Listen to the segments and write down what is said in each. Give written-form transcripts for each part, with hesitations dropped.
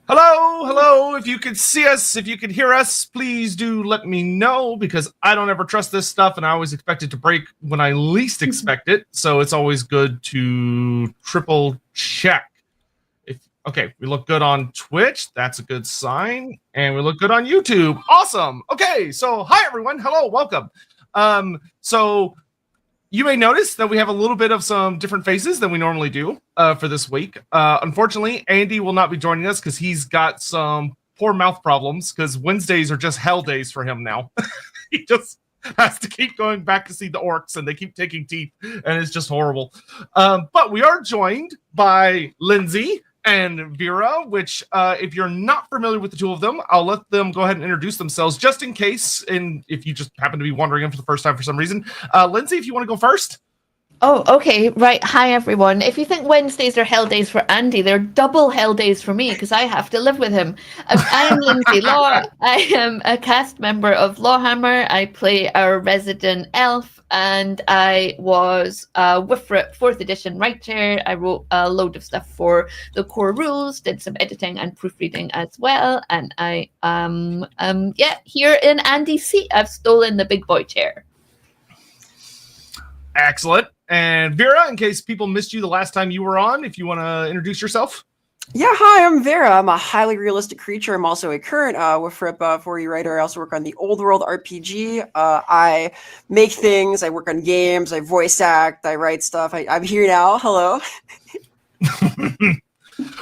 Hello, hello. If you can see us, if you can hear us, please do let me know, because I don't ever trust this stuff and I always expect it to break when I least expect it. So it's always good to triple check. Okay, we look good on Twitch. That's a good sign. And we look good on YouTube. Awesome. Okay, so hi everyone. Hello, welcome. So you may notice that we have a little bit of some different faces than we normally do for this week. Unfortunately, Andy will not be joining us because he's got some poor mouth problems, because Wednesdays are just hell days for him now. He just has to keep going back to see the orcs, and they keep taking teeth, and it's just horrible. But we are joined by Lindsay and Vera, which if you're not familiar with the two of them, I'll let them go ahead and introduce themselves just in case, and if you just happen to be wondering them for the first time for some reason. Lindsay, if you want to go first. Oh, okay. Right. Hi, everyone. If you think Wednesdays are hell days for Andy, they're double hell days for me because I have to live with him. I am Lindsay Law. I am a cast member of LAWhammer. I play our resident elf, and I was a Wifrit 4th edition writer. I wrote a load of stuff for the core rules, did some editing and proofreading as well. And I here in Andy's seat. I've stolen the big boy chair. Excellent. And Vera, in case people missed you the last time you were on, if you want to introduce yourself. Yeah, hi, I'm Vera. I'm a highly realistic creature. I'm also a current Wifrit 4E writer. I also work on the Old World RPG. I make things, I work on games, I voice act, I write stuff. I'm here now. Hello.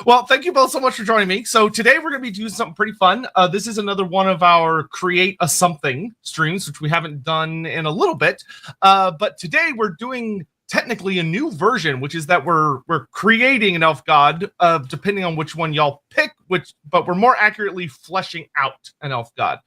Well, thank you both so much for joining me. So today we're going to be doing something pretty fun. This is another one of our Create a Something streams, which we haven't done in a little bit. But today we're doing technically a new version, which is that we're creating an elf god, depending on which one y'all pick, but we're more accurately fleshing out an elf god,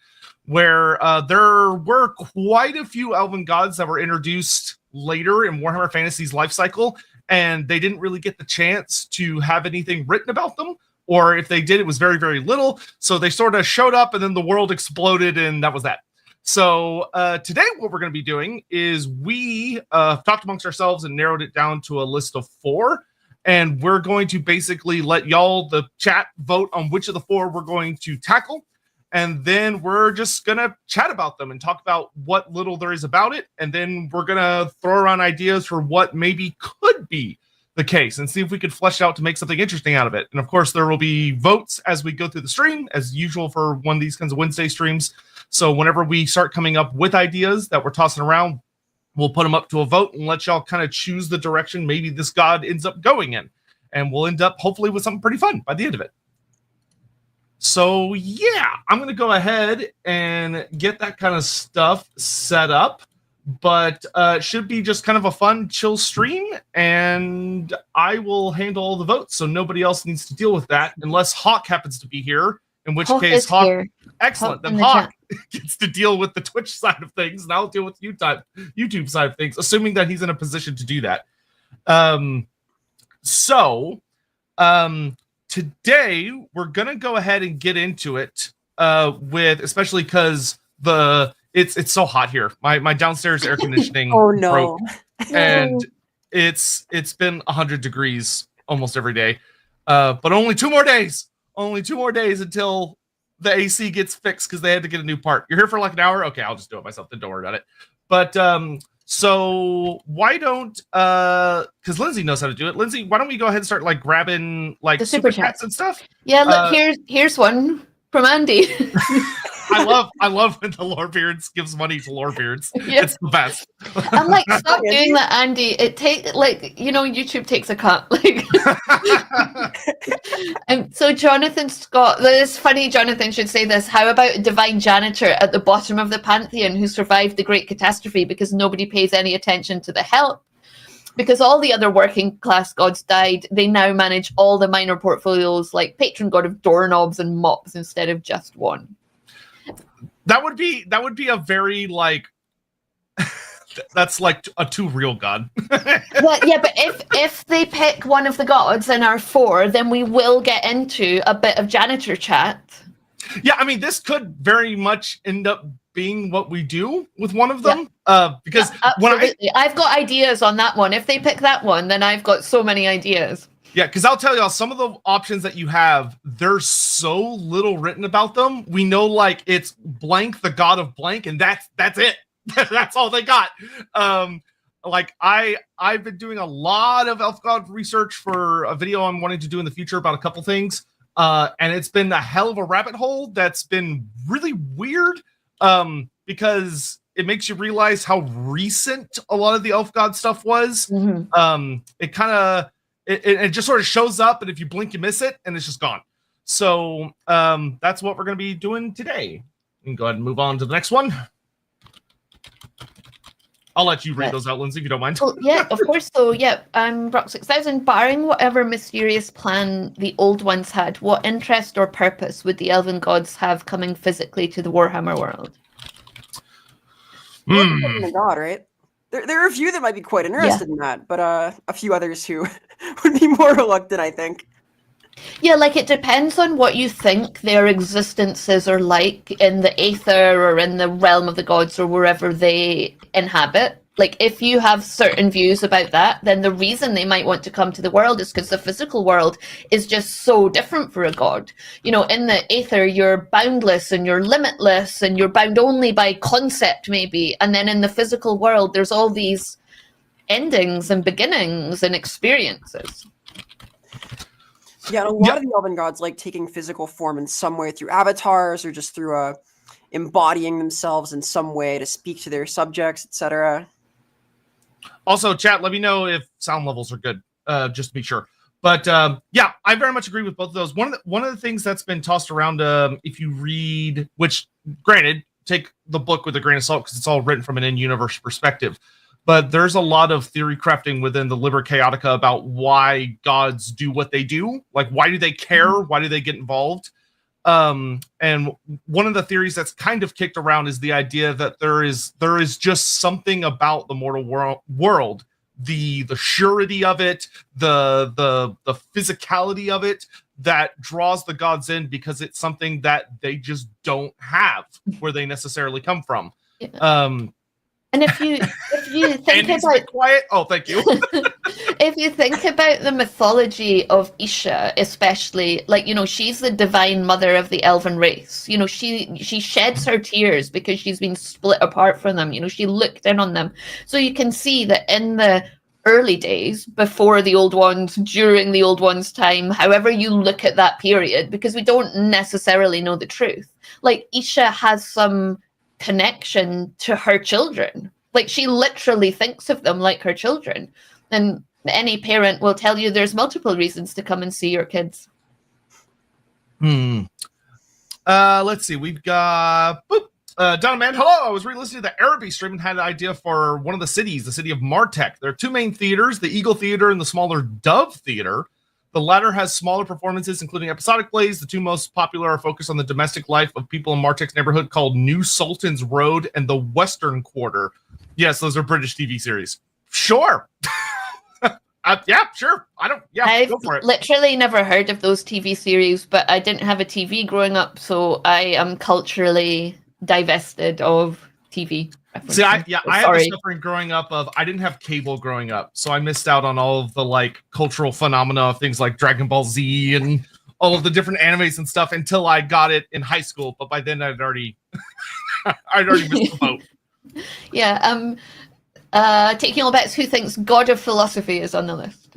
where there were quite a few elven gods that were introduced later in Warhammer Fantasy's life cycle, and they didn't really get the chance to have anything written about them, or if they did, it was very, very little. So they sort of showed up and then the world exploded, and that was that. So today what we're going to be doing is we talked amongst ourselves and narrowed it down to a list of 4. And we're going to basically let y'all, the chat, vote on which of the 4 we're going to tackle. And then we're just going to chat about them and talk about what little there is about it. And then we're going to throw around ideas for what maybe could be the case and see if we could flesh it out to make something interesting out of it. And of course, there will be votes as we go through the stream, as usual for one of these kinds of Wednesday streams. So whenever we start coming up with ideas that we're tossing around, we'll put them up to a vote and let y'all kind of choose the direction maybe this god ends up going in. And we'll end up hopefully with something pretty fun by the end of it. So yeah, I'm going to go ahead and get that kind of stuff set up. But it should be just kind of a fun, chill stream, and I will handle all the votes, so nobody else needs to deal with that, unless Hawk happens to be here, in which case Hawk... Here. Excellent, then Hawk gets to deal with the Twitch side of things, and I'll deal with YouTube side of things, assuming that he's in a position to do that. Today, we're going to go ahead and get into it, especially because it's so hot here. My downstairs air conditioning broke, and it's been 100 degrees almost every day. But only 2 more days. Only 2 more days until the AC gets fixed because they had to get a new part. You're here for like an hour? Okay, I'll just do it myself. Then don't worry about it. But so why don't because Lindsay knows how to do it. Lindsay, why don't we go ahead and start like grabbing like the super chats and stuff? Yeah, look, here's one from Andy. I love when the Lorebeards gives money to Lorebeards. Yeah. It's the best. I'm like, stop doing that, Andy. It takes YouTube takes a cut. And so Jonathan Scott, this funny Jonathan should say this. How about a divine janitor at the bottom of the pantheon who survived the great catastrophe because nobody pays any attention to the help? Because all the other working class gods died, they now manage all the minor portfolios like patron god of doorknobs and mops instead of just one. That would be a very like that's like a too real god. Well, yeah, but if they pick one of the gods in our 4, then we will get into a bit of janitor chat. Yeah, I mean, this could very much end up being what we do with one of them. Because I've got ideas on that one. If they pick that one, then I've got so many ideas. Yeah, because I'll tell y'all, some of the options that you have, there's so little written about them. We know, like, it's blank, the god of blank, and that's it. That's all they got. Like, I've been doing a lot of Elf God research for a video I'm wanting to do in the future about a couple things, and it's been a hell of a rabbit hole that's been really weird, because it makes you realize how recent a lot of the Elf God stuff was. It kind of... It just sort of shows up, and if you blink, you miss it, and it's just gone. So that's what we're going to be doing today. You can go ahead and move on to the next one. I'll let you read those out, Lindsay, if you don't mind. Oh, yeah, of course. So, yeah, Brock 6000, barring whatever mysterious plan the old ones had, what interest or purpose would the Elven Gods have coming physically to the Warhammer world? The god, right? There are a few that might be quite interested in that, but a few others who would be more reluctant, I think. Yeah, like, it depends on what you think their existences are like in the aether or in the realm of the gods or wherever they inhabit. Like, if you have certain views about that, then the reason they might want to come to the world is because the physical world is just so different for a god. You know, in the aether, you're boundless and you're limitless and you're bound only by concept, maybe. And then in the physical world, there's all these endings and beginnings and experiences. Yeah, and a lot of the Elven Gods like taking physical form in some way through avatars or just through embodying themselves in some way to speak to their subjects, etc. Also, chat, let me know if sound levels are good, just to be sure. But yeah, I very much agree with both of those. One of the things that's been tossed around, if you read, which granted, take the book with a grain of salt because it's all written from an in-universe perspective. But there's a lot of theory crafting within the Liber Chaotica about why gods do what they do. Like, why do they care? Why do they get involved? And one of the theories that's kind of kicked around is the idea that there is just something about the mortal world, the surety of it, the physicality of it, that draws the gods in because it's something that they just don't have where they necessarily come from. Yeah. And if you think about quiet, oh, thank you. If you think about the mythology of Isha, especially, like, you know, she's the divine mother of the elven race. You know, she sheds her tears because she's been split apart from them. You know, she looked in on them. So you can see that in the early days, before the old ones, during the old ones' time, however you look at that period, because we don't necessarily know the truth. Like, Isha has some connection to her children. Like, she literally thinks of them like her children. And any parent will tell you there's multiple reasons to come and see your kids. Let's see. We've got Donna Man. Hello. I was re-listening to the Araby stream and had an idea for one of the cities, the city of Martek. There are two main theaters, the Eagle Theater and the smaller Dove Theater. The latter has smaller performances, including episodic plays. The two most popular are focused on the domestic life of people in Martek's neighborhood called New Sultan's Road and the Western Quarter. Yes, those are British TV series. Sure. Yeah, sure. I've go for it. Literally never heard of those TV series, but I didn't have a TV growing up, so I am culturally divested of TV. See, I had the suffering growing up of I didn't have cable growing up, so I missed out on all of the like cultural phenomena of things like Dragon Ball Z and all of the different animes and stuff until I got it in high school. But by then I'd already missed the boat. Yeah. Taking all bets, who thinks God of Philosophy is on the list?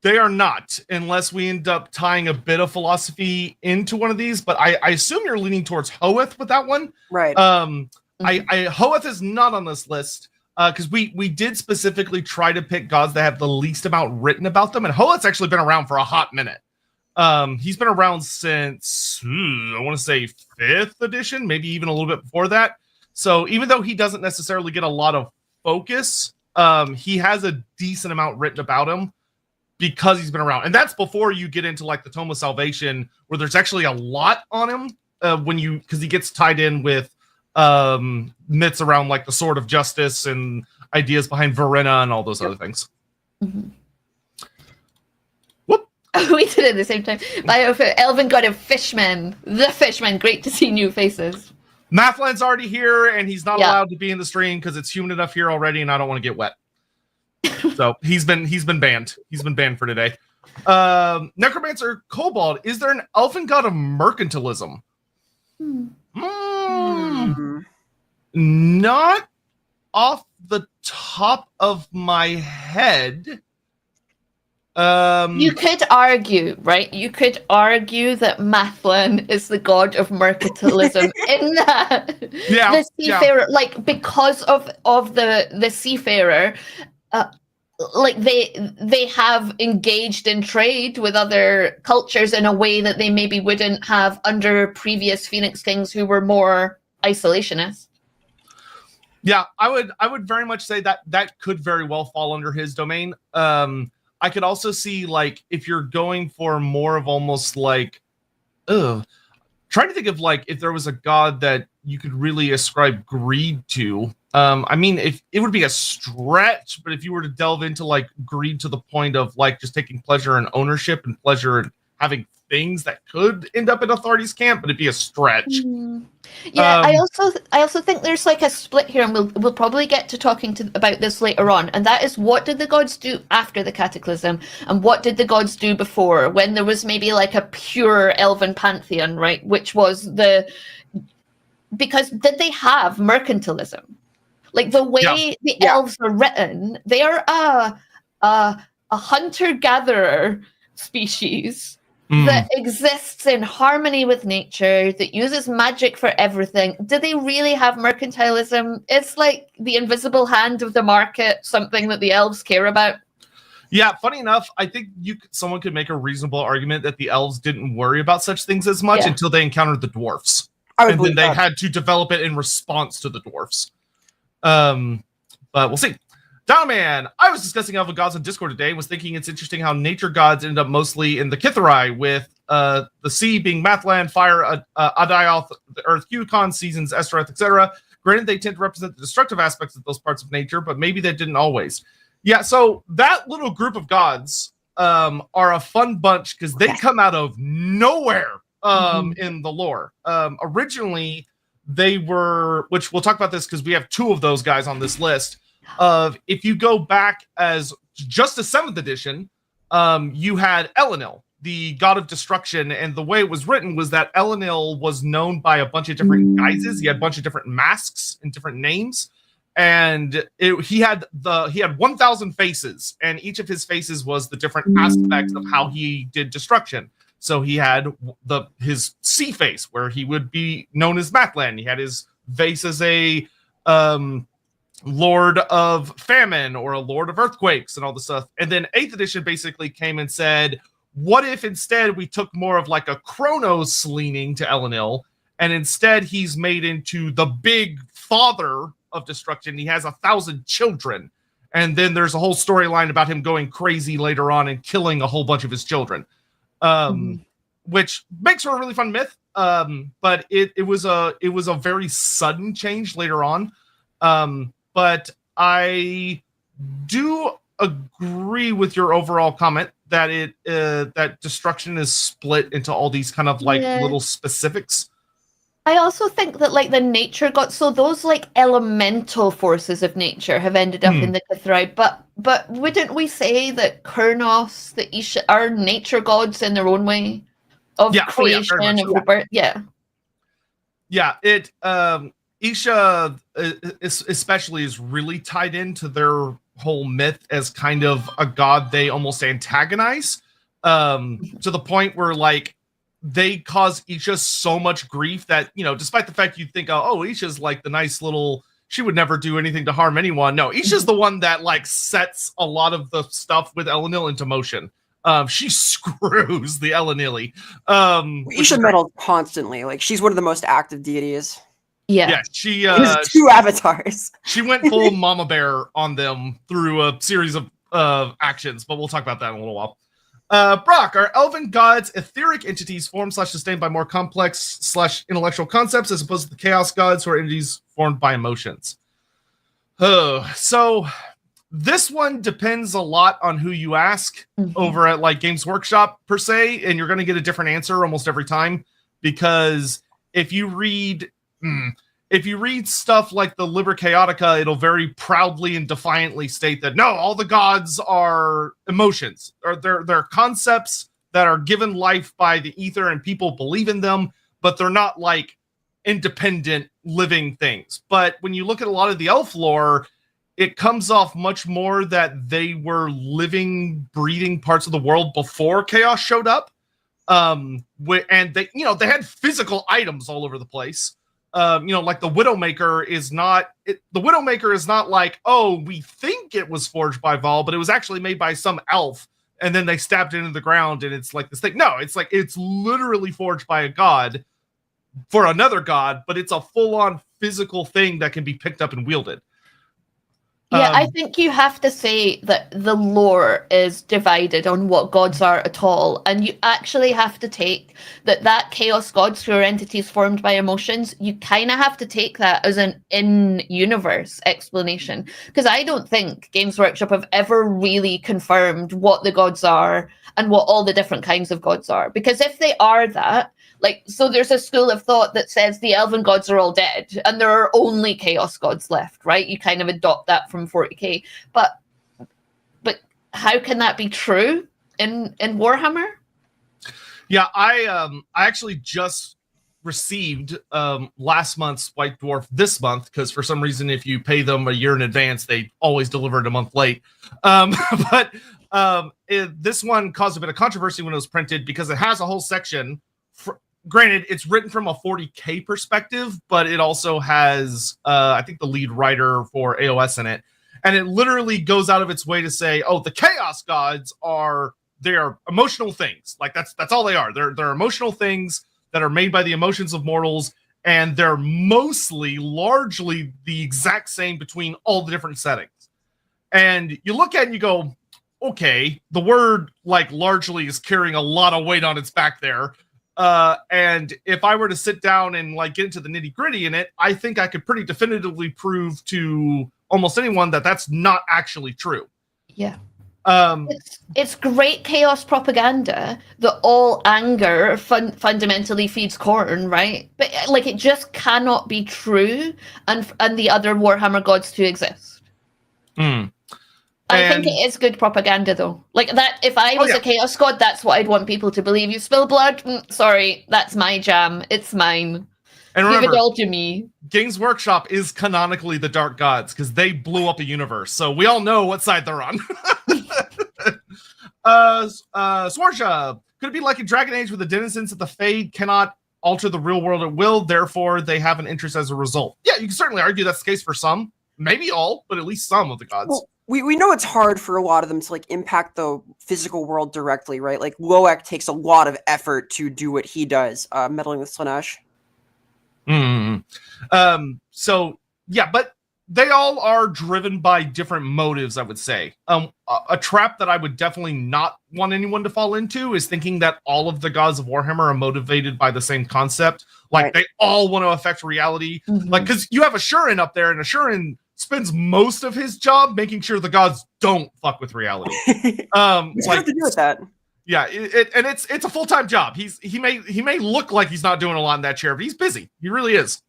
They are not, unless we end up tying a bit of philosophy into one of these. But I assume you're leaning towards Hoeth with that one, right? Hoeth is not on this list because we did specifically try to pick gods that have the least amount written about them, and Hoeth's actually been around for a hot minute. He's been around since I want to say 5th edition, maybe even a little bit before that. So even though he doesn't necessarily get a lot of focus, he has a decent amount written about him because he's been around. And that's before you get into like the Tome of Salvation, where there's actually a lot on him because he gets tied in with myths around like the Sword of Justice and ideas behind Verena and all those other things. Mm-hmm. We did it at the same time. Elven God of Fishmen. The Fishmen. Great to see new faces. Mathland's already here, and he's not allowed to be in the stream because it's humid enough here already, and I don't want to get wet. So he's been banned. He's been banned for today. Necromancer Kobold, is there an elven god of mercantilism? Not off the top of my head. You could argue, right? You could argue that Mathlan is the god of mercantilism in that the seafarer, like because of the seafarer, like they have engaged in trade with other cultures in a way that they maybe wouldn't have under previous Phoenix Kings who were more isolationist. Yeah, I would very much say that could very well fall under his domain. I could also see, like, if you're going for more of almost like, trying to think of like if there was a god that you could really ascribe greed to. I mean, if it would be a stretch, but if you were to delve into like greed to the point of like just taking pleasure in ownership and pleasure in having things that could end up in authority's camp, but it'd be a stretch. Yeah, I also think there's like a split here, and we'll probably get to talking about this later on. And that is, what did the gods do after the Cataclysm, and what did the gods do before, when there was maybe like a pure elven pantheon, right? Which was because did they have mercantilism? Like the way the elves are written, they are a hunter-gatherer species that exists in harmony with nature, that uses magic for everything. Do they really have mercantilism? It's like the invisible hand of the market, something that the elves care about. Yeah, funny enough, I think someone could make a reasonable argument that the elves didn't worry about such things as much until they encountered the dwarfs. And then they had to develop it in response to the dwarfs. But we'll see. Downman, I was discussing Elven Gods on Discord today and was thinking it's interesting how nature gods ended up mostly in the Kithari, with the sea being Mathlan, fire, Adioth, the earth, Hukon, seasons, Estereth, etc. Granted, they tend to represent the destructive aspects of those parts of nature, but maybe they didn't always. Yeah, so that little group of gods are a fun bunch because they come out of nowhere in the lore. Originally, they were, which we'll talk about this because we have two of those guys on this list. If you go back as just a 7th edition, you had Elenil, the god of destruction, and the way it was written was that Elenil was known by a bunch of different guises. He had a bunch of different masks and different names, and he had 1,000 faces, and each of his faces was the different aspects of how he did destruction. So he had his sea face, where he would be known as Mathlan. He had his face as a Lord of Famine or a Lord of Earthquakes and all this stuff. And then 8th edition basically came and said, what if instead we took more of like a Kronos leaning to Elenil, and instead he's made into the big father of destruction. He has 1,000 children. And then there's a whole storyline about him going crazy later on and killing a whole bunch of his children. Which makes for a really fun myth. But it was a very sudden change later on. But I do agree with your overall comment that that destruction is split into all these kind of like little specifics. I also think that like the nature gods, so those like elemental forces of nature have ended up in the Kithrai, but wouldn't we say that Kurnos, the Isha, are nature gods in their own way of creation and rebirth? It Isha especially is really tied into their whole myth as kind of a god they almost antagonize, to the point where like they cause Isha so much grief that, you know, despite the fact you'd think, oh, Isha's like the nice little, she would never do anything to harm anyone. No, Isha's the one that like sets a lot of the stuff with Elenil into motion. She screws the Elenili. Isha meddles constantly. Like, she's one of the most active deities. Yeah, she has 2 avatars. She went full mama bear on them through a series of actions, but we'll talk about that in a little while. Brock, are elven gods etheric entities formed / sustained by more complex / intellectual concepts, as opposed to the chaos gods, who are entities formed by emotions? So this one depends a lot on who you ask over at like Games Workshop per se, and you're going to get a different answer almost every time, because if you read if you read stuff like the Liber Chaotica, it'll very proudly and defiantly state that no, all the gods are emotions, or they're concepts that are given life by the ether and people believe in them, but they're not like independent living things. But when you look at a lot of the elf lore, it comes off much more that they were living, breathing parts of the world before chaos showed up. And they, they had physical items all over the place. Like the Widowmaker is not, the Widowmaker is not like, oh, we think it was forged by Vol, but it was actually made by some elf, and then they stabbed it into the ground, and it's like this thing. No, it's like, it's literally forged by a god for another god, but it's a full-on physical thing that can be picked up and wielded. Yeah, I think you have to say that the lore is divided on what gods are at all, and you actually have to take that chaos gods who are entities formed by emotions, you kind of have to take that as an in-universe explanation, because I don't think Games Workshop have ever really confirmed what the gods are and what all the different kinds of gods are, because if they are that, so there's a school of thought that says the elven gods are all dead and there are only chaos gods left, right? You kind of adopt that from 40k. But how can that be true in Warhammer? Yeah, I actually just received last month's White Dwarf this month, because for some reason, if you pay them a year in advance, they always deliver it a month late. This one caused a bit of controversy when it was printed because it has a whole section. Granted, it's written from a 40k perspective, but it also has, I think, the lead writer for AOS in it. And it literally goes out of its way to say, oh, the chaos gods they're emotional things. Like that's all they are. They're emotional things that are made by the emotions of mortals. And they're largely the exact same between all the different settings. And you look at it and you go, okay, the word like largely is carrying a lot of weight on its back there. And if I were to sit down and like get into the nitty gritty in it, I think I could pretty definitively prove to almost anyone that that's not actually true. Yeah. It's great chaos propaganda that all anger fundamentally feeds corn, right? But like it just cannot be true and the other Warhammer gods to exist. I think it is good propaganda, though. Like that, if I was a chaos god, that's what I'd want people to believe. You spill blood? Sorry, that's my jam. It's mine. And remember, give it all to me. Games Workshop is canonically the Dark Gods, because they blew up a universe. So we all know what side they're on. Swarsha, could it be like in Dragon Age with the denizens of the Fade cannot alter the real world at will, therefore they have an interest as a result? Yeah, you can certainly argue that's the case for some. Maybe all, but at least some of the gods. Well, we know it's hard for a lot of them to like impact the physical world directly, right? Like Loec takes a lot of effort to do what he does, meddling with Slaanesh. So yeah, but they all are driven by different motives, I would say. A trap that I would definitely not want anyone to fall into is thinking that all of the gods of Warhammer are motivated by the same concept. Like they all want to affect reality. Like, because you have Ashurin up there, and Ashurin spends most of his job making sure the gods don't fuck with reality. What's like to do with that? Yeah, it's a full-time job. He may look like he's not doing a lot in that chair, but he's busy. He really is.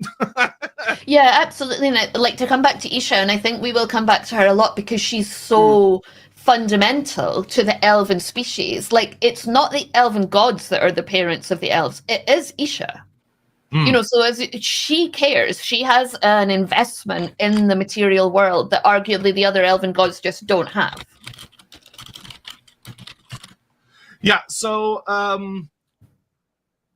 Yeah, absolutely. And I'd like to come back to Isha, and I think we will come back to her a lot because she's so fundamental to the elven species. Like, it's not the elven gods that are the parents of the elves. It is Isha. You know, so as she cares, she has an investment in the material world that arguably the other elven gods just don't have. Yeah, so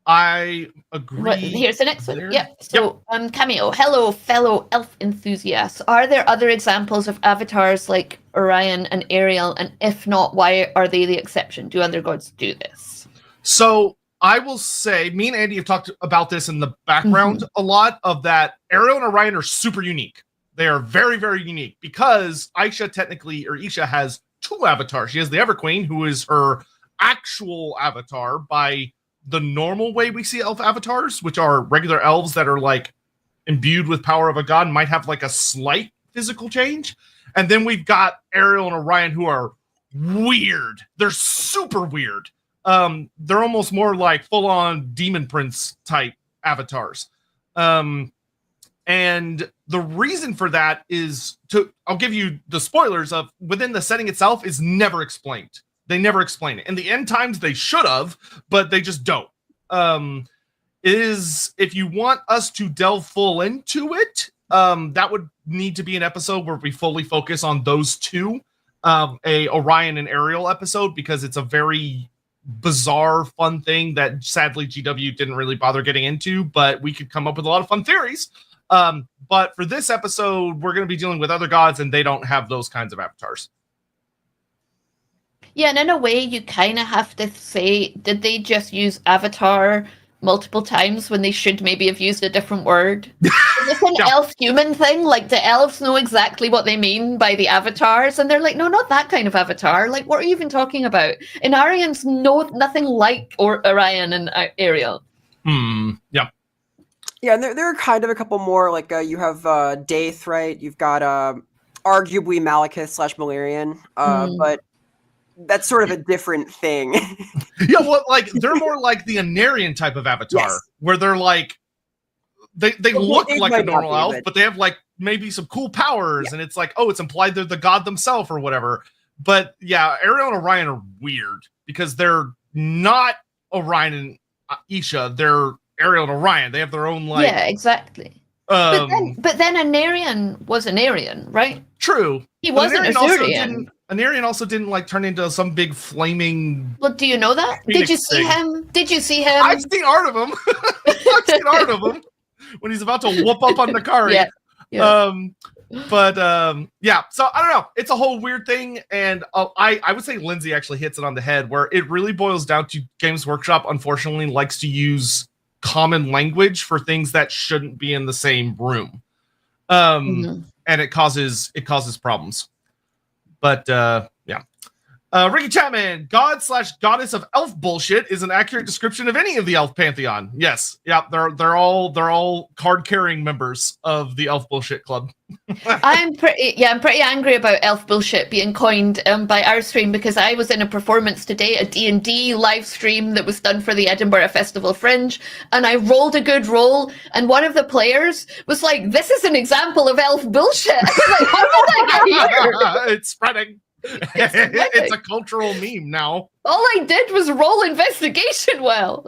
I agree. Right, here's the next one. Yeah. So Cameo. Hello, fellow elf enthusiasts. Are there other examples of avatars like Orion and Ariel? And if not, why are they the exception? Do other gods do this? So I will say, me and Andy have talked about this in the background a lot, of that Ariel and Orion are super unique. They are very, very unique because Isha has two avatars. She has the Everqueen, who is her actual avatar by the normal way we see elf avatars, which are regular elves that are like imbued with power of a god and might have like a slight physical change. And then we've got Ariel and Orion, who are weird. They're super weird. They're almost more like full-on demon prince type avatars. And the reason for that is I'll give you the spoilers of within the setting itself is never explained. They never explain it. In the end times, they should have, but they just don't. If you want us to delve full into it, that would need to be an episode where we fully focus on those two, a Orion and Ariel episode, because it's a very bizarre, fun thing that sadly GW didn't really bother getting into, but we could come up with a lot of fun theories. But for this episode, we're going to be dealing with other gods, and they don't have those kinds of avatars. Yeah, and in a way, you kind of have to say, did they just use avatar multiple times when they should maybe have used a different word? Is this an elf-human thing? Like, the elves know exactly what they mean by the avatars, and they're like, no, not that kind of avatar. Like, what are you even talking about? And Arians know nothing like Orion and Ariel. Yeah. Yeah, and there are kind of a couple more, like you have Daith, right? You've got arguably Malekith / Malerian, but that's sort of a different thing. Yeah, well, like they're more like the Anarian type of avatar, yes. where they're like they look like a normal elf, but they have like maybe some cool powers, and it's like, oh, it's implied they're the god themselves or whatever. But yeah, Ariel and Orion are weird because they're not Orion and Isha, they're Ariel and Orion. They have their own like. Yeah, exactly. But then Anarian was Anarian, right? True. He wasn't Azurian. Anarian also didn't like turn into some big flaming. Well, do you know that? Did you see him? Did you see him? I've seen art of him. I've seen art of him when he's about to whoop up on the car. Yeah. Yeah. Yeah. So I don't know. It's a whole weird thing, and I would say Lindsay actually hits it on the head, where it really boils down to Games Workshop. Unfortunately, likes to use common language for things that shouldn't be in the same room, and it causes problems. But yeah, Ricky Chapman, god / goddess of elf bullshit is an accurate description of any of the elf pantheon. Yes, yeah, they're all card carrying members of the elf bullshit club. I'm pretty angry about elf bullshit being coined by our stream, because I was in a performance today, a D&D live stream that was done for the Edinburgh Festival Fringe, and I rolled a good roll, and one of the players was like, "This is an example of elf bullshit." I was like, how did I get here? It's spreading. It's a cultural meme now. All I did was roll investigation well.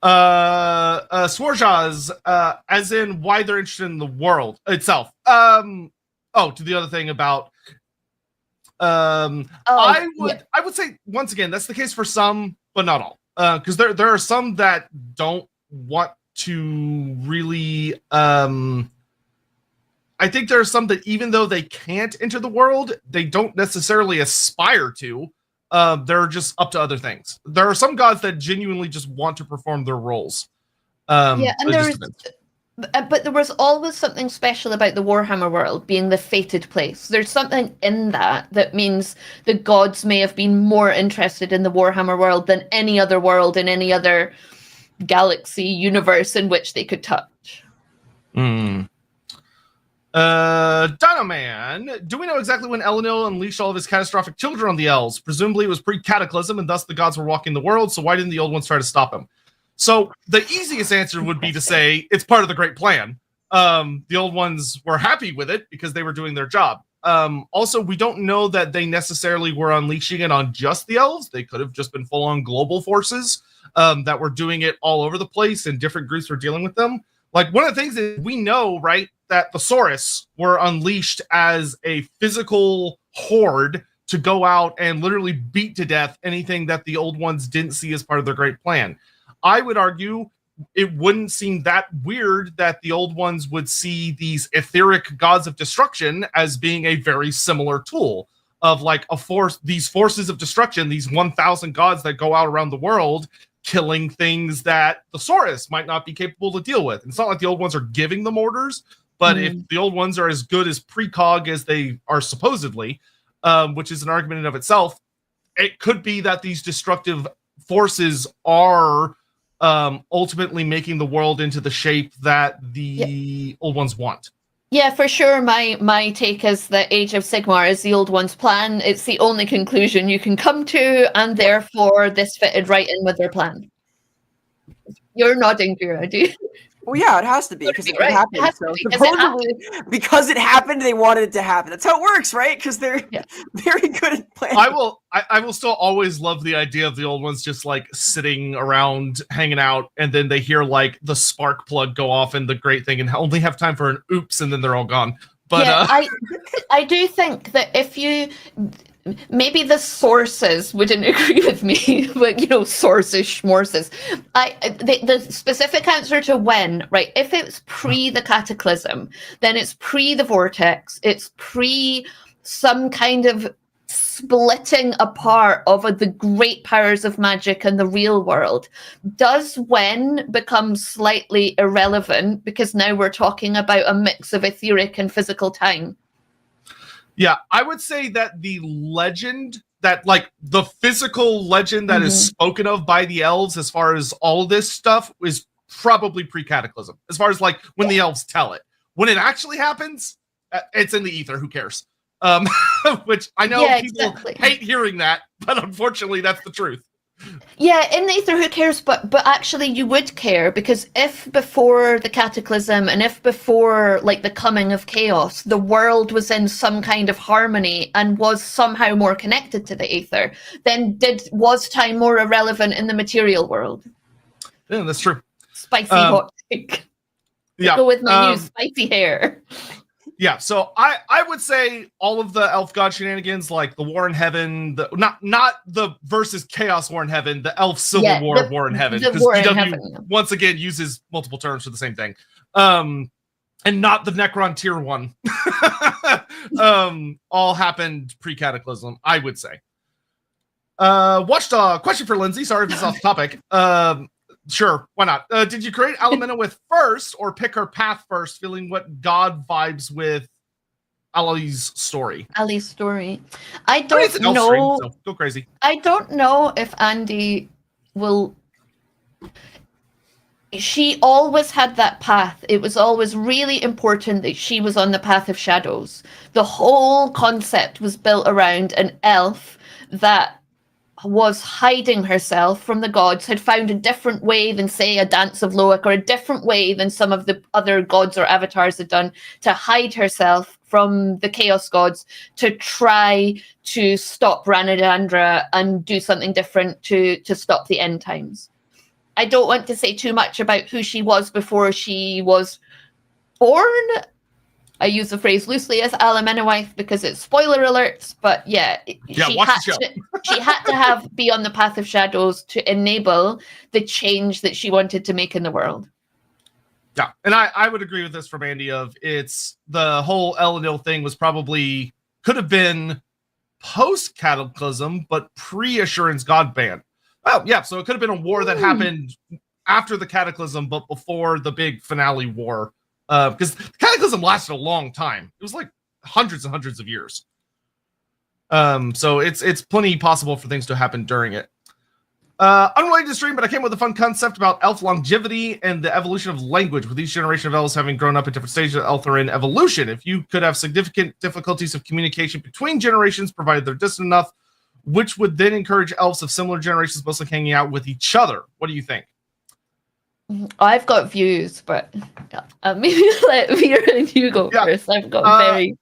Swarjaz, as in why they're interested in the world itself. To the other thing about I would say once again that's the case for some, but not all. Because there are some that don't want to really I think there are some that even though they can't enter the world, they don't necessarily aspire to. They're just up to other things. There are some gods that genuinely just want to perform their roles. But there was always something special about the Warhammer world being the fated place. There's something in that means the gods may have been more interested in the Warhammer world than any other world in any other galaxy universe in which they could touch. Dinoman, do we know exactly when Elenil unleashed all of his catastrophic children on the elves? Presumably it was pre-cataclysm, and thus the gods were walking the world, so why didn't the old ones try to stop him? So the easiest answer would be to say it's part of the Great Plan. The old ones were happy with it because they were doing their job. Also, we don't know that they necessarily were unleashing it on just the elves. They could have just been full-on global forces that were doing it all over the place, and different groups were dealing with them. Like, one of the things that we know, right, that the Saurus were unleashed as a physical horde to go out and literally beat to death anything that the old ones didn't see as part of their great plan. I would argue it wouldn't seem that weird that the old ones would see these etheric gods of destruction as being a very similar tool of like a force, these forces of destruction, these 1,000 gods that go out around the world killing things that the Saurus might not be capable to deal with. It's not like the old ones are giving them orders, but if the old ones are as good as precog as they are supposedly, which is an argument in of itself, it could be that these destructive forces are ultimately making the world into the shape that the old ones want. Yeah, for sure. My take is that Age of Sigmar is the old one's plan. It's the only conclusion you can come to, and therefore this fitted right in with their plan. You're nodding, Vera, do you? Well, yeah, it has to be because it Right. happened. It has So to be, 'cause it supposedly, because it happened, they wanted it to happen. That's how it works, right? Because they're Yeah. very good at planning. I will still always love the idea of the old ones just like sitting around hanging out, and then they hear like the spark plug go off and the great thing, and only have time for an oops, and then they're all gone. But yeah, I do think that if you, maybe the sources wouldn't agree with me, but sources, schmorses. The specific answer to when, right? If it's pre the cataclysm, then it's pre the vortex. It's pre some kind of splitting apart of the great powers of magic and the real world. Does when become slightly irrelevant because now we're talking about a mix of etheric and physical time? Yeah, I would say that the legend, that like the physical legend that is spoken of by the elves as far as all this stuff is probably pre-cataclysm. As far as like when the elves tell it. When it actually happens, it's in the ether, who cares? Which I know people hate hearing that, but unfortunately that's the truth. Yeah, in the ether, who cares? But actually you would care, because if before the cataclysm and if before like the coming of chaos, the world was in some kind of harmony and was somehow more connected to the ether, then was time more irrelevant in the material world? Yeah, that's true. Spicy hot take. Yeah, go with my new spicy hair. Yeah, so I would say all of the Elf God shenanigans, like the War in Heaven, not the versus Chaos War in Heaven, the Elf Civil War in Heaven, because DW once again uses multiple terms for the same thing, and not the Necron Tier 1. All happened pre-cataclysm, I would say. Watchdog, question for Lindsay. Sorry if it's off topic. Sure, why not? Did you create Alamena with first, or pick her path first, feeling what God vibes with Ali's story? Ali's story. I don't know. Stream, so go crazy. I don't know if Andy will. She always had that path. It was always really important that she was on the path of shadows. The whole concept was built around an elf that was hiding herself from the gods, had found a different way than, say, a Dance of Loec, or a different way than some of the other gods or avatars had done, to hide herself from the chaos gods, to try to stop Ranadandra and do something different to stop the end times. I don't want to say too much about who she was before she was born. I use the phrase loosely as Alamena wife because it's spoiler alerts, but yeah, she had to be on the path of shadows to enable the change that she wanted to make in the world. Yeah, and I would agree with this from Andy. Of it's the whole Elenil thing was probably could have been post Cataclysm, but pre-Assurance God ban. Oh yeah, so it could have been a war that happened after the Cataclysm, but before the big finale war. Because the Cataclysm lasted a long time. It was like hundreds and hundreds of years. So it's plenty possible for things to happen during it. Unrelated to stream, but I came with a fun concept about elf longevity and the evolution of language, with each generation of elves having grown up at different stages of Eltharian evolution. If you could have significant difficulties of communication between generations, provided they're distant enough, which would then encourage elves of similar generations mostly hanging out with each other. What do you think? I've got views, but maybe let Vera and you go first. I've got very...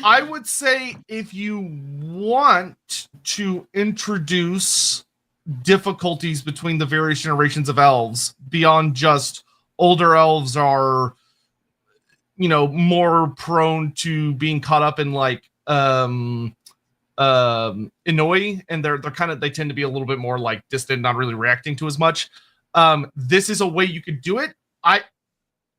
I would say if you want to introduce difficulties between the various generations of elves, beyond just older elves are, more prone to being caught up in like Inoi, and they tend to be a little bit more like distant, not really reacting to as much. This is a way you could do it.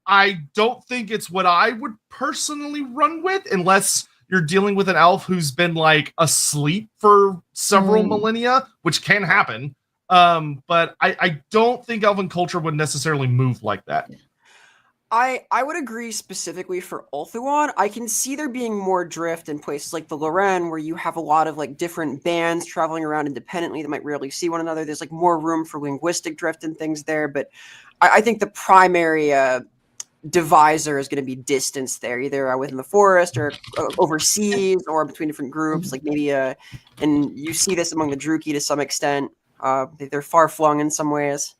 I don't think it's what I would personally run with, unless you're dealing with an elf who's been like asleep for several millennia, which can happen. But I don't think elven culture would necessarily move like that. I would agree specifically for Ulthuan. I can see there being more drift in places like the Loren, where you have a lot of like different bands traveling around independently that might rarely see one another. There's like more room for linguistic drift and things there. But I think the primary divisor is going to be distance there, either within the forest or overseas or between different groups. Like maybe, and you see this among the Druki to some extent. They're far flung in some ways.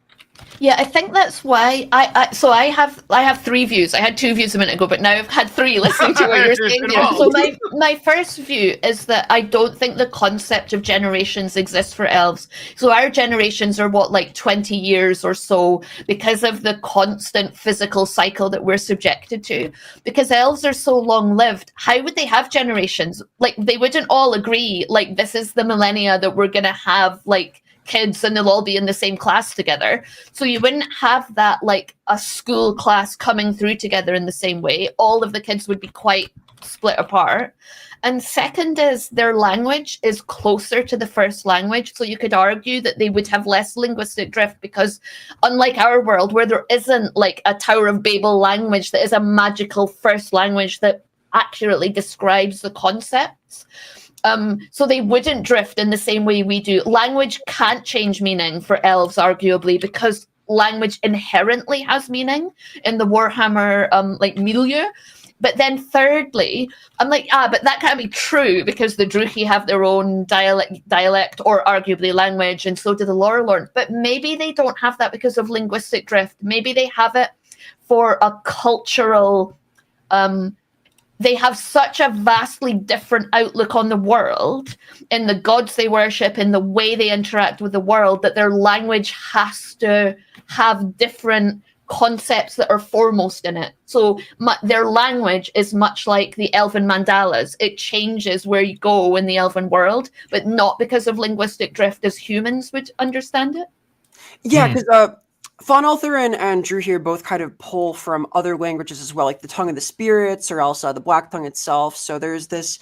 Yeah, I think that's why I have three views. I had two views a minute ago, but now I've had three listening to what you're saying here. So my first view is that I don't think the concept of generations exists for elves. So our generations are like 20 years or so because of the constant physical cycle that we're subjected to. Because elves are so long lived, how would they have generations? Like they wouldn't all agree, like this is the millennia that we're gonna have like kids and they'll all be in the same class together. So you wouldn't have that like a school class coming through together in the same way. All of the kids would be quite split apart. And second is their language is closer to the first language. So you could argue that they would have less linguistic drift because unlike our world where there isn't like a Tower of Babel language that is a magical first language that accurately describes the concepts, so they wouldn't drift in the same way we do. Language can't change meaning for elves, arguably, because language inherently has meaning in the Warhammer like milieu. But then thirdly, I'm like, but that can't be true because the Druchii have their own dialect or arguably language, and so do the Lorelorn. But maybe they don't have that because of linguistic drift. Maybe they have it for a cultural they have such a vastly different outlook on the world in the gods they worship, in the way they interact with the world, that their language has to have different concepts that are foremost in it. So their language is much like the elven mandalas. It changes where you go in the elven world, but not because of linguistic drift as humans would understand it. Yeah, because Fonalther and Drew here both kind of pull from other languages as well, like the Tongue of the Spirits or else the Black Tongue itself. So there's this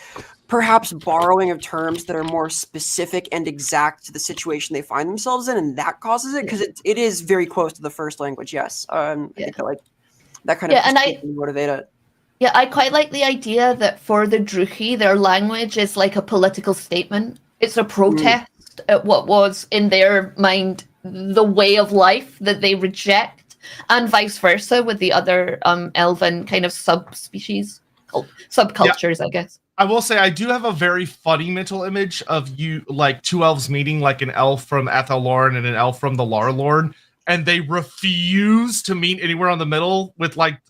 perhaps borrowing of terms that are more specific and exact to the situation they find themselves in, and that causes it because it is very close to the first language. Yes, I think that kind of motivate it. Yeah, I quite like the idea that for the Druchii, their language is like a political statement. It's a protest at what was in their mind the way of life that they reject, and vice versa with the other elven kind of subspecies, subcultures, I guess. I will say I do have a very funny mental image of you, like two elves meeting, like an elf from Athelorn and an elf from the Larlorn, and they refuse to meet anywhere on the middle with like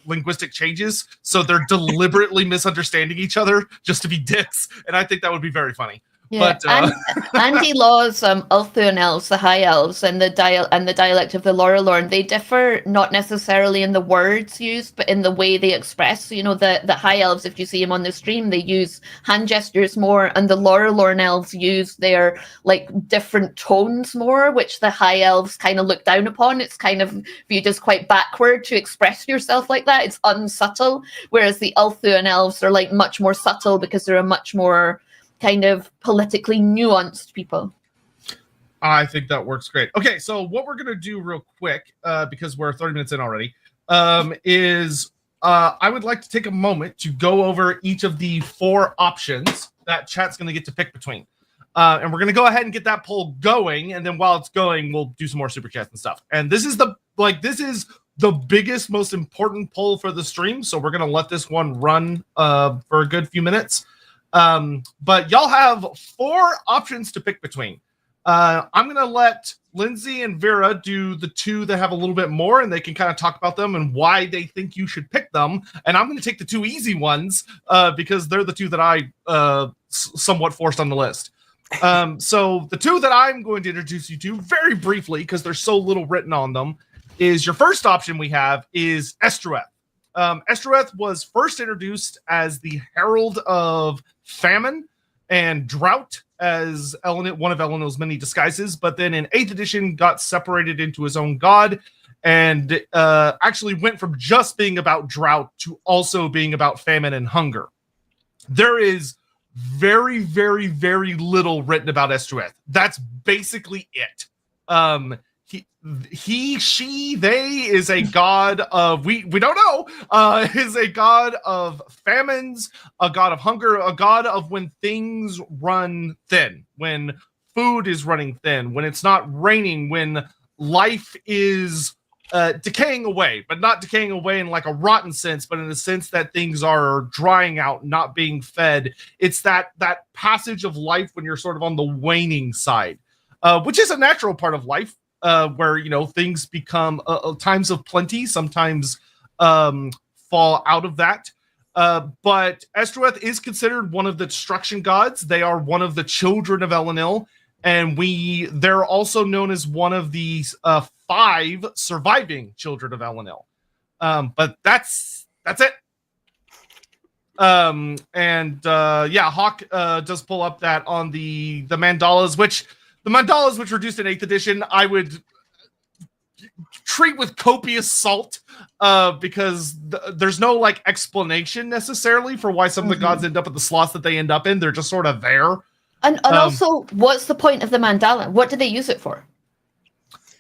linguistic changes, so they're deliberately misunderstanding each other just to be dicks, and I think that would be very funny. Yeah, but, Andy Law's Ulthuan elves, the High Elves, and the dialect of the Lorelorn, they differ not necessarily in the words used, but in the way they express. So, you know, the High Elves, if you see them on the stream, they use hand gestures more, and the Lorelorn elves use their like different tones more, which the High Elves kind of look down upon. It's kind of viewed as quite backward to express yourself like that. It's unsubtle, whereas the Ulthuan elves are like much more subtle because they're a much more kind of politically nuanced people. I think that works great. Okay, so what we're going to do real quick, because we're 30 minutes in already, is I would like to take a moment to go over each of the 4 options that chat's going to get to pick between. And we're going to go ahead and get that poll going, and then while it's going, we'll do some more super chats and stuff. And this is the biggest, most important poll for the stream, so we're going to let this one run for a good few minutes. But y'all have 4 options to pick between. I'm going to let Lindsay and Vera do the 2 that have a little bit more, and they can kind of talk about them and why they think you should pick them. And I'm going to take the 2 easy ones because they're the 2 that I somewhat forced on the list. So the 2 that I'm going to introduce you to very briefly, because there's so little written on them, is your first option we have is Estrueth. Estrueth was first introduced as the Herald of Famine and Drought as one of Elenil's many disguises, but then in 8th edition got separated into his own god and actually went from just being about drought to also being about famine and hunger. There is very, very, very little written about Estrueth. That's basically it. He, she, they is a god of, we don't know, is a god of famines, a god of hunger, a god of when things run thin, when food is running thin, when it's not raining, when life is decaying away, but not decaying away in like a rotten sense, but in the sense that things are drying out, not being fed. It's that passage of life when you're sort of on the waning side, which is a natural part of life. where things become times of plenty sometimes fall out of that. But Estroeth is considered one of the destruction gods. They are one of the children of Elenil, and they're also known as one of the 5 surviving children of Elenil. But that's it. Hawk does pull up that on the mandalas, which reduced in 8th edition, I would treat with copious salt, because there's no explanation necessarily for why some of the gods end up at the slots that they end up in. They're just sort of there. And also, what's the point of the mandala? What do they use it for?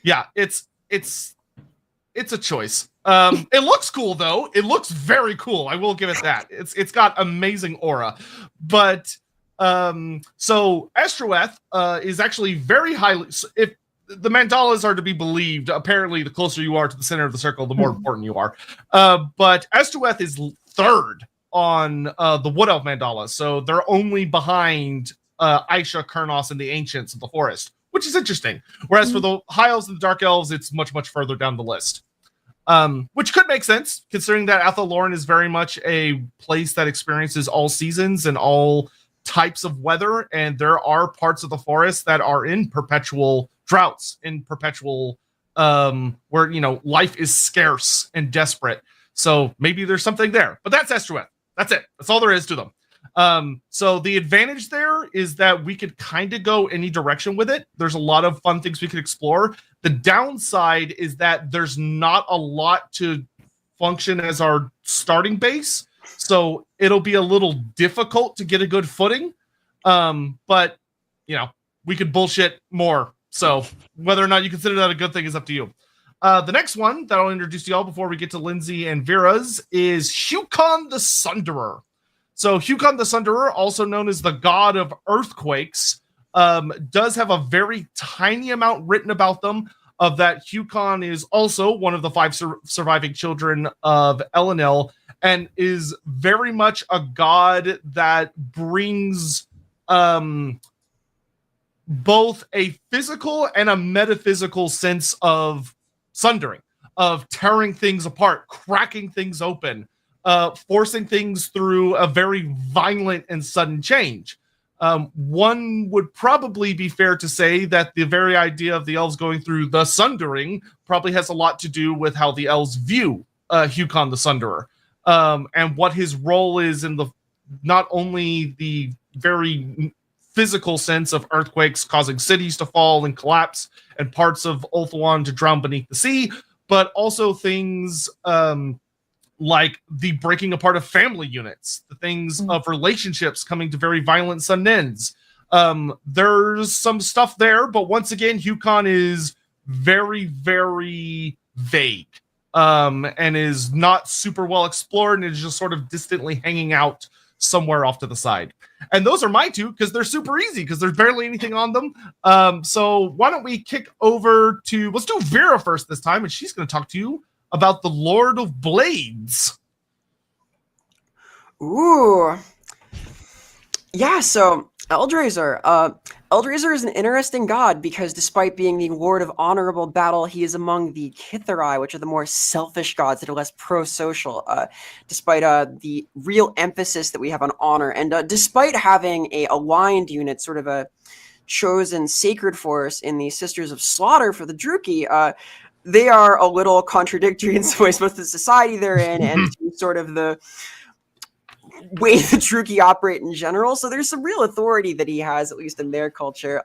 Yeah, it's a choice. It looks cool though. It looks very cool. I will give it that. It's got amazing aura. But so Estroeth is actually very highly. If the mandalas are to be believed, apparently the closer you are to the center of the circle, the more important you are. But Estroeth is 3rd on the Wood Elf mandala, so they're only behind Aisha, Kurnos, and the Ancients of the Forest, which is interesting. Whereas for the High Elves and the Dark Elves, it's much, much further down the list. Which could make sense, considering that Athelloren is very much a place that experiences all seasons and all types of weather, and there are parts of the forest that are in perpetual droughts, in perpetual where life is scarce and desperate. So maybe there's something there. But that's Estroeth. That's it. That's all there is to them. So the advantage there is that we could kind of go any direction with it. There's a lot of fun things we could explore. The downside is that there's not a lot to function as our starting base. So it'll be a little difficult to get a good footing. But we could bullshit more. So whether or not you consider that a good thing is up to you. The next one that I'll introduce to y'all before we get to Lindsay and Vera's is Hukon the Sunderer. So Hukon the Sunderer, also known as the god of earthquakes, does have a very tiny amount written about them, of that Hukon is also one of the 5 surviving children of Elenil, and is very much a god that brings both a physical and a metaphysical sense of sundering, of tearing things apart, cracking things open, forcing things through a very violent and sudden change. One would probably be fair to say that the very idea of the elves going through the sundering probably has a lot to do with how the elves view Hukon the Sunderer, and what his role is in not only the very physical sense of earthquakes causing cities to fall and collapse and parts of Ulthuan to drown beneath the sea, but also things like the breaking apart of family units, the things of relationships coming to very violent sudden ends. There's some stuff there, but once again, Hukon is very, very vague, and is not super well explored, and is just sort of distantly hanging out somewhere off to the side. And those are my 2 because they're super easy, because there's barely anything on them. So why don't we kick over to, let's do Vera first this time, and she's going to talk to you about the Lord of Blades. Ooh. Yeah, so Eldrazor. Eldrazor is an interesting god because despite being the Lord of Honorable Battle, he is among the Kitharai, which are the more selfish gods that are less pro-social, despite the real emphasis that we have on honor. And despite having a aligned unit, sort of a chosen sacred force in the Sisters of Slaughter for the Druki, they are a little contradictory in some ways, both the society they're in and sort of the way the Druki operate in general. So there's some real authority that he has, at least in their culture.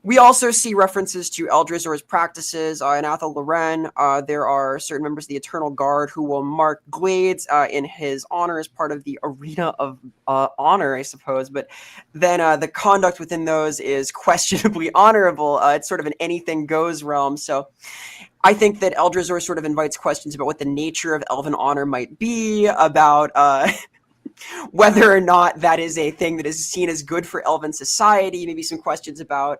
We also see references to Eldrazor's practices in Athelloren. There are certain members of the Eternal Guard who will mark glades in his honor as part of the Arena of Honor, I suppose. But then the conduct within those is questionably honorable. It's sort of an anything goes realm. So I think that Eldrazor sort of invites questions about what the nature of elven honor might be, about whether or not that is a thing that is seen as good for elven society, maybe some questions about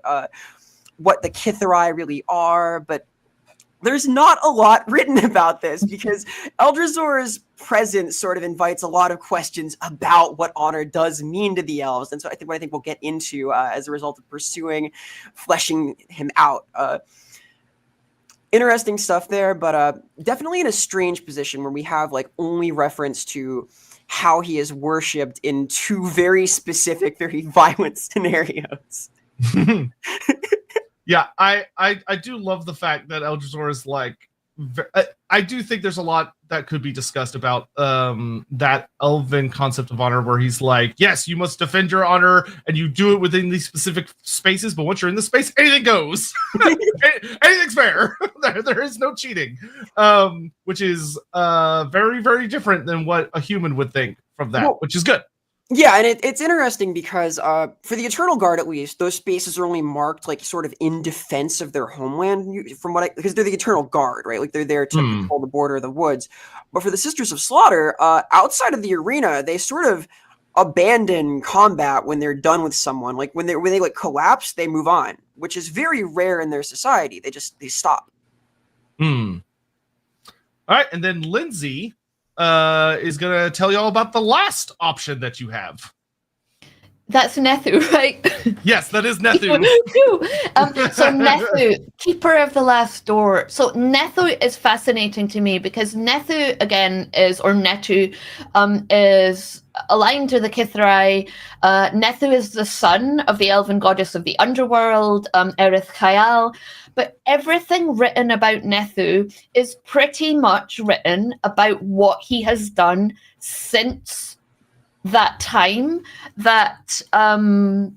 what the Kitharai really are, but there's not a lot written about this because Eldrazor's presence sort of invites a lot of questions about what honor does mean to the elves, and so what I think we'll get into as a result of fleshing him out. interesting stuff there, but definitely in a strange position where we have like only reference to how he is worshipped in two very specific, very violent scenarios. Yeah, I do love the fact that Eldrazor is like. I do think there's a lot that could be discussed about that elven concept of honor, where he's like, yes, you must defend your honor, and you do it within these specific spaces. But once you're in the space, anything goes. Anything's fair. There is no cheating, which is very, very different than what a human would think from that, which is good. Yeah, and it's interesting because for the Eternal Guard, at least, those spaces are only marked like sort of in defense of their homeland. Because they're the Eternal Guard, right? Like they're there to control the border of the woods. But for the Sisters of Slaughter, outside of the arena, they sort of abandon combat when they're done with someone. Like when they like collapse, they move on, which is very rare in their society. They stop. All right, and then Lindsay is going to tell you all about the last option that you have. That's Nethu, right? Yes, that is Nethu. So Nethu, Keeper of the Last Door. So Nethu is fascinating to me because Nethu, again, is aligned to the Kithrai. Nethu is the son of the Elven goddess of the underworld, Erith Khael. But everything written about Nethu is pretty much written about what he has done since that time that the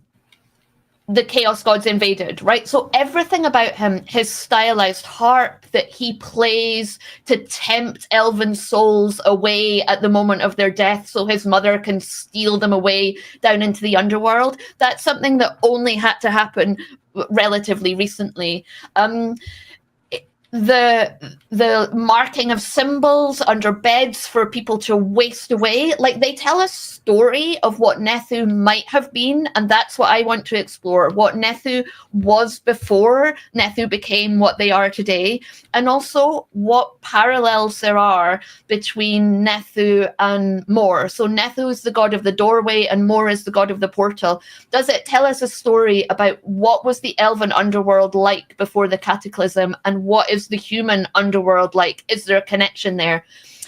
Chaos Gods invaded, right? So everything about him, his stylized harp that he plays to tempt elven souls away at the moment of their death so his mother can steal them away down into the underworld, that's something that only had to happen relatively recently. The marking of symbols under beds for people to waste away, like they tell a story of what Nethu might have been, and that's what I want to explore, what Nethu was before Nethu became what they are today, and also what parallels there are between Nethu and Mor. So Nethu is the god of the doorway and Mor is the god of the portal. Does it tell us a story about what was the elven underworld like before the cataclysm, and what is the human underworld like? Is there a connection there?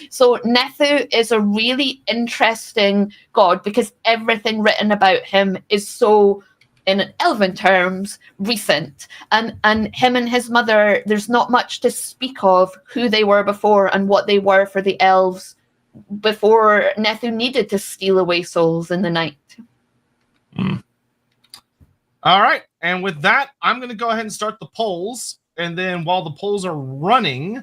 So Nethu is a really interesting god because everything written about him is so, in elven terms, recent. And him and his mother, there's not much to speak of who they were before and what they were for the elves before Nethu needed to steal away souls in the night. All right. And with that, I'm going to go ahead and start the polls. And then while the polls are running,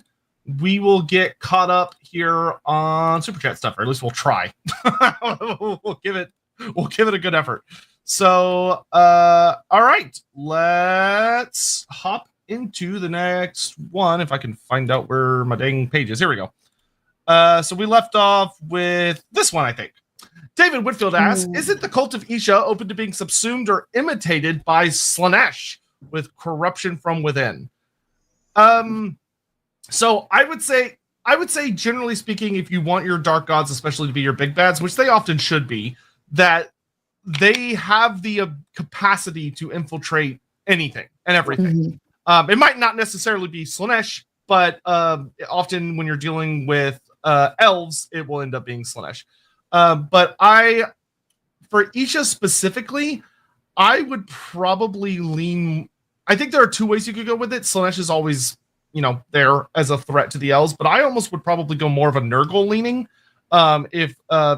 we will get caught up here on Super Chat stuff, or at least we'll try. we'll give it a good effort. So, all right, let's hop into the next one. If I can find out where my dang page is. Here we go. So we left off with this one, I think. David Whitfield asks, isn't the cult of Isha open to being subsumed or imitated by Slaanesh with corruption from within? So I would say, generally speaking, if you want your dark gods, especially to be your big bads, which they often should be, that they have the capacity to infiltrate anything and everything. It might not necessarily be Slaanesh, but often when you're dealing with elves, it will end up being Slaanesh. But for Isha specifically, I would probably lean. I think there are two ways you could go with it. Slaanesh is always, there as a threat to the elves, but I almost would probably go more of a Nurgle leaning. If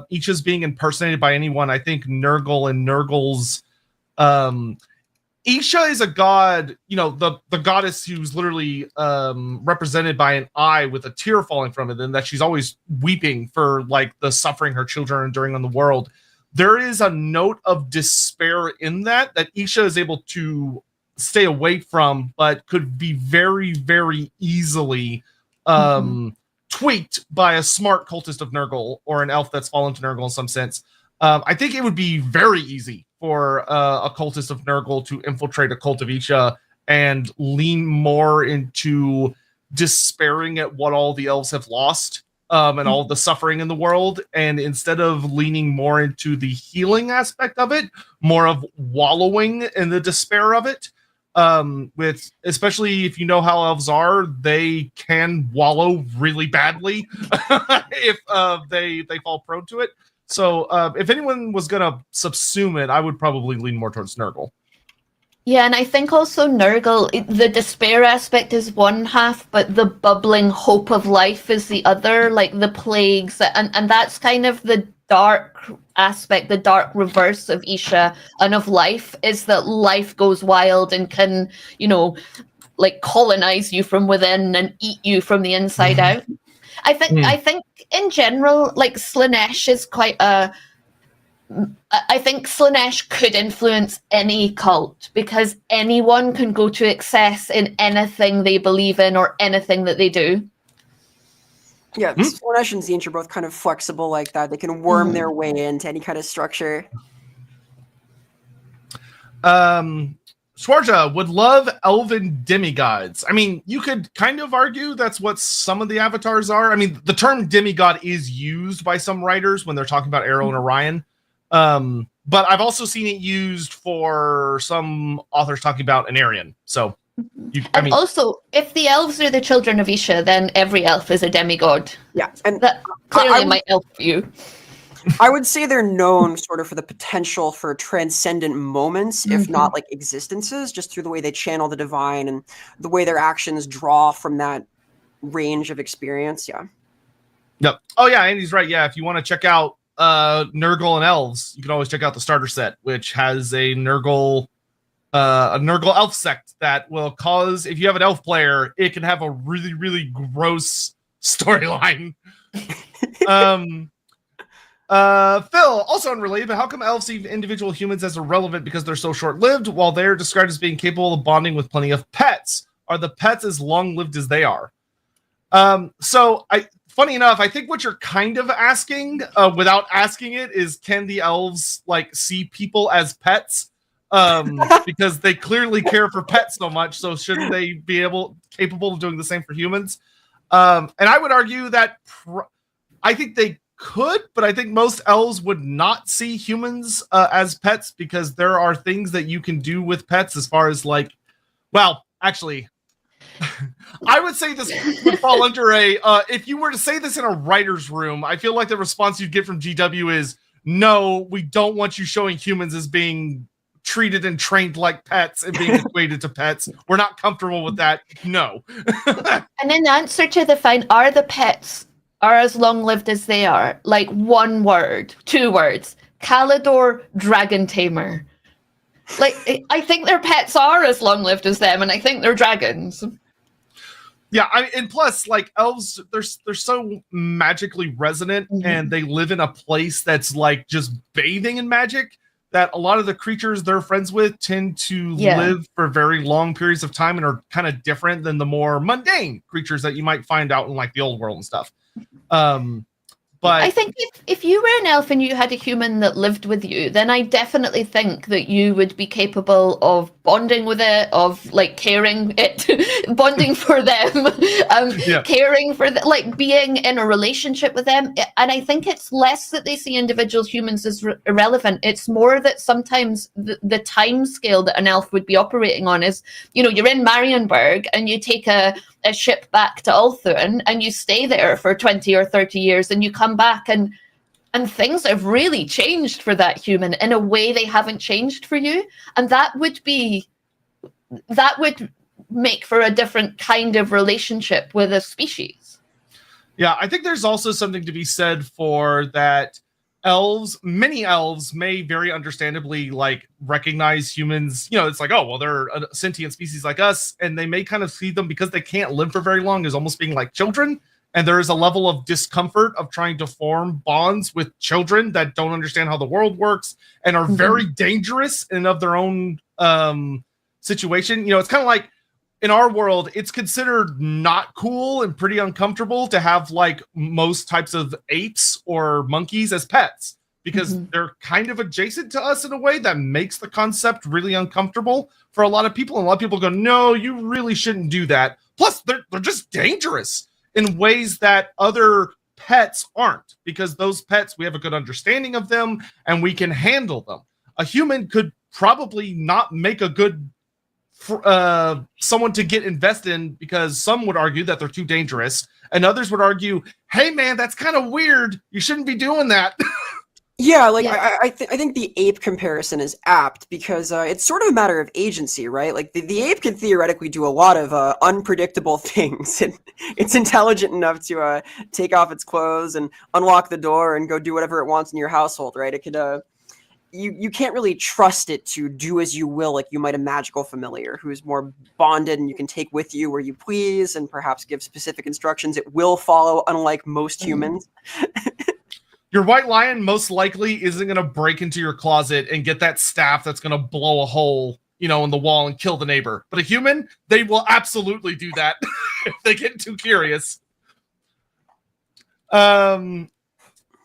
Isha's being impersonated by anyone, I think Nurgle and Nurgle's. Isha is a god, the goddess who's literally represented by an eye with a tear falling from it, and that she's always weeping for like the suffering her children are enduring on the world. There is a note of despair in that Isha is able to stay away from, but could be very, very easily tweaked by a smart cultist of Nurgle or an elf that's fallen to Nurgle in some sense. I think it would be very easy for a cultist of Nurgle to infiltrate a cult of Isha and lean more into despairing at what all the elves have lost and all the suffering in the world. And instead of leaning more into the healing aspect of it, more of wallowing in the despair of it. With especially if you know how elves are, they can wallow really badly if they fall prone to it. So if anyone was gonna subsume it, I would probably lean more towards Nurgle. Yeah, and I think also Nurgle, the despair aspect is one half, but the bubbling hope of life is the other, like the plagues, and that's kind of the dark aspect, the dark reverse of Isha and of life, is that life goes wild and can, like colonize you from within and eat you from the inside out. I think in general, like Slaanesh is quite a... I think Slaanesh could influence any cult because anyone can go to excess in anything they believe in or anything that they do. Yeah, Slaanesh and Tzeentch are both kind of flexible like that. They can worm their way into any kind of structure. Swarja would love elven demigods. I mean, you could kind of argue that's what some of the avatars are. I mean, the term demigod is used by some writers when they're talking about Arrow and Orion. But I've also seen it used for some authors talking about an Aryan. So, also, if the elves are the children of Isha, then every elf is a demigod. Yeah, and that clearly my elf view. I would say they're known sort of for the potential for transcendent moments, if not like existences, just through the way they channel the divine and the way their actions draw from that range of experience. Yeah. Yep. Oh yeah, Andy's right. Yeah, if you want to check out Nurgle and Elves, you can always check out the starter set, which has a Nurgle elf sect that will cause, if you have an elf player, it can have a really, really gross storyline. Phil, also unrelated, but how come elves see individual humans as irrelevant because they're so short-lived, while they're described as being capable of bonding with plenty of pets? Are the pets as long-lived as they are? Funny enough, I think what you're kind of asking, without asking it, is can the elves like see people as pets? Because they clearly care for pets so much, so shouldn't they be capable of doing the same for humans? And I would argue that I think they could, but I think most elves would not see humans as pets because there are things that you can do with pets as far as like, well, actually, I would say this would fall under if you were to say this in a writer's room, I feel like the response you'd get from GW is, no, we don't want you showing humans as being treated and trained like pets and being equated to pets. We're not comfortable with that. No. And in answer to the fine, are the pets are as long-lived as they are? Like 1 word, 2 words. Kalidor, dragon tamer. Like, I think their pets are as long-lived as them, and I think they're dragons. Yeah, and plus, like, elves, they're so magically resonant, and they live in a place that's, like, just bathing in magic, that a lot of the creatures they're friends with tend to live for very long periods of time and are kind of different than the more mundane creatures that you might find out in, like, the old world and stuff. But I think if you were an elf and you had a human that lived with you, then I definitely think that you would be capable of bonding with it, of like caring it, bonding for them, caring for like being in a relationship with them. And I think it's less that they see individual humans as irrelevant. It's more that sometimes the time scale that an elf would be operating on is, you're in Marienburg and you take a ship back to Ulthuan and you stay there for 20 or 30 years and you come back and things have really changed for that human in a way they haven't changed for you. And that would make for a different kind of relationship with a species. Yeah, I think there's also something to be said for that. Many elves may very understandably like recognize humans, it's like, oh, well, they're a sentient species like us, and they may kind of see them because they can't live for very long as almost being like children. And there is a level of discomfort of trying to form bonds with children that don't understand how the world works and are very dangerous in and of their own situation. It's kind of like in our world, it's considered not cool and pretty uncomfortable to have like most types of apes or monkeys as pets because they're kind of adjacent to us in a way that makes the concept really uncomfortable for a lot of people. And a lot of people go, no, you really shouldn't do that. Plus, they're just dangerous in ways that other pets aren't, because those pets, we have a good understanding of them and we can handle them. A human could probably not make a good someone to get invested in, because some would argue that they're too dangerous, and others would argue, hey man, that's kind of weird, you shouldn't be doing that. Yeah, like I think the ape comparison is apt because it's sort of a matter of agency, right? Like the ape can theoretically do a lot of unpredictable things, and it's intelligent enough to take off its clothes and unlock the door and go do whatever it wants in your household, right? It could you can't really trust it to do as you will, like you might a magical familiar who's more bonded and you can take with you where you please and perhaps give specific instructions. It will follow, unlike most humans. Your white lion most likely isn't going to break into your closet and get that staff that's going to blow a hole, in the wall and kill the neighbor. But a human, they will absolutely do that if they get too curious.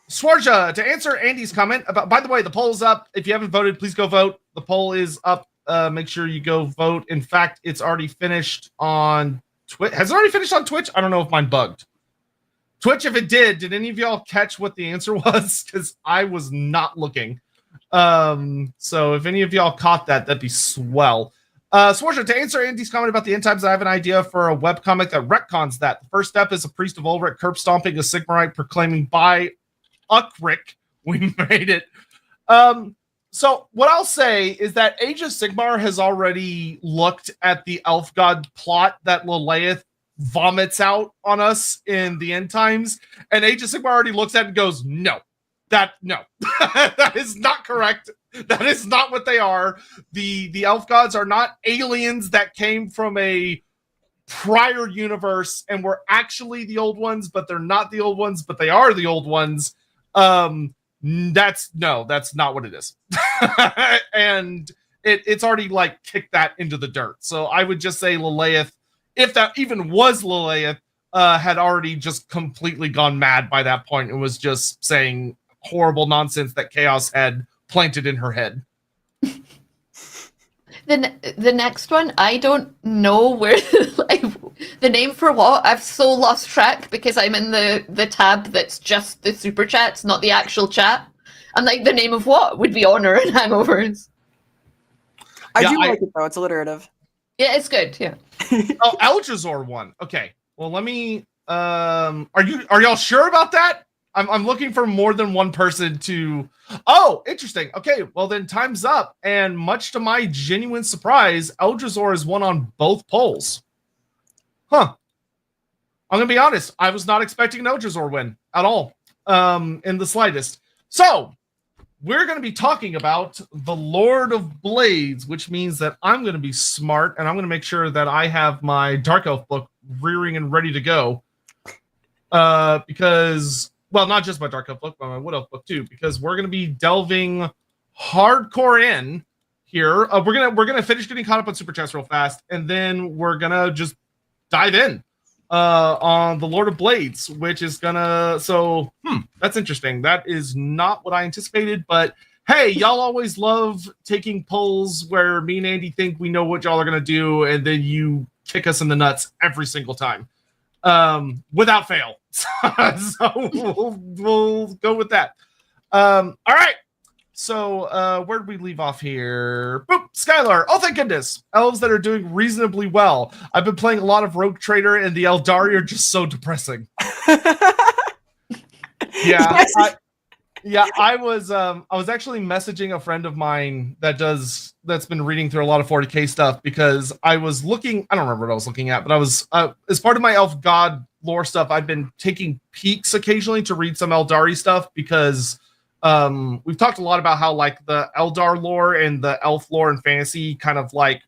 Swarja, to answer Andy's comment about, by the way, the poll's up. If you haven't voted, please go vote. The poll is up. Make sure you go vote. In fact, it's already finished on Twitch. Has it already finished on Twitch? I don't know if mine bugged. Twitch, if it did any of y'all catch what the answer was? Because I was not looking. So if any of y'all caught that, that'd be swell. Swarja, to answer Andy's comment about the end times, I have an idea for a webcomic that retcons that. The first step is a priest of Ulrich curb stomping a Sigmarite proclaiming, by Ukric, we made it. So what I'll say is that Age of Sigmar has already looked at the Elf God plot that Loec vomits out on us in the end times, and Age of Sigmar already looks at it and goes, no, that is not correct. That is not what they are. The elf gods are not aliens that came from a prior universe and were actually the old ones, but they're not the old ones, but they are the old ones. That's not what it is. And it's already like kicked that into the dirt. So I would just say Lilith, if that even was Lilith, had already just completely gone mad by that point and was just saying horrible nonsense that Chaos had planted in her head. The next one, I don't know where the name for what. I've so lost track because I'm in the tab that's just the super chats, not the actual chat. I'm like, the name of what would be honor and hangovers. I do like it though. It's alliterative. Yeah, it's good. Yeah. Oh, Eldrazor one. Okay. Well, let me. Are y'all sure about that? I'm looking for more than one person to. Oh, interesting. Okay. Well, then time's up. And much to my genuine surprise, Eldrazor is won on both polls. Huh. I'm gonna be honest. I was not expecting an Eldrazor win at all. In the slightest. So we're going to be talking about the Lord of Blades, which means that I'm going to be smart and I'm going to make sure that I have my Dark Elf book rearing and ready to go. Because, well, not just my Dark Elf book, but my Wood Elf book too, because we're going to be delving hardcore in here. We're gonna finish getting caught up on Super Chats real fast, and then we're going to just dive in on the Lord of Blades, which is gonna, that's interesting. That is not what I anticipated, but hey, y'all always love taking polls where me and Andy think we know what y'all are gonna do, and then you kick us in the nuts every single time, without fail. So we'll go with that. All right. So, where did we leave off here? Boop, Skylar. Oh, thank goodness. Elves that are doing reasonably well. I've been playing a lot of Rogue Trader, and the Eldari are just so depressing. I was actually messaging a friend of mine that's been reading through a lot of 40k stuff, because I was looking, I don't remember what I was looking at, but I was, as part of my Elf God lore stuff, I've been taking peeks occasionally to read some Eldari stuff, because we've talked a lot about how like the Eldar lore and the elf lore and fantasy kind of like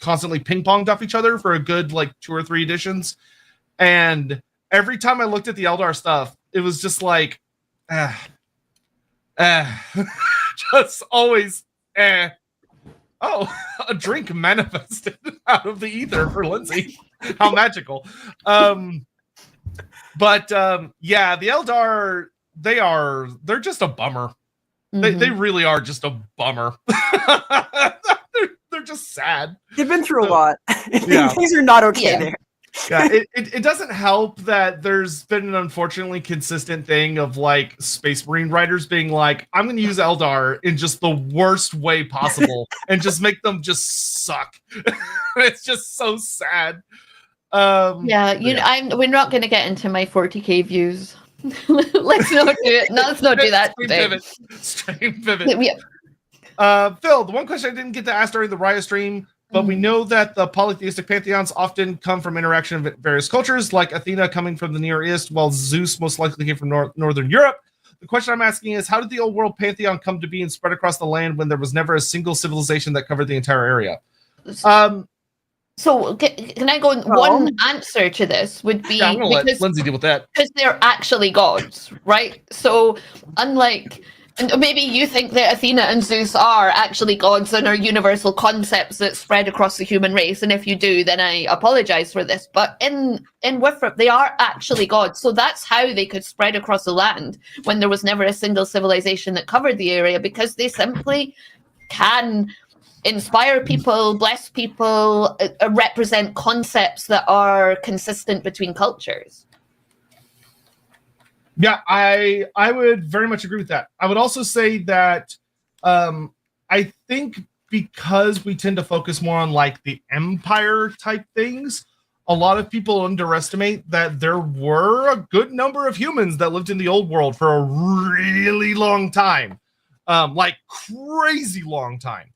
constantly ping-ponged off each other for a good like 2 or 3 editions. And every time I looked at the Eldar stuff, it was just like, just always, Oh, a drink manifested out of the ether for Lindsay. How magical. But yeah, the Eldar, they're just a bummer. Mm-hmm. They really are just a bummer. they're just sad. They've been through a lot. Yeah. Things are not okay there. Yeah, it doesn't help that there's been an unfortunately consistent thing of like Space Marine writers being like, I'm going to use Eldar in just the worst way possible and just make them just suck. It's just so sad. We're not going to get into my 40k views. Let's not do it. No, let's not do that today. Stream pivot. Phil, the one question I didn't get to ask during the Riot stream, but we know that the polytheistic pantheons often come from interaction of various cultures, like Athena coming from the Near East, while Zeus most likely came from Northern Europe. The question I'm asking is, how did the old world pantheon come to be and spread across the land when there was never a single civilization that covered the entire area? So can I go? One answer to this would be I'm gonna let Lindsay deal with that, because they're actually gods, right? So unlike. And maybe you think that Athena and Zeus are actually gods and are universal concepts that spread across the human race. And if you do, then I apologize for this. But in Wifrip, they are actually gods. So that's how they could spread across the land when there was never a single civilization that covered the area, because they simply can inspire people, bless people, represent concepts that are consistent between cultures. Yeah, I would very much agree with that. I would also say that I think because we tend to focus more on like the empire type things, a lot of people underestimate that there were a good number of humans that lived in the old world for a really long time, like crazy long time.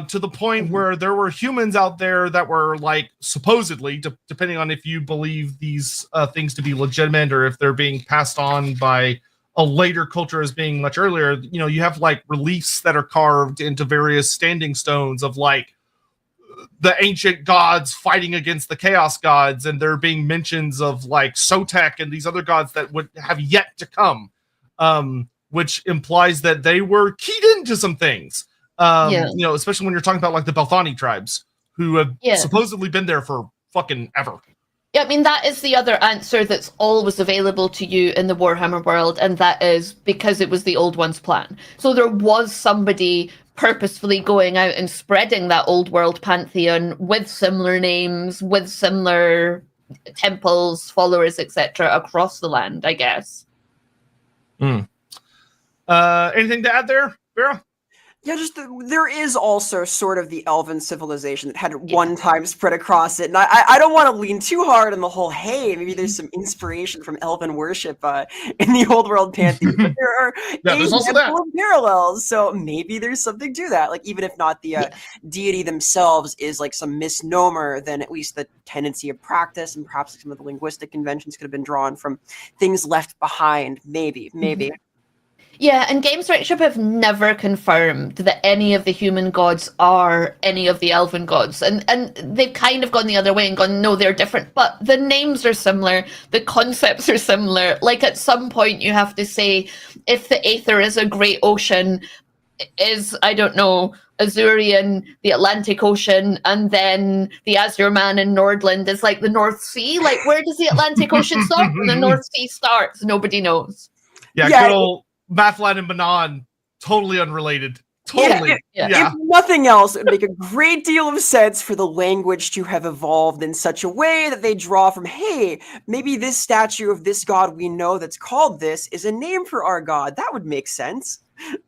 To the point where there were humans out there that were like supposedly, depending on if you believe these things to be legitimate or if they're being passed on by a later culture as being much earlier, you know, you have like reliefs that are carved into various standing stones of like the ancient gods fighting against the chaos gods, and there being mentions of like Sotek and these other gods that would have yet to come, which implies that they were keyed into some things. You know, especially when you're talking about like the Belthani tribes who have supposedly been there for fucking ever. Yeah, I mean, that is the other answer that's always available to you in the Warhammer world, and that is because it was the Old One's plan. So there was somebody purposefully going out and spreading that old world pantheon with similar names, with similar temples, followers, etc. across the land, I guess. Anything to add there, Vera? Yeah, just there is also sort of the elven civilization that had at one time spread across it. And I don't want to lean too hard on the whole, hey, maybe there's some inspiration from elven worship in the old world pantheon. But there are there's also that. Parallels, so maybe there's something to that. Like, even if not the deity themselves is like some misnomer, then at least the tendency of practice and perhaps some of the linguistic conventions could have been drawn from things left behind. Maybe. Yeah, and Games Workshop have never confirmed that any of the human gods are any of the elven gods. And they've kind of gone the other way and gone, no, they're different. But the names are similar. The concepts are similar. Like, at some point you have to say, if the Aether is a great ocean, is, I don't know, Azurian, the Atlantic Ocean, and then the Azure Man in Nordland is like the North Sea. Like, where does the Atlantic Ocean stop and the North Sea starts? Nobody knows. Yeah, good old Mathlan and Banan, totally unrelated. Totally. If nothing else, it would make a great deal of sense for the language to have evolved in such a way that they draw from, hey, maybe this statue of this god we know that's called this is a name for our god. That would make sense.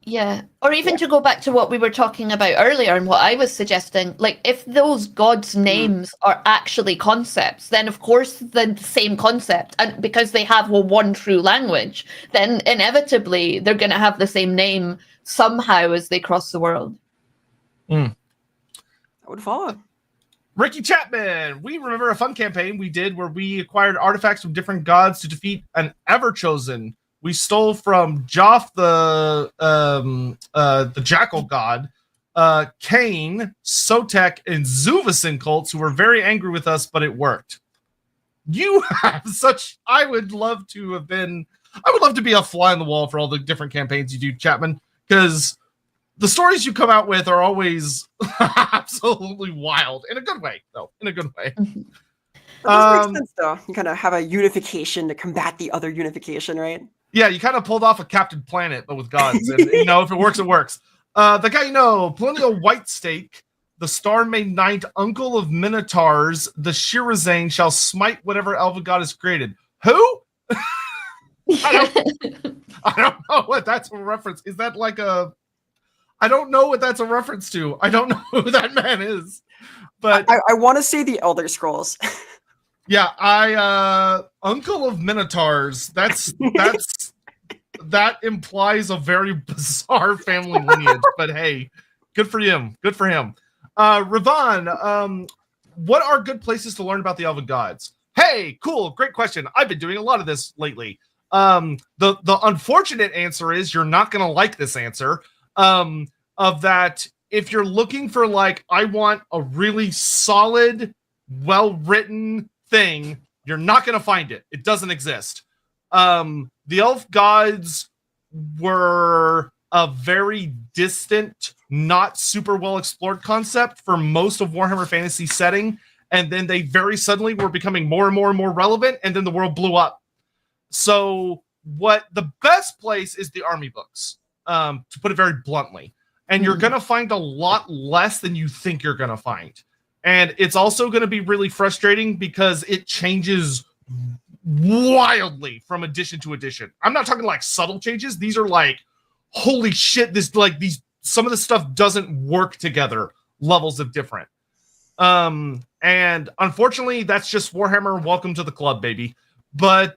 Yeah. Or even to go back to what we were talking about earlier and what I was suggesting, like, if those gods' names are actually concepts, then of course the same concept, and because they have one true language, then inevitably they're going to have the same name somehow as they cross the world. That would follow. Ricky Chapman, we remember a fun campaign we did where we acquired artifacts from different gods to defeat an Everchosen. We stole from Joff, the Jackal God, Khaine, Sotek, and Zuvacin cults who were very angry with us, but it worked. You have such... I would love to be a fly on the wall for all the different campaigns you do, Chapman, because the stories you come out with are always absolutely wild. In a good way, though. In a good way. That makes sense, though. You kind of have a unification to combat the other unification, right? Yeah, you kind of pulled off a Captain Planet, but with gods. And, you know, if it works, it works. The guy, Polonial White Steak, the star-made knight, uncle of Minotaurs, the Shirazane shall smite whatever Elven God is created. Who? I don't know what that's a reference. Is that like a... I don't know what that's a reference to. I don't know who that man is. But I want to say the Elder Scrolls. Yeah, Uncle of Minotaurs. That implies a very bizarre family lineage. But hey, good for him. Good for him. Ravon, what are good places to learn about the Elven Gods? Hey, cool, great question. I've been doing a lot of this lately. The unfortunate answer is you're not going to like this answer. Of that, if you're looking for like, I want a really solid, well-written thing, you're not going to find it. It doesn't exist. The Elf Gods were a very distant, not super well explored concept for most of Warhammer Fantasy setting, and then they very suddenly were becoming more and more and more relevant, and then the world blew up. So what the best place is the army books, to put it very bluntly. And you're going to find a lot less than you think you're going to find. And it's also going to be really frustrating because it changes wildly from edition to edition. I'm not talking like subtle changes. These are like, holy shit, some of the stuff doesn't work together levels of different. And unfortunately, that's just Warhammer. Welcome to the club, baby. But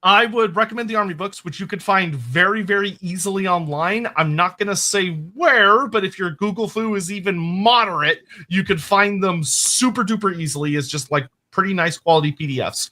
I would recommend the army books, which you could find very, very easily online. I'm not going to say where, but if your Google foo is even moderate, you could find them super duper easily as just like pretty nice quality PDFs.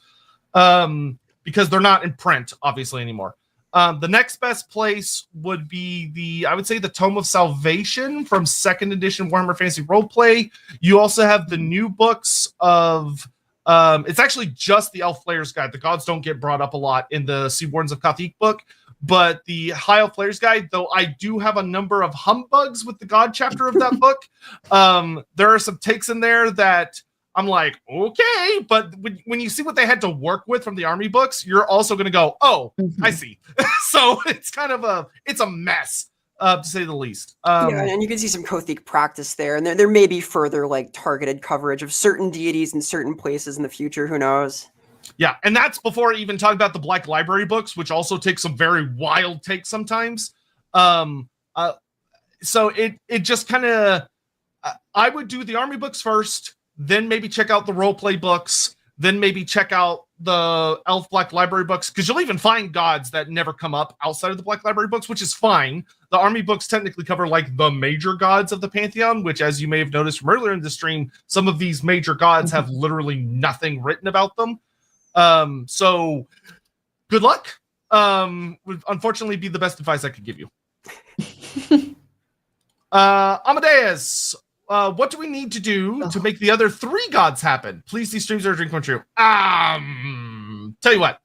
Because they're not in print, obviously, anymore. The next best place would be I would say the Tome of Salvation from 2nd edition Warhammer Fantasy Roleplay. You also have the new books of... it's actually just the Elf Player's Guide. The gods don't get brought up a lot in the Seaborns of Kathik book, but the High Elf Player's Guide, though I do have a number of humbugs with the God chapter of that book. There are some takes in there that I'm like, okay, but when you see what they had to work with from the army books, you're also going to go, oh, I see. So it's kind of a mess. To say the least. Yeah, and you can see some Kothic practice there, and there may be further like targeted coverage of certain deities in certain places in the future. Who knows? Yeah, and that's before even talking about the Black Library books, which also take some very wild takes sometimes. So it just kind of, I would do the army books first, then maybe check out the roleplay books, then maybe check out the Elf Black Library books, because you'll even find gods that never come up outside of the Black Library books, which is fine. The army books technically cover like the major gods of the pantheon, which, as you may have noticed from earlier in the stream, some of these major gods have literally nothing written about them. So good luck. Would unfortunately be the best advice I could give you. Amadeus, what do we need to do to make the other 3 gods happen? Please, these streams are a dream come true. Tell you what.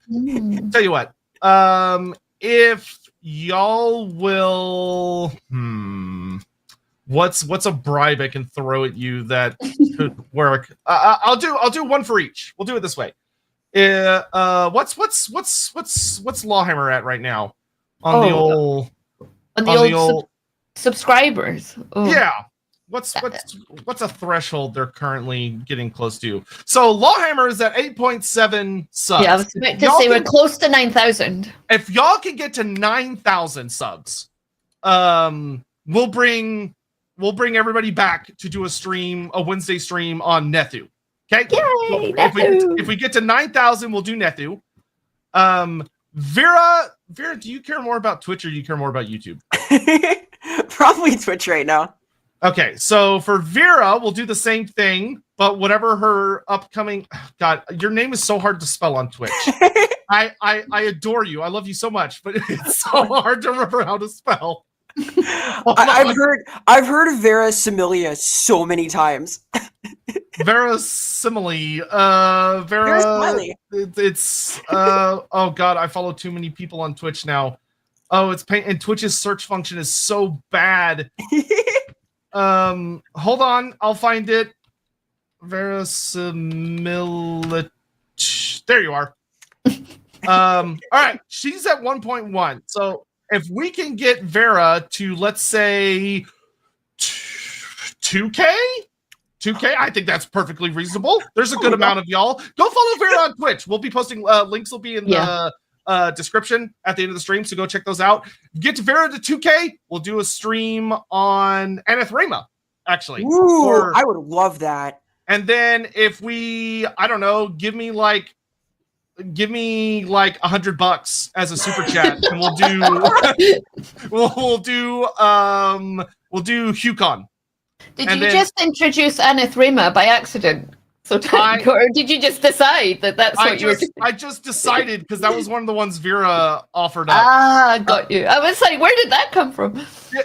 If y'all will, what's a bribe I can throw at you that could work? I'll do one for each. We'll do it this way. What's LAWhammer at right now on the old subscribers? Oh. Yeah. What's a threshold they're currently getting close to? So LAWhammer is at 8.7 subs. Yeah, I was about to say we're close to 9,000. If y'all can get to 9,000 subs, we'll bring everybody back to do a Wednesday stream on Nethu. Okay? Yay, if we get to 9,000, we'll do Nethu. Vera, do you care more about Twitch or do you care more about YouTube? Probably Twitch right now. Okay, so for Vera, we'll do the same thing, but whatever her upcoming... God, your name is so hard to spell on Twitch. I adore you. I love you so much, but it's so hard to remember how to spell. I've heard of Vera Similia so many times. Vera Simile. Vera Smiley. It's oh god, I follow too many people on Twitch now. Oh, it's pain, and Twitch's search function is so bad. Hold on, I'll find it. Verisimilitude. There you are. All right, she's at 1.1. So if we can get Vera to, let's say, 2K? 2K? I think that's perfectly reasonable. There's a good amount of y'all. Go follow Vera on Twitch. We'll be posting, links will be in the description at the end of the stream, so go check those out. Get to Vera to 2K, we'll do a stream on Anath Raema, actually. Ooh, I would love that. And then if we, I don't know, give me like $100 as a super chat, and we'll do Hukon. Did you just introduce Anath Raema by accident? Or did you just decide that that's what you were doing? I just decided because that was one of the ones Vera offered up. Ah, got you. I was like, where did that come from?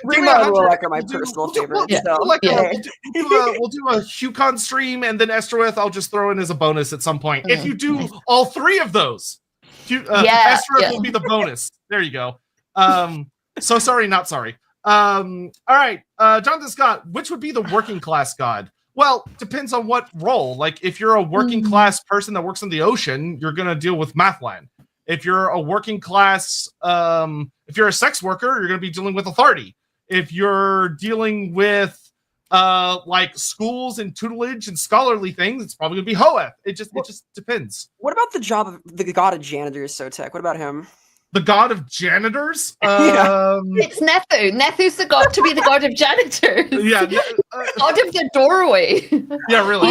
Rima and Loec are my personal favorites. We'll do a Hukon stream, and then Estrowith I'll just throw in as a bonus at some point. If you do all three of those, Estrowith will be the bonus. There you go. So sorry, not sorry. All right, Jonathan Scott, which would be the working class god? Well, depends on what role. Like, if you're a working class person that works in the ocean, you're going to deal with Mathland. If you're a working class, if you're a sex worker, you're going to be dealing with authority. If you're dealing with, like, schools and tutelage and scholarly things, it's probably going to be Hoeth. It just depends. What about the job of the god of janitors, Sotek? What about him? The god of janitors? It's Nethu. Nethu's the god to be the god of janitors. Yeah. God of the doorway. Yeah, really.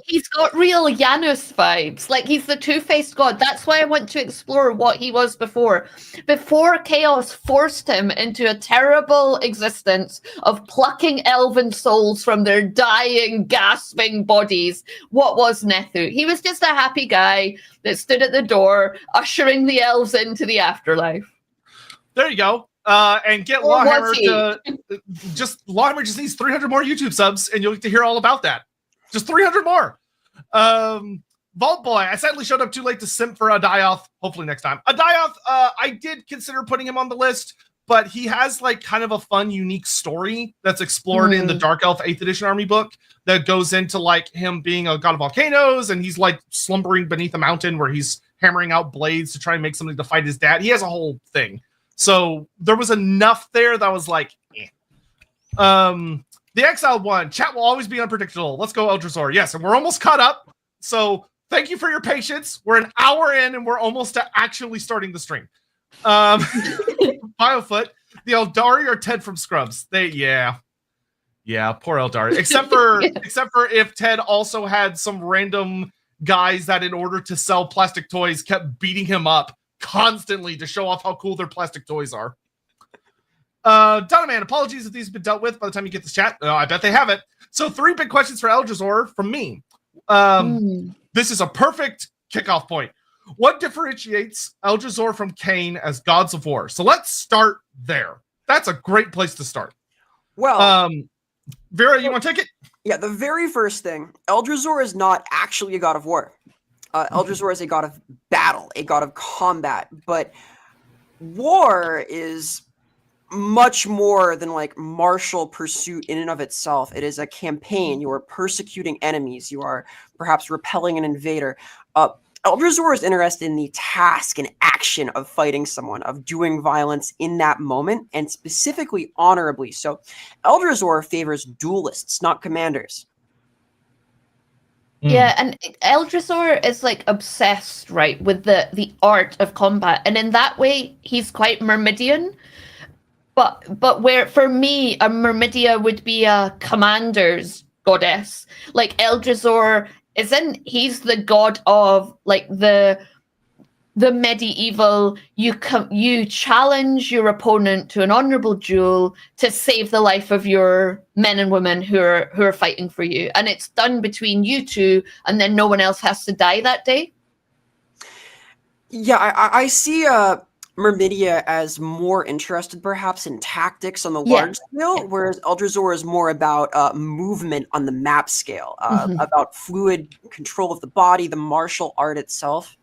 He's got real Janus vibes. Like, he's the two-faced god. That's why I want to explore what he was before. Before chaos forced him into a terrible existence of plucking elven souls from their dying, gasping bodies. What was Nethu? He was just a happy guy that stood at the door, ushering the elves into the afterlife. There you go. And get LAWhammer to LAWhammer just needs 300 more YouTube subs, and you'll get to hear all about that. Just 300 more. Vault Boy, I sadly showed up too late to simp for Adioth. Hopefully next time. Adioth, I did consider putting him on the list, but he has like kind of a fun, unique story that's explored in the Dark Elf 8th edition army book that goes into like him being a god of volcanoes, and he's like slumbering beneath a mountain where he's hammering out blades to try and make something to fight his dad. He has a whole thing. So there was enough there that was like, eh. The Exiled one, chat will always be unpredictable. Let's go, Eldrazor. Yes, and we're almost caught up. So thank you for your patience. We're an hour in, and we're almost to actually starting the stream. Biofoot, the Eldari are Ted from Scrubs. Yeah, poor Eldari. Except for if Ted also had some random guys that, in order to sell plastic toys, kept beating him up constantly to show off how cool their plastic toys are. Donovan, apologies if these have been dealt with by the time you get this chat. I bet they haven't. So 3 big questions for Eldrazor from me. This is a perfect kickoff point. What differentiates Eldrazor from Khaine as gods of war? So let's start there. That's a great place to start. Well, Vera, you want to take it? Yeah, the very first thing, Eldrazor is not actually a god of war. Eldrazor is a god of battle, a god of combat, but war is much more than like martial pursuit in and of itself. It is a campaign. You are persecuting enemies. You are perhaps repelling an invader. Eldrazor is interested in the task and action of fighting someone, of doing violence in that moment, and specifically honorably. So Eldrazor favors duelists, not commanders. Yeah, and Eldrazor is like obsessed, right, with the art of combat, and in that way, he's quite Myrmidian. But where for me, a Myrmidia would be a commander's goddess. Like Eldrazor he's the god of like the medieval. You challenge your opponent to an honorable duel to save the life of your men and women who are fighting for you, and it's done between you two, and then no one else has to die that day. Yeah, I see Myrmidia as more interested perhaps in tactics on the large scale, whereas Eldrazor is more about movement on the map scale, about fluid control of the body, the martial art itself.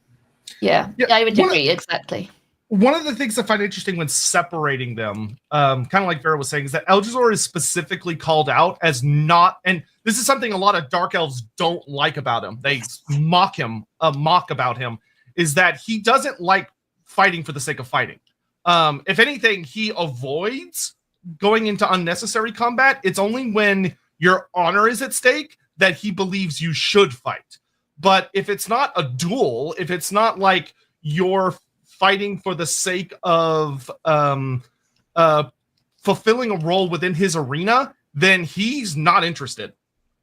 Yeah, I would agree, exactly. One of the things I find interesting when separating them, kind of like Vera was saying, is that Eldrazor is specifically called out as not, and this is something a lot of Dark Elves don't like about him. They mock about him, is that he doesn't like fighting for the sake of fighting. If anything, he avoids going into unnecessary combat. It's only when your honor is at stake, that he believes you should fight. But if it's not a duel, if it's not like you're fighting for the sake of fulfilling a role within his arena, then he's not interested.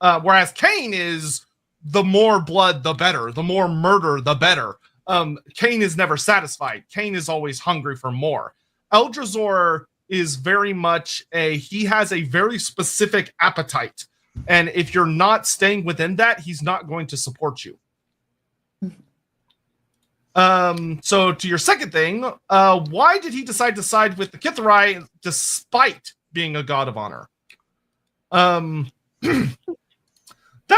Whereas Khaine is, the more blood, the better. The more murder, the better. Khaine is never satisfied. Khaine is always hungry for more. Eldrazor is very much he has a very specific appetite. And if you're not staying within that, he's not going to support you. So to your second thing, why did he decide to side with the Kith'rai despite being a god of honor? That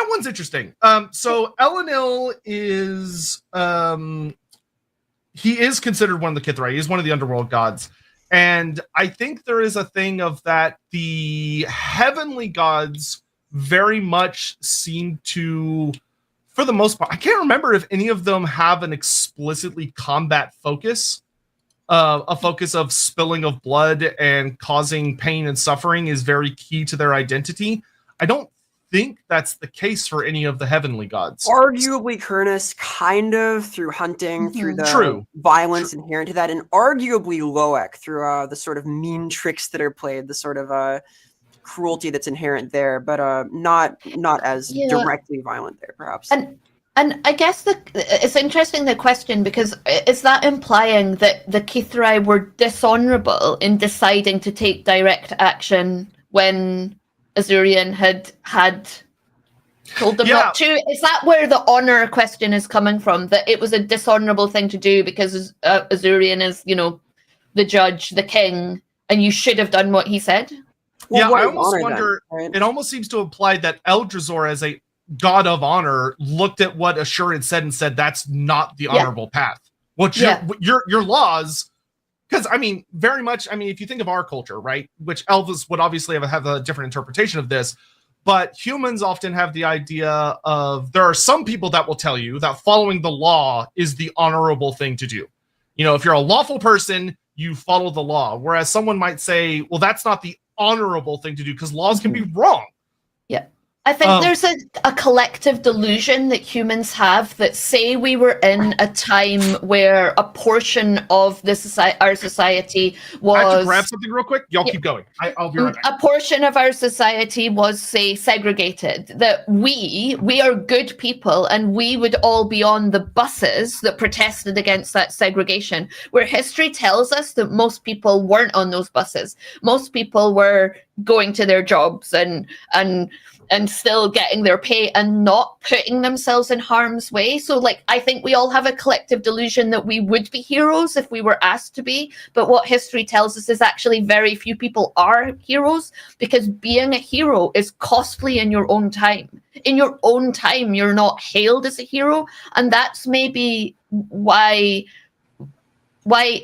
one's interesting. So Elenil is he is considered one of the Kith'rai. He's one of the underworld gods. And I think there is a thing of that the heavenly gods very much seem to, for the most part, I can't remember if any of them have an explicitly combat focus. A focus of spilling of blood and causing pain and suffering is very key to their identity. I don't think that's the case for any of the heavenly gods. Arguably, Kurnus, kind of, through hunting, through the violence inherent to that, and arguably Loec, through the sort of mean tricks that are played, the sort of cruelty that's inherent there, but not as directly violent there, perhaps. And I guess it's interesting, the question, because is that implying that the Kith'rai were dishonorable in deciding to take direct action when Azurian had told them not to? Is that where the honor question is coming from? That it was a dishonorable thing to do because Azurian is, the judge, the king, and you should have done what he said? Well, I almost wonder, right? It almost seems to imply that Eldrazor, as a god of honor, looked at what Assured said and said, that's not the honorable path. What your laws, because very much, if you think of our culture, right, which Elves would obviously have a different interpretation of this, but humans often have the idea of, there are some people that will tell you that following the law is the honorable thing to do. If you're a lawful person, you follow the law. Whereas someone might say, well, that's not the honorable thing to do because laws can be wrong. Yeah. I think there's a collective delusion that humans have that, say we were in a time where a portion of our society was... I have to grab something real quick. Y'all keep going. I'll be right back. A portion of our society was, say, segregated. That we are good people and we would all be on the buses that protested against that segregation, where history tells us that most people weren't on those buses. Most people were going to their jobs and still getting their pay and not putting themselves in harm's way. So, I think we all have a collective delusion that we would be heroes if we were asked to be. But what history tells us is actually very few people are heroes, because being a hero is costly in your own time. In your own time, you're not hailed as a hero. And that's maybe why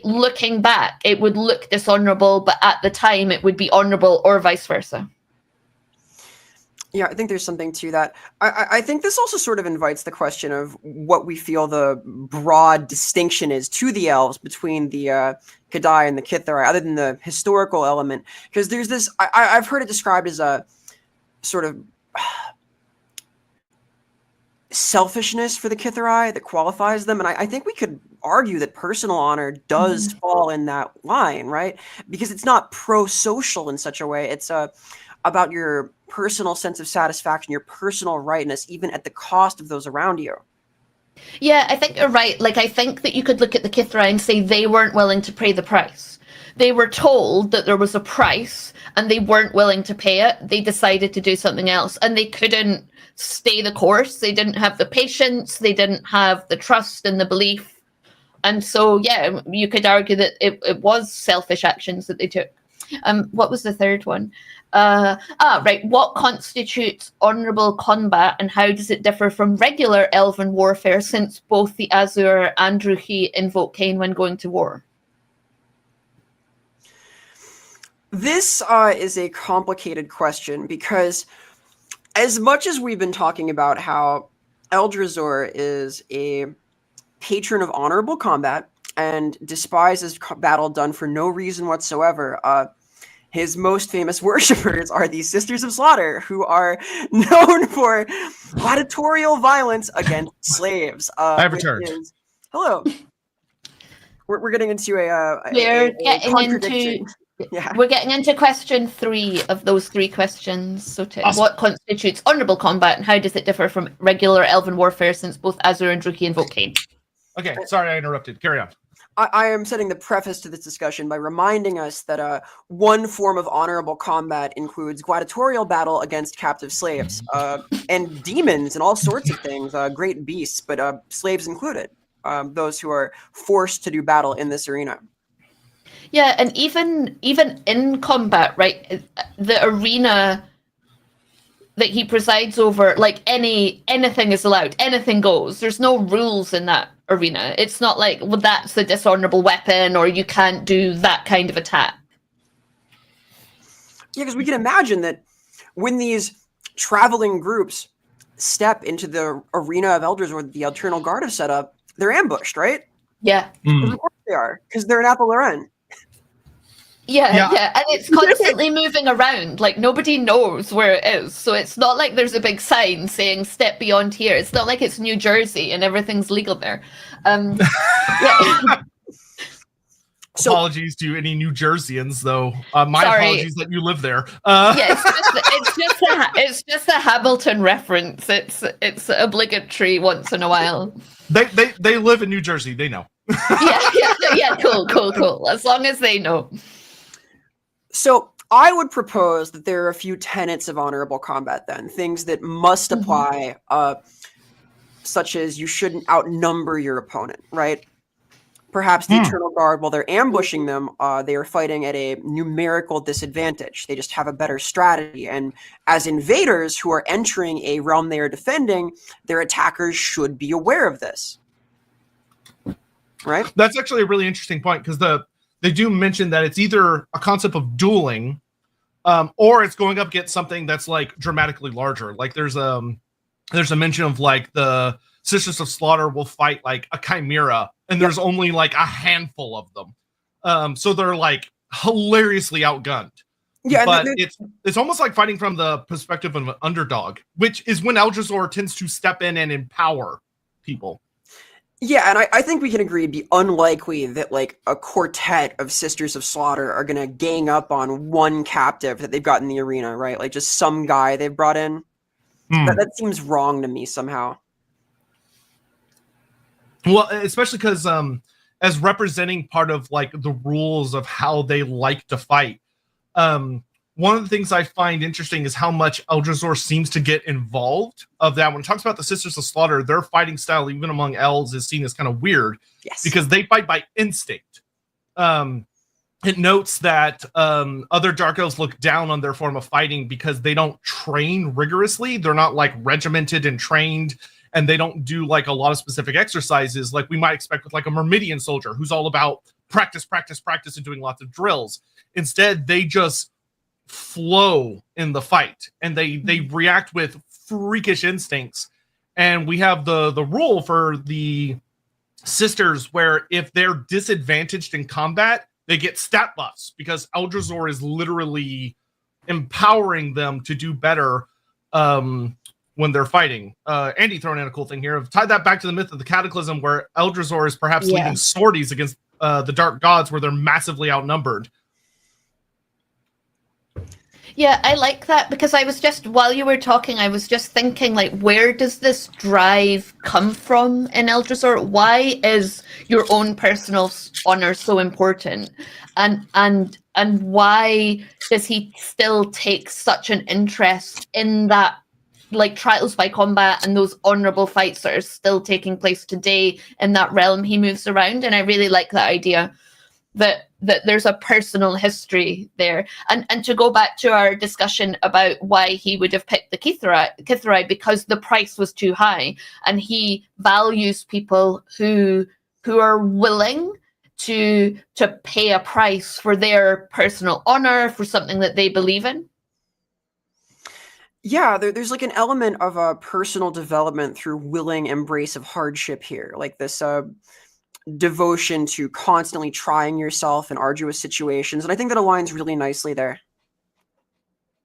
looking back, it would look dishonorable, but at the time it would be honorable, or vice versa. Yeah, I think there's something to that. I think this also sort of invites the question of what we feel the broad distinction is to the elves between the Kadai and the Kith'rai, other than the historical element. Because there's this, I've heard it described as a sort of selfishness for the Kith'rai that qualifies them. And I think we could argue that personal honor does fall in that line, right? Because it's not pro-social in such a way. It's about your personal sense of satisfaction, your personal rightness, even at the cost of those around you. Yeah, I think you're right. I think that you could look at the Kith'rai and say they weren't willing to pay the price. They were told that there was a price and they weren't willing to pay it. They decided to do something else and they couldn't stay the course. They didn't have the patience. They didn't have the trust and the belief. And so, yeah, you could argue that it was selfish actions that they took. What was the third one? Right. What constitutes honorable combat and how does it differ from regular elven warfare, since both the Azur and Ruhi invoke Khaine when going to war? This is a complicated question, because as much as we've been talking about how Eldrazor is a patron of honorable combat and despises battle done for no reason whatsoever, his most famous worshippers are the Sisters of Slaughter, who are known for gladiatorial violence against slaves. I have returned. Hello. We're getting into a getting contradiction. We're getting into question 3 of those 3 questions. So, Awesome. what constitutes honorable combat, and how does it differ from regular elven warfare, since both Azur and Druchii invoke Khaine? Okay, sorry I interrupted. Carry on. I am setting the preface to this discussion by reminding us that one form of honorable combat includes gladiatorial battle against captive slaves and demons and all sorts of things, great beasts, but slaves included, those who are forced to do battle in this arena. Yeah, and even in combat, right, the arena that he presides over, like anything is allowed, anything goes. There's no rules in that arena. It's not like, well, that's the dishonorable weapon, or you can't do that kind of attack. Yeah, because we can imagine that when these traveling groups step into the arena of Eldrazor, the Eternal Guard have set up, they're ambushed, right? Yeah. Of course they are, because they're in Apple Yeah, and it's constantly moving around. Like, nobody knows where it is. So it's not like there's a big sign saying step beyond here. It's not like it's New Jersey and everything's legal there. Yeah. Apologies to any New Jerseyans, though. My apologies that you live there. Yeah, it's just a Hamilton reference. It's obligatory once in a while. They live in New Jersey. They know. Yeah. Cool. As long as they know. So I would propose that there are a few tenets of honorable combat then, things that must apply, such as you shouldn't outnumber your opponent, right? Perhaps the Eternal Guard, while they're ambushing them, they are fighting at a numerical disadvantage. They just have a better strategy. And as invaders who are entering a realm they are defending, their attackers should be aware of this. Right? That's actually a really interesting point, because they do mention that it's either a concept of dueling, or it's going up against something that's like dramatically larger. Like there's a mention of like the Sisters of Slaughter will fight like a chimera, and there's only like a handful of them. So they're like hilariously outgunned. Yeah, but it's almost like fighting from the perspective of an underdog, which is when Eldrazor tends to step in and empower people. Yeah, and I think we can agree it'd be unlikely that like a quartet of Sisters of Slaughter are going to gang up on one captive that they've got in the arena, right? Like just some guy they've brought in. That seems wrong to me somehow. Well, especially because as representing part of like the rules of how they like to fight, one of the things I find interesting is how much Eldrazor seems to get involved of that. When it talks about the Sisters of Slaughter, their fighting style, even among elves, is seen as kind of weird. Yes. Because they fight by instinct. It notes that other Dark Elves look down on their form of fighting because they don't train rigorously. They're not like regimented and trained, and they don't do like a lot of specific exercises like we might expect with like a Myrmidian soldier who's all about practice, and doing lots of drills. Instead, they just flow in the fight, and they react with freakish instincts. And we have the rule for the sisters where if they're disadvantaged in combat, they get stat buffs because Eldrazor is literally empowering them to do better when they're fighting. Andy throwing in a cool thing here. I've tied that back to the myth of the Cataclysm, where Eldrazor is perhaps leading sorties against the Dark Gods, where they're massively outnumbered. Yeah, I like that, because I was just, while you were talking, I was just thinking, like, where does this drive come from in Eldrazor? Why is your own personal honor so important? And why does he still take such an interest in that, like, trials by combat and those honorable fights that are still taking place today in that realm he moves around? And I really like that idea that there's a personal history there. And to go back to our discussion about why he would have picked the Kithari, because the price was too high, and he values people who are willing to pay a price for their personal honor, for something that they believe in. Yeah, there's like an element of a personal development through willing embrace of hardship here, like this devotion to constantly trying yourself in arduous situations. And I think that aligns really nicely there.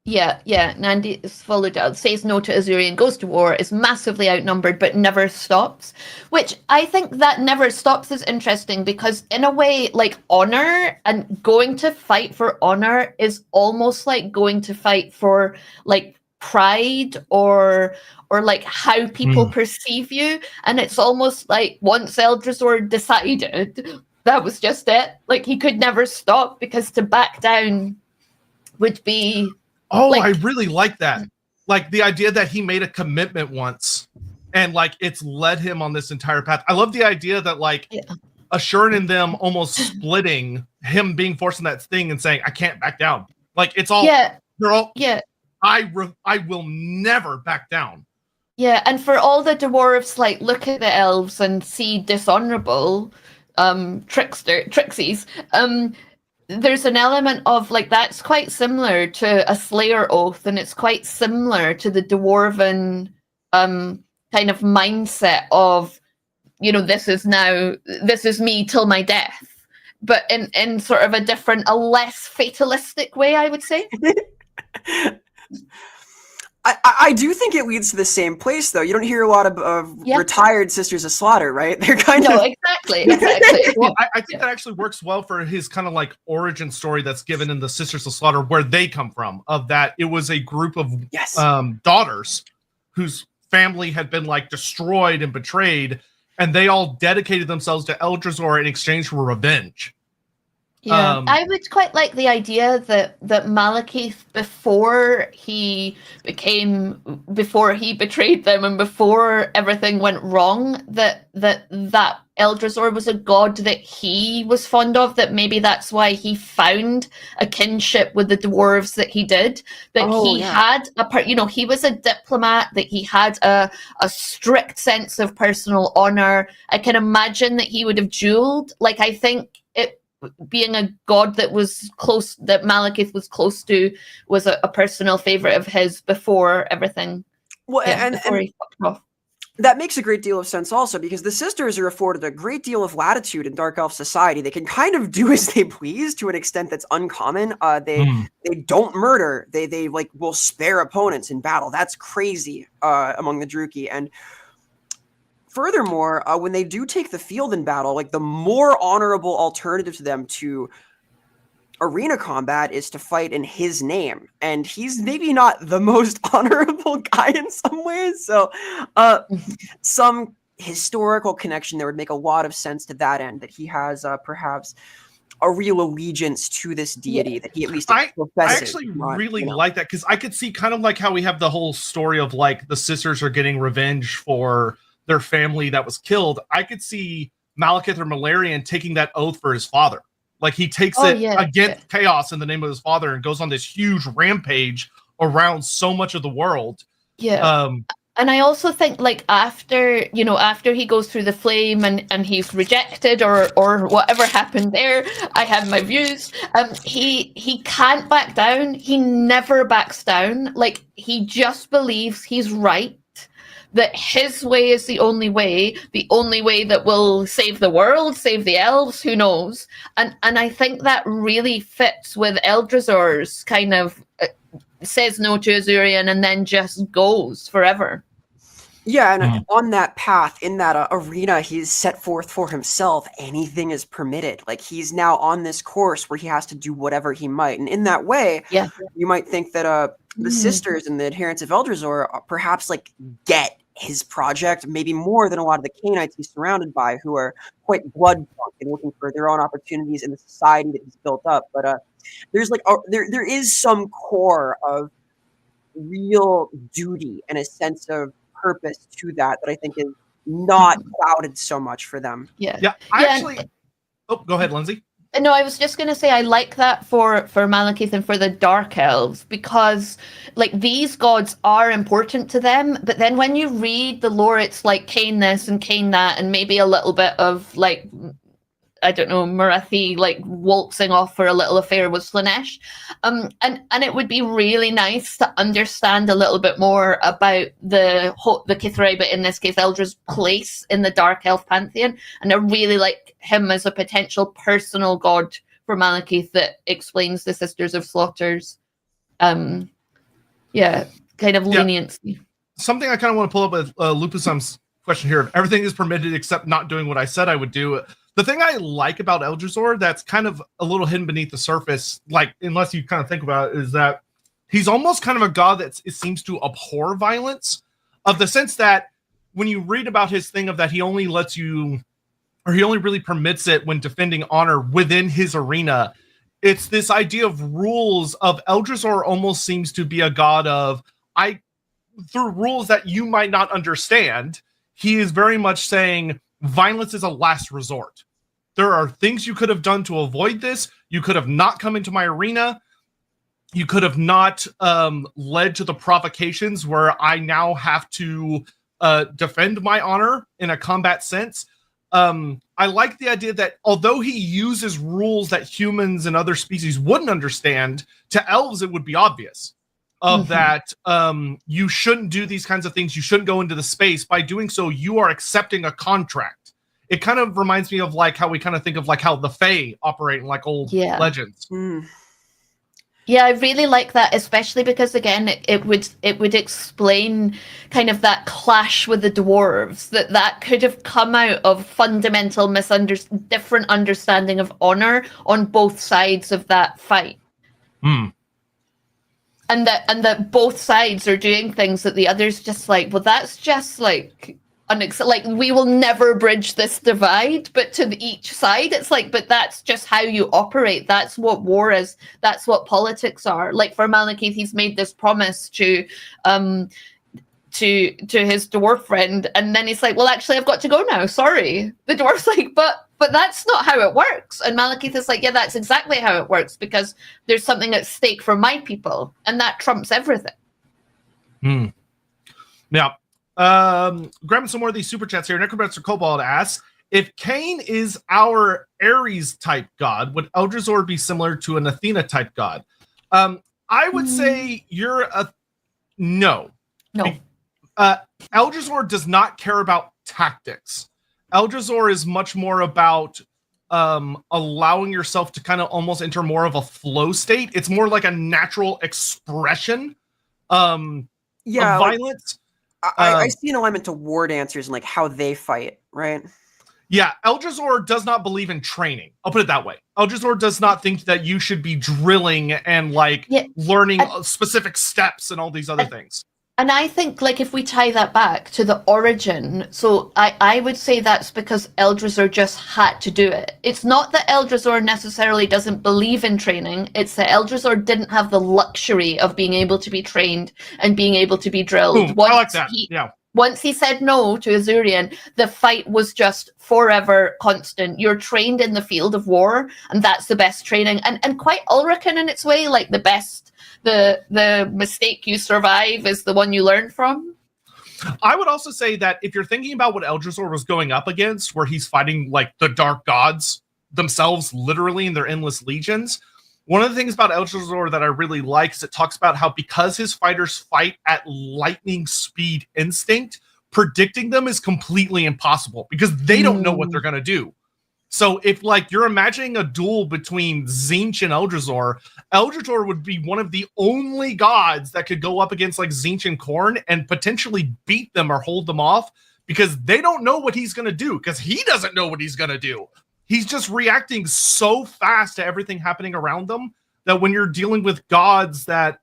Yeah. Nandi is followed out, says no to Azurian, goes to war, is massively outnumbered, but never stops. Which I think that never stops is interesting because, in a way, like honor and going to fight for honor is almost like going to fight for like pride or like how people perceive you. And it's almost like once Eldrazor decided, that was just it. Like he could never stop because to back down would be. Oh, like, I really like that. Like the idea that he made a commitment once and like it's led him on this entire path. I love the idea that like Assurin and them almost splitting, him being forced in that thing and saying, I can't back down. Like it's all, they're all, I will never back down. Yeah, and for all the dwarves, like, look at the elves and see dishonorable trixies, there's an element of like that's quite similar to a Slayer oath, and it's quite similar to the dwarven kind of mindset of, you know, this is me till my death, but in sort of a less fatalistic way, I would say. I do think it leads to the same place, though. You don't hear a lot of retired Sisters of Slaughter, right? They're kind of... exactly. Well, I think that actually works well for his kind of like origin story that's given in the Sisters of Slaughter, where they come from, of that it was a group of daughters whose family had been like destroyed and betrayed, and they all dedicated themselves to Eldrazor in exchange for revenge. Yeah, I would quite like the idea that Malekith, before he betrayed them and before everything went wrong, that Eldrazor was a god that he was fond of, that maybe that's why he found a kinship with the dwarves that he did, that had he was a diplomat, that he had a strict sense of personal honor. I can imagine that he would have dueled. Like, I think being a god that was close, that Malekith was close to, was a personal favorite of his before everything. Well, before he fucked off. That makes a great deal of sense also, because the sisters are afforded a great deal of latitude in Dark Elf society. They can kind of do as they please to an extent that's uncommon. They don't murder. They like will spare opponents in battle. That's crazy among the Druchii. And furthermore, when they do take the field in battle, like the more honorable alternative to them to arena combat is to fight in his name. And he's maybe not the most honorable guy in some ways. So some historical connection there would make a lot of sense to that end, that he has perhaps a real allegiance to this deity that he at least professes. I actually really like that, because I could see kind of like how we have the whole story of like the sisters are getting revenge for their family that was killed. I could see Malekith or Malarian taking that oath for his father. Like he takes it against chaos in the name of his father and goes on this huge rampage around so much of the world. Yeah. And I also think, like, after he goes through the flame and he's rejected or whatever happened there, I have my views. He can't back down. He never backs down. Like, he just believes he's right, that his way is the only way that will save the world, save the elves, who knows. And I think that really fits with Eldrazor's kind of says no to Azurian and then just goes forever. Yeah, and on that path, in that arena he's set forth for himself, anything is permitted. Like, he's now on this course where he has to do whatever he might. And in that way, you might think that the sisters and the adherents of Eldrazor perhaps like get his project maybe more than a lot of the Khainites he's surrounded by, who are quite blood drunk and looking for their own opportunities in the society that he's built up. But there's like there is some core of real duty and a sense of purpose to that I think is not clouded so much for them. Go ahead, Lindsay. No, I was just going to say I like that for Malekith and for the Dark Elves, because like these gods are important to them, but then when you read the lore, it's like Khaine this and Khaine that, and maybe a little bit of like, I don't know, Marathi like waltzing off for a little affair with Slaanesh. And it would be really nice to understand a little bit more about the Kithrai, but in this case, Eldra's place in the Dark Elf pantheon. And I really like him as a potential personal god for Malekith that explains the Sisters of Slaughter's kind of leniency. Something I kind of want to pull up with Lupusum's question here. Everything is permitted except not doing what I said I would do. The thing I like about Eldrazor that's kind of a little hidden beneath the surface, like unless you kind of think about it, is that he's almost kind of a god that it seems to abhor violence, of the sense that when you read about his thing of that he only lets you, or he only really permits it when defending honor within his arena. It's this idea of rules of Eldrazor almost seems to be a god of, through rules that you might not understand, he is very much saying violence is a last resort. There are things you could have done to avoid this. You could have not come into my arena. You could have not led to the provocations where I now have to defend my honor in a combat sense. I like the idea that although he uses rules that humans and other species wouldn't understand, to elves it would be obvious. Of that, you shouldn't do these kinds of things. You shouldn't go into the space. By doing so, you are accepting a contract. It kind of reminds me of like how we kind of think of like how the Fae operate in like old legends. Yeah, I really like that, especially because again, it would explain kind of that clash with the dwarves that could have come out of fundamental different understanding of honor on both sides of that fight. And that both sides are doing things that the others just like, well, that's just like like we will never bridge this divide, but to each side it's like, but that's just how you operate. That's what war is. That's what politics are. Like for Malekith, he's made this promise to his dwarf friend, and then he's like, well, actually I've got to go now, sorry. The dwarf's like, but that's not how it works. And Malekith is like, yeah, that's exactly how it works, because there's something at stake for my people, and that trumps everything. Now, grabbing some more of these super chats here. Necromancer Cobalt asks, if Khaine is our Ares type god, would Eldrazor be similar to an Athena type god? I would say you're a no. Eldrazor does not care about tactics. Eldrazor is much more about allowing yourself to kind of almost enter more of a flow state. It's more like a natural expression of violence. I see an alignment to war dancers and like how they fight, right? Yeah, Eldrazor does not believe in training. I'll put it that way. Eldrazor does not think that you should be drilling and like learning specific steps and all these other things. And I think, like, if we tie that back to the origin, so I would say that's because Eldrazor just had to do it. It's not that Eldrazor necessarily doesn't believe in training. It's that Eldrazor didn't have the luxury of being able to be trained and being able to be drilled. I like that. Once he said no to Azurian, the fight was just forever constant. You're trained in the field of war, and that's the best training. And quite Ulrican in its way, like the best. The mistake you survive is the one you learn from. I would also say that if you're thinking about what Eldrazor was going up against, where he's fighting like the dark gods themselves, literally in their endless legions, one of the things about Eldrazor that I really like is it talks about how because his fighters fight at lightning speed instinct, predicting them is completely impossible because they don't know what they're going to do. So if like you're imagining a duel between Tzeentch and Eldrazor would be one of the only gods that could go up against like Tzeentch and Khorne and potentially beat them or hold them off because they don't know what he's going to do because he doesn't know what he's going to do. He's just reacting so fast to everything happening around them that when you're dealing with gods that,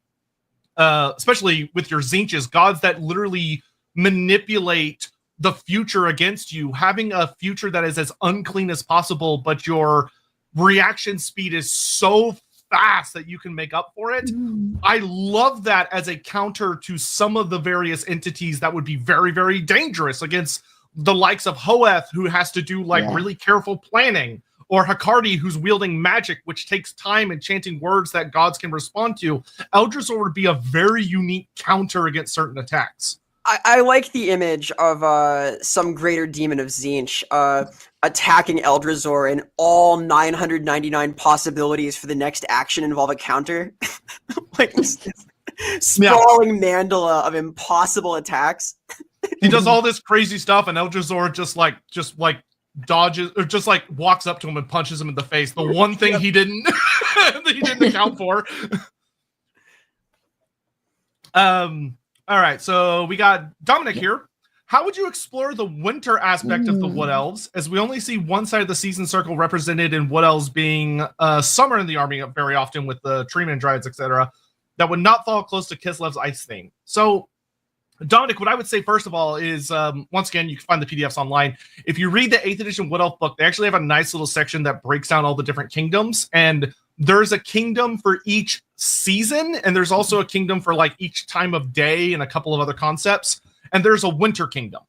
especially with your Tzeentches, gods that literally manipulate the future against you, having a future that is as unclean as possible, but your reaction speed is so fast that you can make up for it. I love that as a counter to some of the various entities that would be very, very dangerous against the likes of Hoeth, who has to do like really careful planning, or Hakardi, who's wielding magic, which takes time and chanting words that gods can respond to. Eldrazor would be a very unique counter against certain attacks. I like the image of some greater demon of Tzeentch attacking Eldrazor, and all 999 possibilities for the next action involve a counter. Like this sprawling mandala of impossible attacks. He does all this crazy stuff, and Eldrazor just like dodges or just like walks up to him and punches him in the face. The one thing he didn't account for. All right, so we got Dominic here. How would you explore the winter aspect of the Wood Elves, as we only see one side of the season circle represented in Wood Elves being summer in the army very often with the Treeman Dryads, etc., that would not fall close to Kislev's ice theme. So, Dominic, what I would say first of all is, once again, you can find the PDFs online. If you read the 8th edition Wood Elf book, they actually have a nice little section that breaks down all the different kingdoms, and there's a kingdom for each season, and there's also a kingdom for like each time of day and a couple of other concepts. And there's a winter kingdom.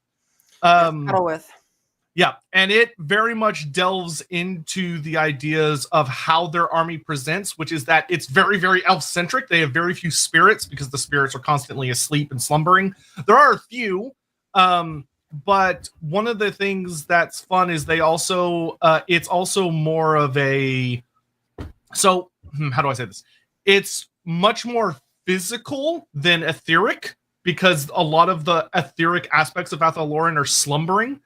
Yeah, and it very much delves into the ideas of how their army presents, which is that it's very, very elf-centric. They have very few spirits because the spirits are constantly asleep and slumbering. There are a few, but one of the things that's fun is they also, it's also more of a, so how do I say this? It's much more physical than etheric, because a lot of the etheric aspects of Athaloran are slumbering.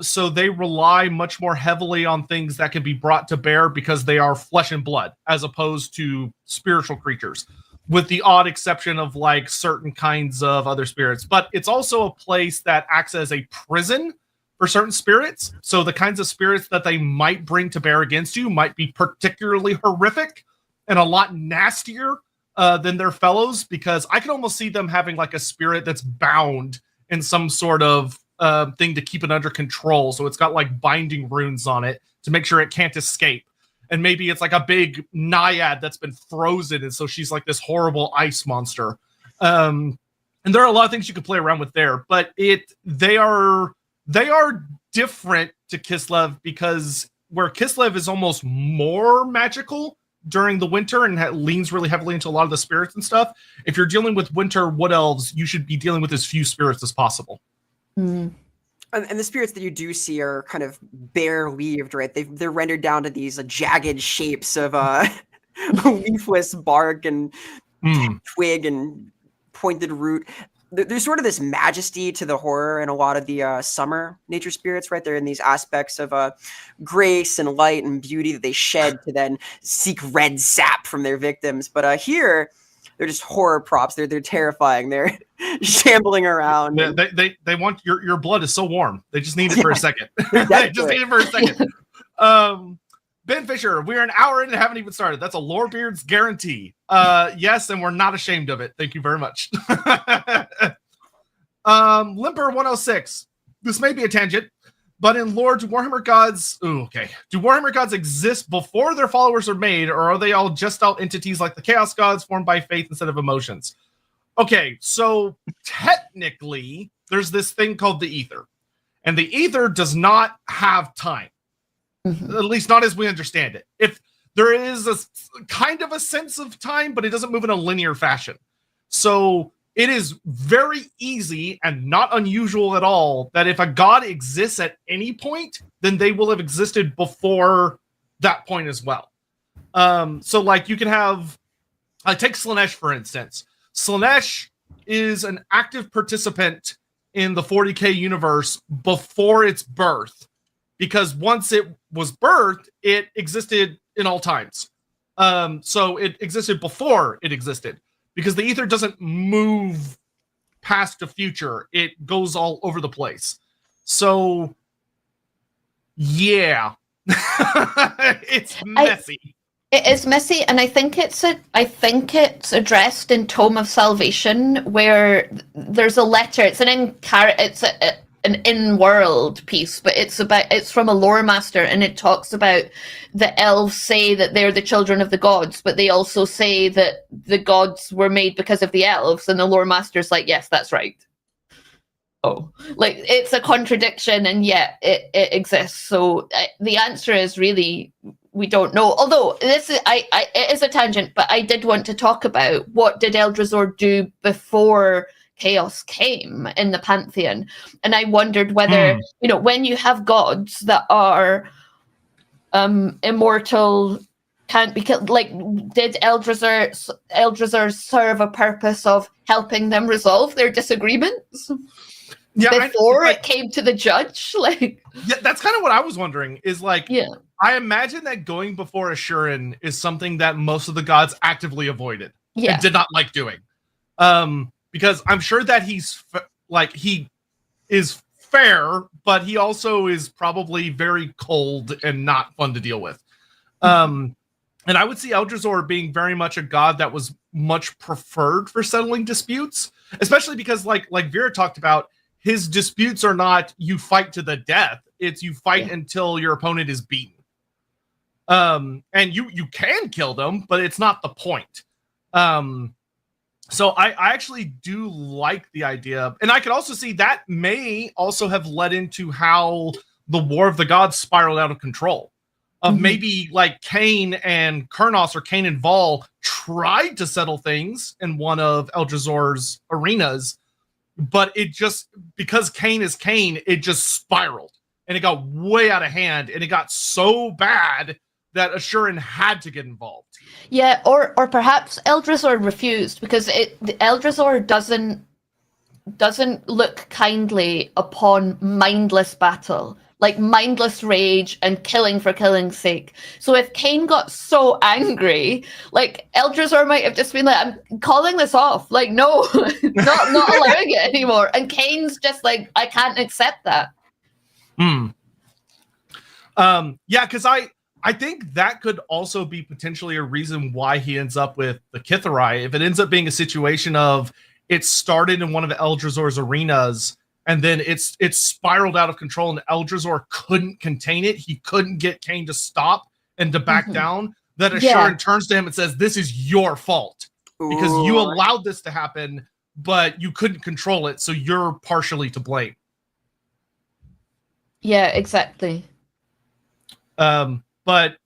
So they rely much more heavily on things that can be brought to bear because they are flesh and blood, as opposed to spiritual creatures, with the odd exception of like certain kinds of other spirits. But it's also a place that acts as a prison for certain spirits. So the kinds of spirits that they might bring to bear against you might be particularly horrific and a lot nastier than their fellows, because I can almost see them having like a spirit that's bound in some sort of thing to keep it under control. So it's got like binding runes on it to make sure it can't escape. And maybe it's like a big naiad that's been frozen, and so she's like this horrible ice monster. And there are a lot of things you can play around with there, but they are different to Kislev, because where Kislev is almost more magical during the winter and leans really heavily into a lot of the spirits and stuff, if you're dealing with winter Wood Elves, you should be dealing with as few spirits as possible. And the spirits that you do see are kind of bare-leaved, right? They're rendered down to these jagged shapes of leafless bark and twig and pointed root. There's sort of this majesty to the horror in a lot of the summer nature spirits, right? They're in these aspects of grace and light and beauty that they shed to then seek red sap from their victims. But here, they're just horror props. They're terrifying. They're shambling around. They want your blood is so warm. They just need it for a second. They just need it for a second. Ben Fisher, we're an hour in and haven't even started. That's a Lorebeards guarantee. Yes, and we're not ashamed of it. Thank you very much. Limper 106. This may be a tangent, but in lore, do Warhammer gods... Do Warhammer gods exist before their followers are made, or are they all just out entities like the Chaos gods formed by faith instead of emotions? Okay, so technically, there's this thing called the Ether. And the Ether does not have time. At least not as we understand it. If there is a kind of a sense of time, but it doesn't move in a linear fashion. So it is very easy and not unusual at all that if a god exists at any point, then they will have existed before that point as well. So like you can have, take Slaanesh for instance. Slaanesh is an active participant in the 40k universe before its birth, because once it was birthed, it existed in all times. So it existed before it existed, because the Ether doesn't move past the future. It goes all over the place. So, yeah. It's messy. It is messy, and I think it's addressed in Tome of Salvation, where there's a letter. It's an in-world piece, but it's from a Loremaster, and it talks about the elves say that they're the children of the gods, but they also say that the gods were made because of the elves, and the Loremaster's like, yes, that's right. Oh, like it's a contradiction, and yet it exists. So the answer is really, we don't know. Although it is a tangent, but I did want to talk about what did Eldrazor do before chaos came in the pantheon, and I wondered whether when you have gods that are immortal, can't be killed, like did Eldrazor serve a purpose of helping them resolve their disagreements before it came to the judge? Like, yeah, that's kind of what I was wondering. Is like, I imagine that going before Ashurin is something that most of the gods actively avoided and did not like doing. Because I'm sure that he is fair, but he also is probably very cold and not fun to deal with. And I would see Eldrazor being very much a god that was much preferred for settling disputes, especially because like Vera talked about, his disputes are not you fight to the death. It's you fight until your opponent is beaten. And you can kill them, but it's not the point. So I actually do like the idea. And I could also see that may also have led into how the War of the Gods spiraled out of control. Of maybe like Khaine and Kurnos or Khaine and Vol tried to settle things in one of Eldrazor's arenas, but it just, because Khaine is Khaine, it just spiraled. And it got way out of hand, and it got so bad that Ashurin had to get involved. Yeah, or perhaps Eldrazor refused, because Eldrazor doesn't look kindly upon mindless battle, like mindless rage and killing for killing's sake. So if Khaine got so angry, like Eldrazor might have just been like, I'm calling this off. Like, no, not allowing it anymore. And Khaine's just like, I can't accept that. Yeah, because I think that could also be potentially a reason why he ends up with the Kithari. If it ends up being a situation of it started in one of Eldrazor's arenas, and then it's spiraled out of control, and Eldrazor couldn't contain it. He couldn't get Khaine to stop and to back down. That Ashurin turns to him and says, "This is your fault because you allowed this to happen, but you couldn't control it, so you're partially to blame." Yeah, exactly. But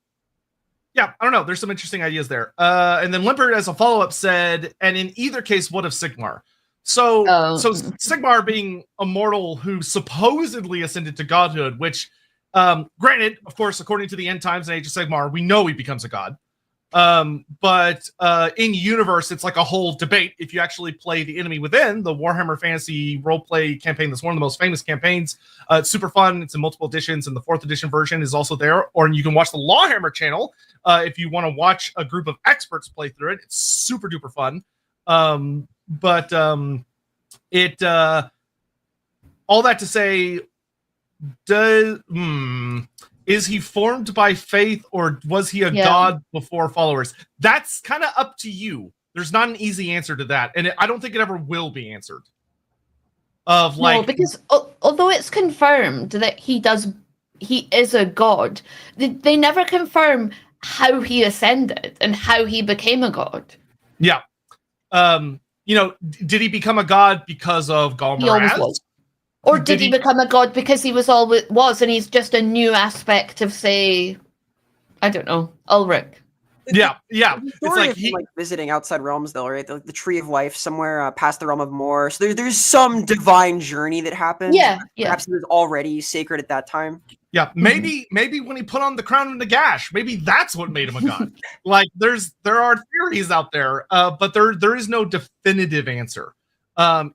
yeah, I don't know. There's some interesting ideas there. And then Limpert, as a follow-up, said, and in either case, what of Sigmar? So Sigmar being a mortal who supposedly ascended to godhood, which, granted, of course, according to the end times and Age of Sigmar, we know he becomes a god. But in universe, it's like a whole debate. If you actually play the Enemy Within, the Warhammer Fantasy roleplay campaign, that's one of the most famous campaigns. It's super fun. It's in multiple editions, and the 4th edition version is also there. Or you can watch the LAWhammer channel if you want to watch a group of experts play through it. It's super duper fun. But all that to say, is he formed by faith, or was he a god before followers? That's kind of up to you. There's not an easy answer to that, and I don't think it ever will be answered. No, because although it's confirmed that he is a god, they never confirm how he ascended and how he became a god. Yeah. Did he become a god because of Galmaraz? He always was. Or did he become a god because he was and he's just a new aspect of, say, I don't know, Ulrich? Yeah. It's like visiting outside realms, though, right? The Tree of Life somewhere past the realm of Mor. So there's some divine journey that happens. Yeah. Perhaps he was already sacred at that time. Yeah, maybe when he put on the crown of Nagash, maybe that's what made him a god. Like there are theories out there, but there is no definitive answer.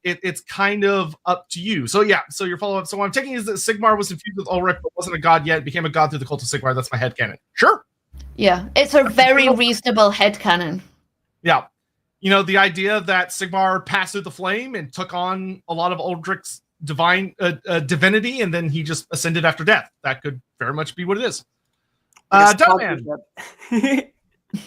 It's kind of up to you. So yeah, so your follow-up. So what I'm taking is that Sigmar was infused with Ulrich, but wasn't a god yet, became a god through the cult of Sigmar. That's my headcanon. Sure. Yeah, it's a very reasonable headcanon. Yeah. The idea that Sigmar passed through the flame and took on a lot of Ulrich's divinity, and then he just ascended after death. That could very much be what it is. Dumbman.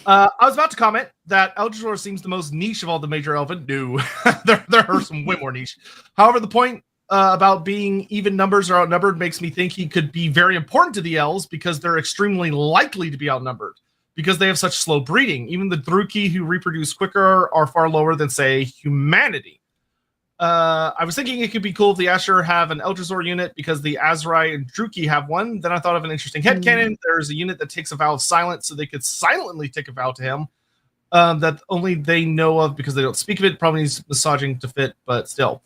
I was about to comment that Eldrazor seems the most niche of all the major elven. No, there are some way more niche. However, the point about being even numbers or outnumbered makes me think he could be very important to the elves because they're extremely likely to be outnumbered because they have such slow breeding. Even the Druki, who reproduce quicker, are far lower than, say, humanity. I was thinking it could be cool if the Asher have an Eldrazor unit because the Azrai and Druki have one. Then I thought of an interesting headcanon. There's a unit that takes a vow of silence, so they could silently take a vow to him that only they know of because they don't speak of it. Probably needs massaging to fit, but still.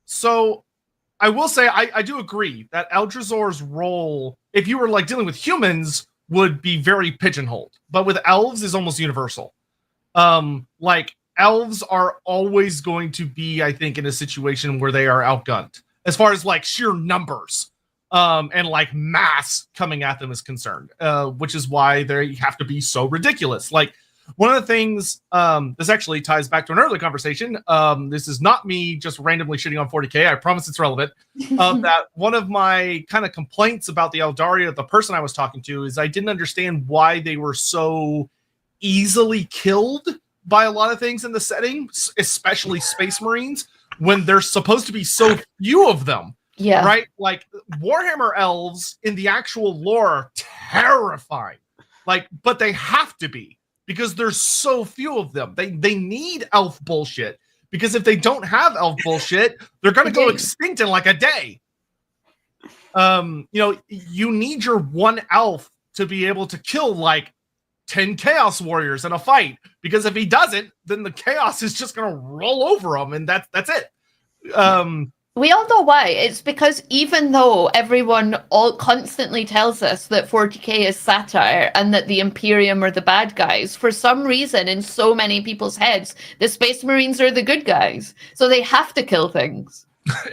So I will say I do agree that Eldrazor's role, if you were like dealing with humans, would be very pigeonholed. But with elves is almost universal. Elves are always going to be, I think, in a situation where they are outgunned as far as like sheer numbers and like mass coming at them is concerned, which is why they have to be so ridiculous. Like one of the things, this actually ties back to an earlier conversation. This is not me just randomly shitting on 40K. I promise it's relevant. That one of my kind of complaints about the Eldaria, the person I was talking to, is I didn't understand why they were so easily killed by a lot of things in the setting, especially Space Marines, when there's supposed to be so few of them. Yeah. Right? Like, Warhammer elves in the actual lore are terrifying. Like, but they have to be, because there's so few of them. They need elf bullshit, because if they don't have elf bullshit, they're going to go extinct in like a day. You know, you need your one elf to be able to kill like 10 Chaos Warriors in a fight, because if he doesn't, then the Chaos is just going to roll over him, and that's it. We all know why. It's because even though everyone all constantly tells us that 40K is satire and that the Imperium are the bad guys, for some reason in so many people's heads, the Space Marines are the good guys. So they have to kill things.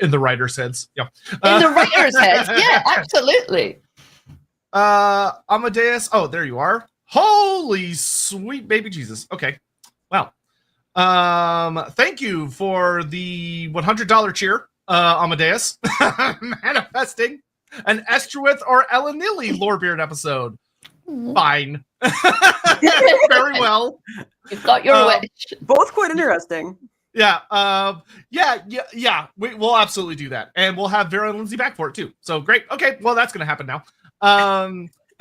In the writer's heads, yeah. In the writer's heads, yeah, absolutely. Amadeus, oh, there you are. Holy sweet baby Jesus. Okay. Wow. Thank you for the $100 cheer, Amadeus. Manifesting an Estruith or Elanili Lorebeard episode. Fine. Very well. You've got your wish. Both quite interesting. Yeah. Yeah. We'll absolutely do that. And we'll have Vera and Lindsay back for it too. So great. Okay. Well, that's going to happen now.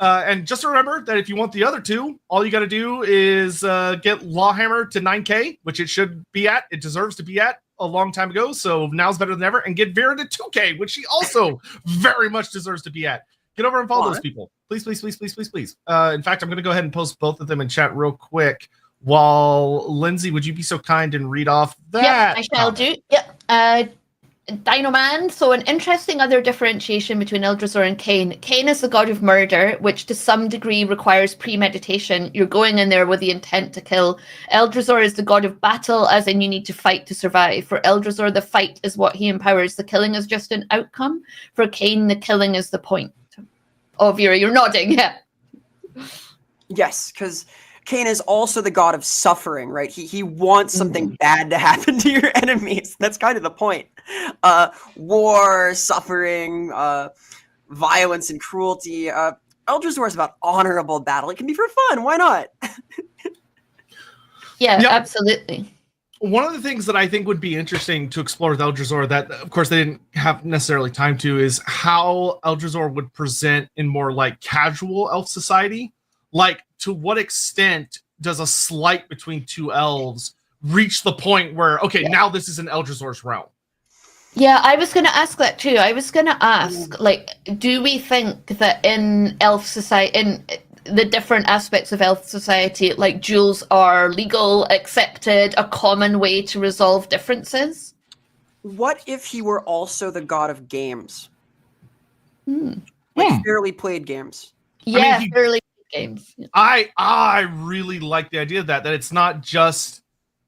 And just remember that if you want the other two, all you got to do is get LAWhammer to 9K, which it should be at. It deserves to be at a long time ago. So now's better than ever. And get Vera to 2K, which she also very much deserves to be at. Get over and follow those people. Please, please, please, please, please, please. In fact, I'm going to go ahead and post both of them in chat real quick. While Lindsay, would you be so kind and read off that? Yes, I shall do. Yep. Dino Man. So an interesting other differentiation between Eldrazor and Khaine. Khaine is the god of murder, which to some degree requires premeditation. You're going in there with the intent to kill. Eldrazor is the god of battle, as in you need to fight to survive. For Eldrazor, the fight is what he empowers. The killing is just an outcome. For Khaine, the killing is the point. Oh, Vera, you're nodding. Yeah. Yes, because Khaine is also the god of suffering, right? He wants something bad to happen to your enemies. That's kind of the point. War, suffering, violence, and cruelty. Eldrazor is about honorable battle. It can be for fun. Why not? Yeah, yep. Absolutely. One of the things that I think would be interesting to explore with Eldrazor that, of course, they didn't have necessarily time to is how Eldrazor would present in more like casual elf society. Like, to what extent does a slight between two elves reach the point where, okay, now this is in Eldrazor's realm? Yeah, I was going to ask that too. I was going to ask, like, do we think that in elf society, in the different aspects of elf society, like duels are legal, accepted, a common way to resolve differences? What if he were also the god of games? Like fairly played games. Yeah, I mean, fairly played games. Yeah. I really like the idea of that it's not just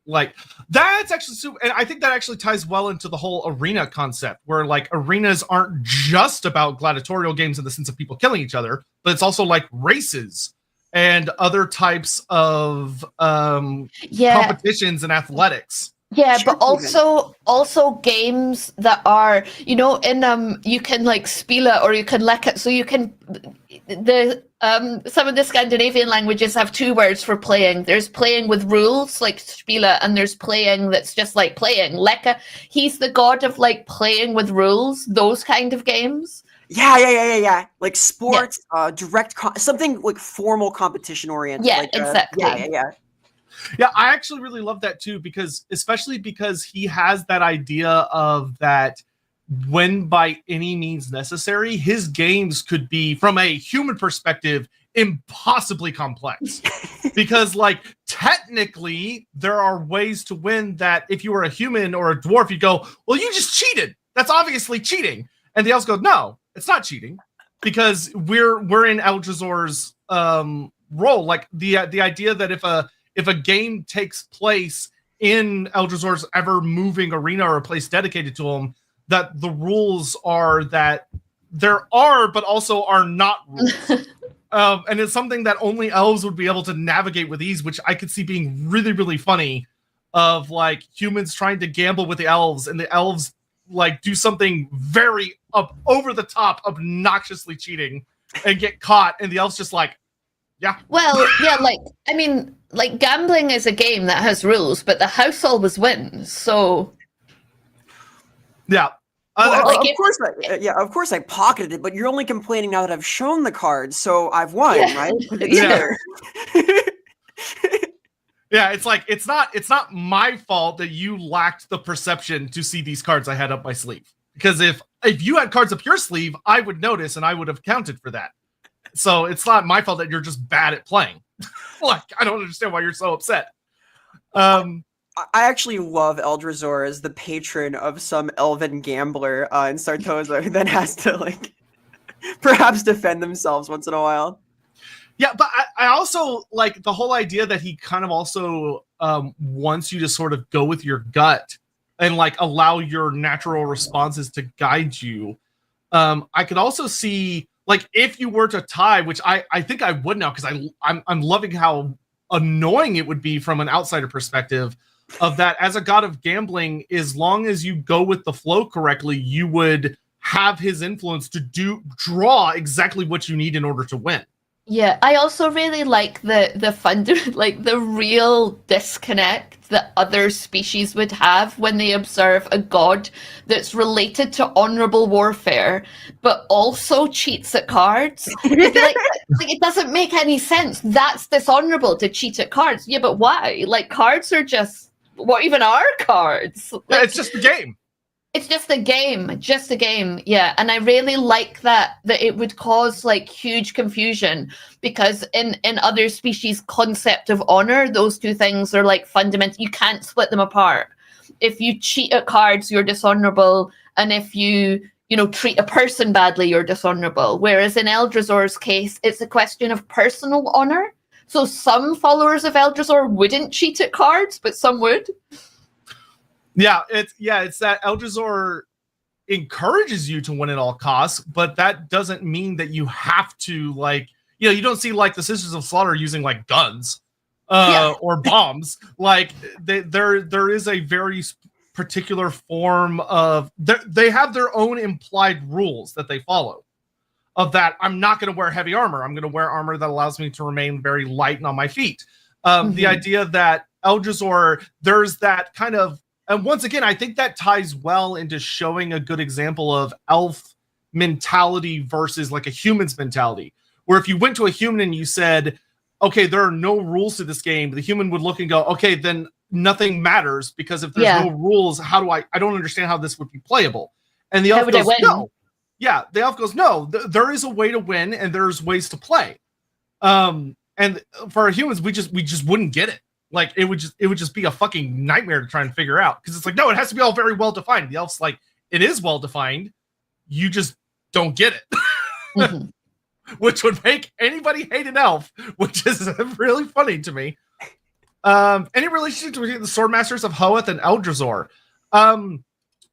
like, that's actually super, and I think that actually ties well into the whole arena concept, where like arenas aren't just about gladiatorial games in the sense of people killing each other, but it's also like races and other types of competitions and athletics. Yeah, but also games that are, you know, in you can like Spila or you can Lek it, so you can some of the Scandinavian languages have two words for playing. There's playing with rules like Spila, and there's playing that's just like playing. Leka, he's the god of like playing with rules, those kind of games. Yeah. Like sports, direct something like formal competition oriented. Yeah, like, exactly. Yeah, I actually really love that too, especially because he has that idea of that when by any means necessary, his games could be, from a human perspective, impossibly complex. Because like technically there are ways to win that if you were a human or a dwarf, you'd go, well, you just cheated. That's obviously cheating. And the elves go, no, it's not cheating, because we're in Eldrazor's role. Like the idea that if a game takes place in Eldrazor's ever-moving arena or a place dedicated to him, that the rules are that there are, but also are not rules. And it's something that only elves would be able to navigate with ease, which I could see being really, really funny, of like humans trying to gamble with the elves, and the elves like do something very over the top, obnoxiously cheating, and get caught, and the elves just like, yeah. Well, yeah, like, I mean, like, gambling is a game that has rules, but the house always wins, so... Yeah. Well, like of course I pocketed it, but you're only complaining now that I've shown the cards, so I've won, right? Yeah. Yeah, it's like, it's not my fault that you lacked the perception to see these cards I had up my sleeve. Because if you had cards up your sleeve, I would notice and I would have counted for that. So it's not my fault that you're just bad at playing. Like, I don't understand why you're so upset. I actually love Eldrazor as the patron of some elven gambler in Sartosa who then has to, like, perhaps defend themselves once in a while. Yeah, but I also like the whole idea that he kind of also wants you to sort of go with your gut and like allow your natural responses to guide you. I could also see, like, if you were to tie, which I think I would now, because I'm loving how annoying it would be from an outsider perspective, of that as a god of gambling, as long as you go with the flow correctly, you would have his influence to draw exactly what you need in order to win. Yeah, I also really like the real disconnect that other species would have when they observe a god that's related to honorable warfare, but also cheats at cards. Like, it doesn't make any sense. That's dishonorable to cheat at cards. Yeah, but why? Like, cards are just, what even are cards? Like, yeah, it's just the game. It's just a game, yeah. And I really like that it would cause like huge confusion, because in other species' concept of honor, those two things are like fundamental. You can't split them apart. If you cheat at cards, you're dishonorable, and if you treat a person badly, you're dishonorable. Whereas in Eldrazor's case, it's a question of personal honor. So some followers of Eldrazor wouldn't cheat at cards, but some would. Yeah, it's that Eldrazor encourages you to win at all costs, but that doesn't mean that you have to, like, you don't see like the Sisters of Slaughter using like guns or bombs. Like there is a very particular form of, they have their own implied rules that they follow. Of that, I'm not going to wear heavy armor. I'm going to wear armor that allows me to remain very light and on my feet. The idea that Eldrazor, there's that kind of, and once again, I think that ties well into showing a good example of elf mentality versus like a human's mentality. Where if you went to a human and you said, okay, there are no rules to this game, the human would look and go, okay, then nothing matters, because if there's no rules, how do I don't understand how this would be playable. And the elf goes, no. Yeah, the elf goes, no, there is a way to win and there's ways to play. And for our humans, we just wouldn't get it. Like, it would just be a fucking nightmare to try and figure out, because it's like, no, it has to be all very well defined. The elf's like, it is well defined, you just don't get it. Which would make anybody hate an elf, which is really funny to me. Any relationship between the Swordmasters of Hoeth and Eldrazor?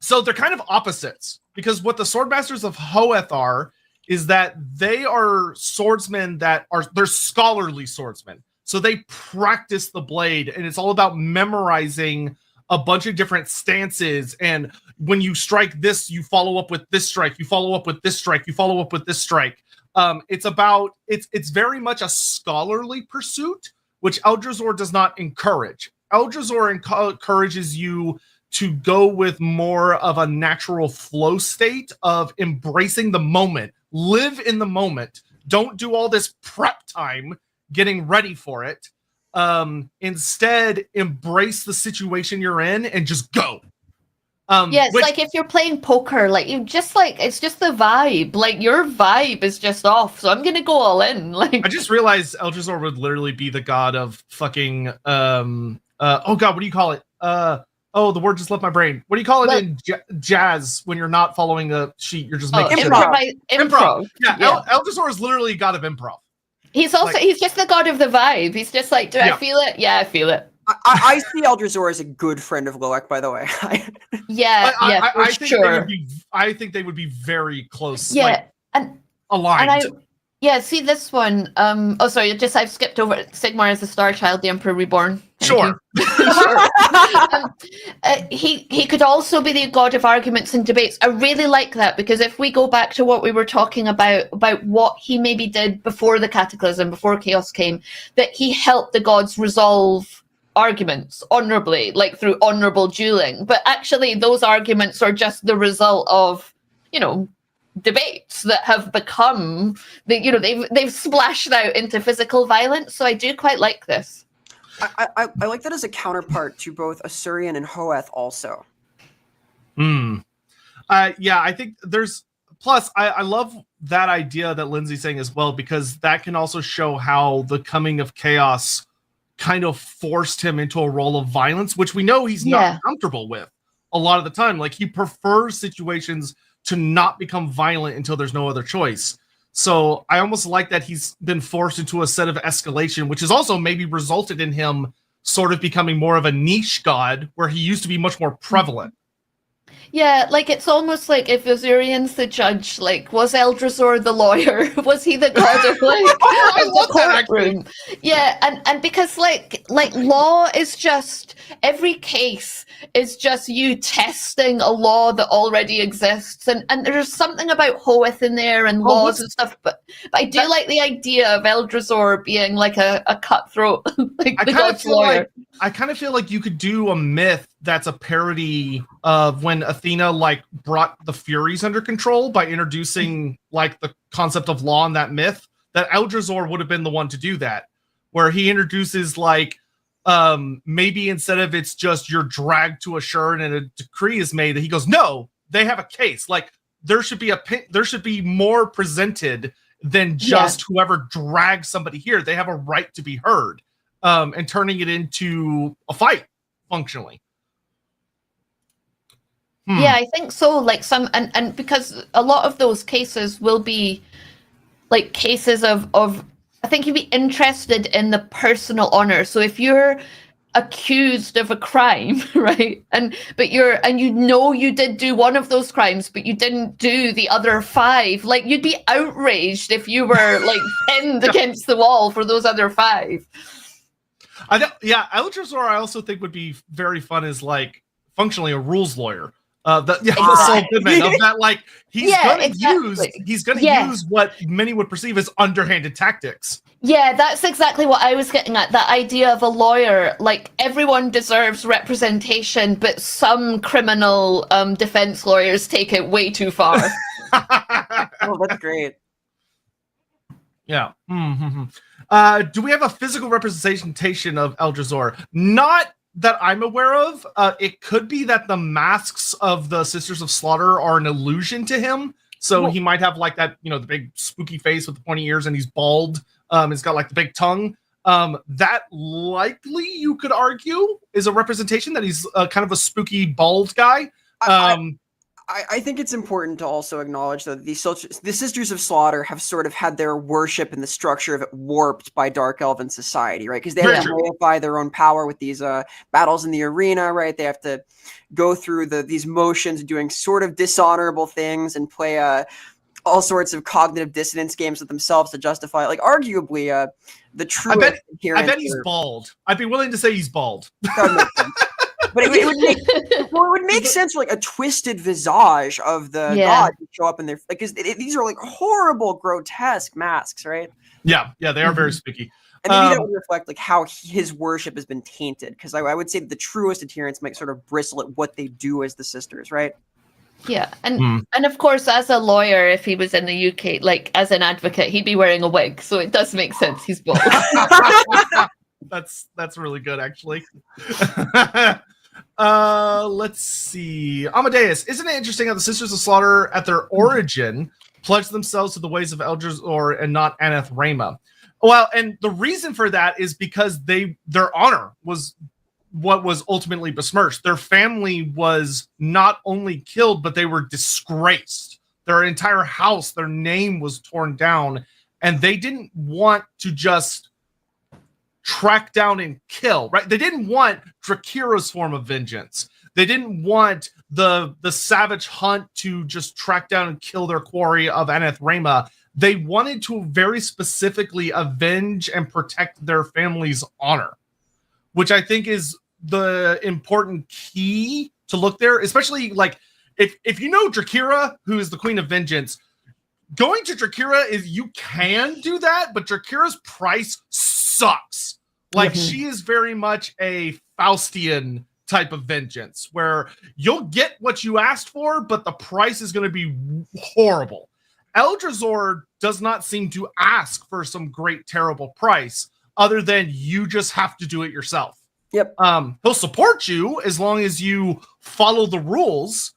So they're kind of opposites, because what the Swordmasters of Hoeth are is that they are swordsmen they're scholarly swordsmen. So they practice the blade, and it's all about memorizing a bunch of different stances. And when you strike this, you follow up with this strike, you follow up with this strike, you follow up with this strike. It's very much a scholarly pursuit, which Eldrazor does not encourage. Eldrazor encourages you to go with more of a natural flow state of embracing the moment. Live in the moment. Don't do all this prep time getting ready for it. Instead, embrace the situation you're in and just go. It's like if you're playing poker, like you just like, it's just the vibe. Like your vibe is just off, so I'm gonna go all in. Like, I just realized Eldrazor would literally be the god of fucking oh god, what do you call it? The word just left my brain. What do you call it in jazz when you're not following a sheet? You're just making improv. Yeah. Eldrazor is literally a god of improv. He's also he's just the god of the vibe. He's just like, do I feel it? Yeah, I feel it. I see Eldrazor as a good friend of Loec, by the way. I think they would be very close. Yeah, aligned. Yeah, see this one. Oh, sorry, I've skipped over it. Sigmar is the Star Child, the Emperor Reborn. Sure. Sure. He could also be the god of arguments and debates. I really like that, because if we go back to what we were talking about what he maybe did before the Cataclysm, before Chaos came, that he helped the gods resolve arguments honorably, like through honorable dueling. But actually, those arguments are just the result of, debates that have become they've splashed out into physical violence. So I do quite like this. I like that as a counterpart to both Assyrian and Hoeth also. Yeah, I think there's plus I love that idea that Lindsay's saying as well, because that can also show how the coming of chaos kind of forced him into a role of violence, which we know he's not comfortable with a lot of the time. Like, he prefers situations to not become violent until there's no other choice. So I almost like that he's been forced into a set of escalation, which has also maybe resulted in him sort of becoming more of a niche god, where he used to be much more prevalent. Yeah, like, it's almost like if Azurian's the judge, like, was Eldrazor the lawyer? Was he the god of, like, the courtroom? Yeah, and because, like law is just, every case is just you testing a law that already exists, and there's something about Hoeth in there and laws and stuff, but I do like the idea of Eldrazor being like a cutthroat, like the god's lawyer. I kind of feel like you could do a myth that's a parody of when Athena like brought the Furies under control by introducing like the concept of law in that myth. That Eldrazor would have been the one to do that, where he introduces like maybe instead of it's just you're dragged to a shard and a decree is made, that he goes, no, they have a case. Like, there should be more presented than just whoever drags somebody here. They have a right to be heard. And turning it into a fight functionally. Yeah, I think so. Like, some and because a lot of those cases will be like cases of I think you'd be interested in the personal honor. So if you're accused of a crime, right, but you did do one of those crimes, but you didn't do the other 5, like, you'd be outraged if you were like pinned against the wall for those other 5. Eldrazor I also think would be very fun as like functionally a rules lawyer. The Soul Goodman of that, like, he's gonna use what many would perceive as underhanded tactics. Yeah, that's exactly what I was getting at. That idea of a lawyer, like, everyone deserves representation, but some criminal defense lawyers take it way too far. Oh, that's great. Yeah. Do we have a physical representation of Eldrazor? Not that I'm aware of. It could be that the masks of the Sisters of Slaughter are an illusion to him. So he might have like that, the big spooky face with the pointy ears, and he's bald. He's got like the big tongue. That likely, you could argue, is a representation that he's kind of a spooky bald guy. I think it's important to also acknowledge that the Sisters of Slaughter have sort of had their worship and the structure of it warped by Dark Elven society, right? Because they have to reify their own power with these battles in the arena, right? They have to go through these motions, doing sort of dishonorable things, and play all sorts of cognitive dissonance games with themselves to justify it. Like, arguably, the true. I bet he's bald. I'd be willing to say he's bald. That makes sense. But it would make sense for like a twisted visage of the god to show up in there, like, these are like horrible, grotesque masks, right? Yeah, they are very spooky. And maybe that would reflect like how his worship has been tainted, because I would say that the truest adherents might sort of bristle at what they do as the sisters, right? Yeah, and of course, as a lawyer, if he was in the UK, like as an advocate, he'd be wearing a wig, so it does make sense. He's bald. That's really good, actually. Let's see. Amadeus, isn't it interesting how the Sisters of Slaughter at their origin pledged themselves to the ways of Eldrazor and not Anath Raema? Well, and the reason for that is because their honor was what was ultimately besmirched. Their family was not only killed, but they were disgraced. Their entire house, their name was torn down, and they didn't want to just track down and kill, right? They didn't want Drakira's form of vengeance. They didn't want the savage hunt to just track down and kill their quarry of Anath Raema. They wanted to very specifically avenge and protect their family's honor, which I think is the important key to look there, especially like if you know Drakira, who is the Queen of Vengeance, going to Drakira is you can do that, but Drakira's price sucks. Like she is very much a Faustian type of vengeance where you'll get what you asked for, but the price is going to be horrible. Eldrazor does not seem to ask for some great, terrible price other than you just have to do it yourself. Yep. He'll support you as long as you follow the rules,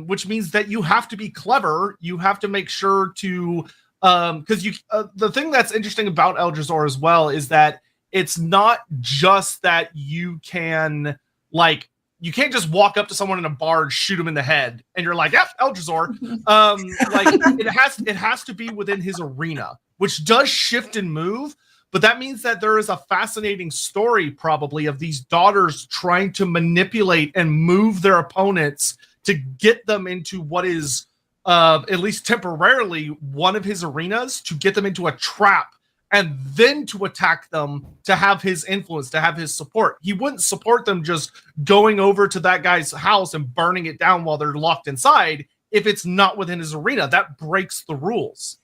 which means that you have to be clever. You have to make sure to, because the thing that's interesting about Eldrazor as well is that it's not just that you can, like, you can't just walk up to someone in a bar and shoot him in the head and you're like, yep, Eldrazor. Like it has to be within his arena, which does shift and move. But that means that there is a fascinating story probably of these daughters trying to manipulate and move their opponents to get them into what is, at least temporarily, one of his arenas, to get them into a trap and then to attack them, to have his influence, to have his support. He wouldn't support them just going over to that guy's house and burning it down while they're locked inside if it's not within his arena. That breaks the rules.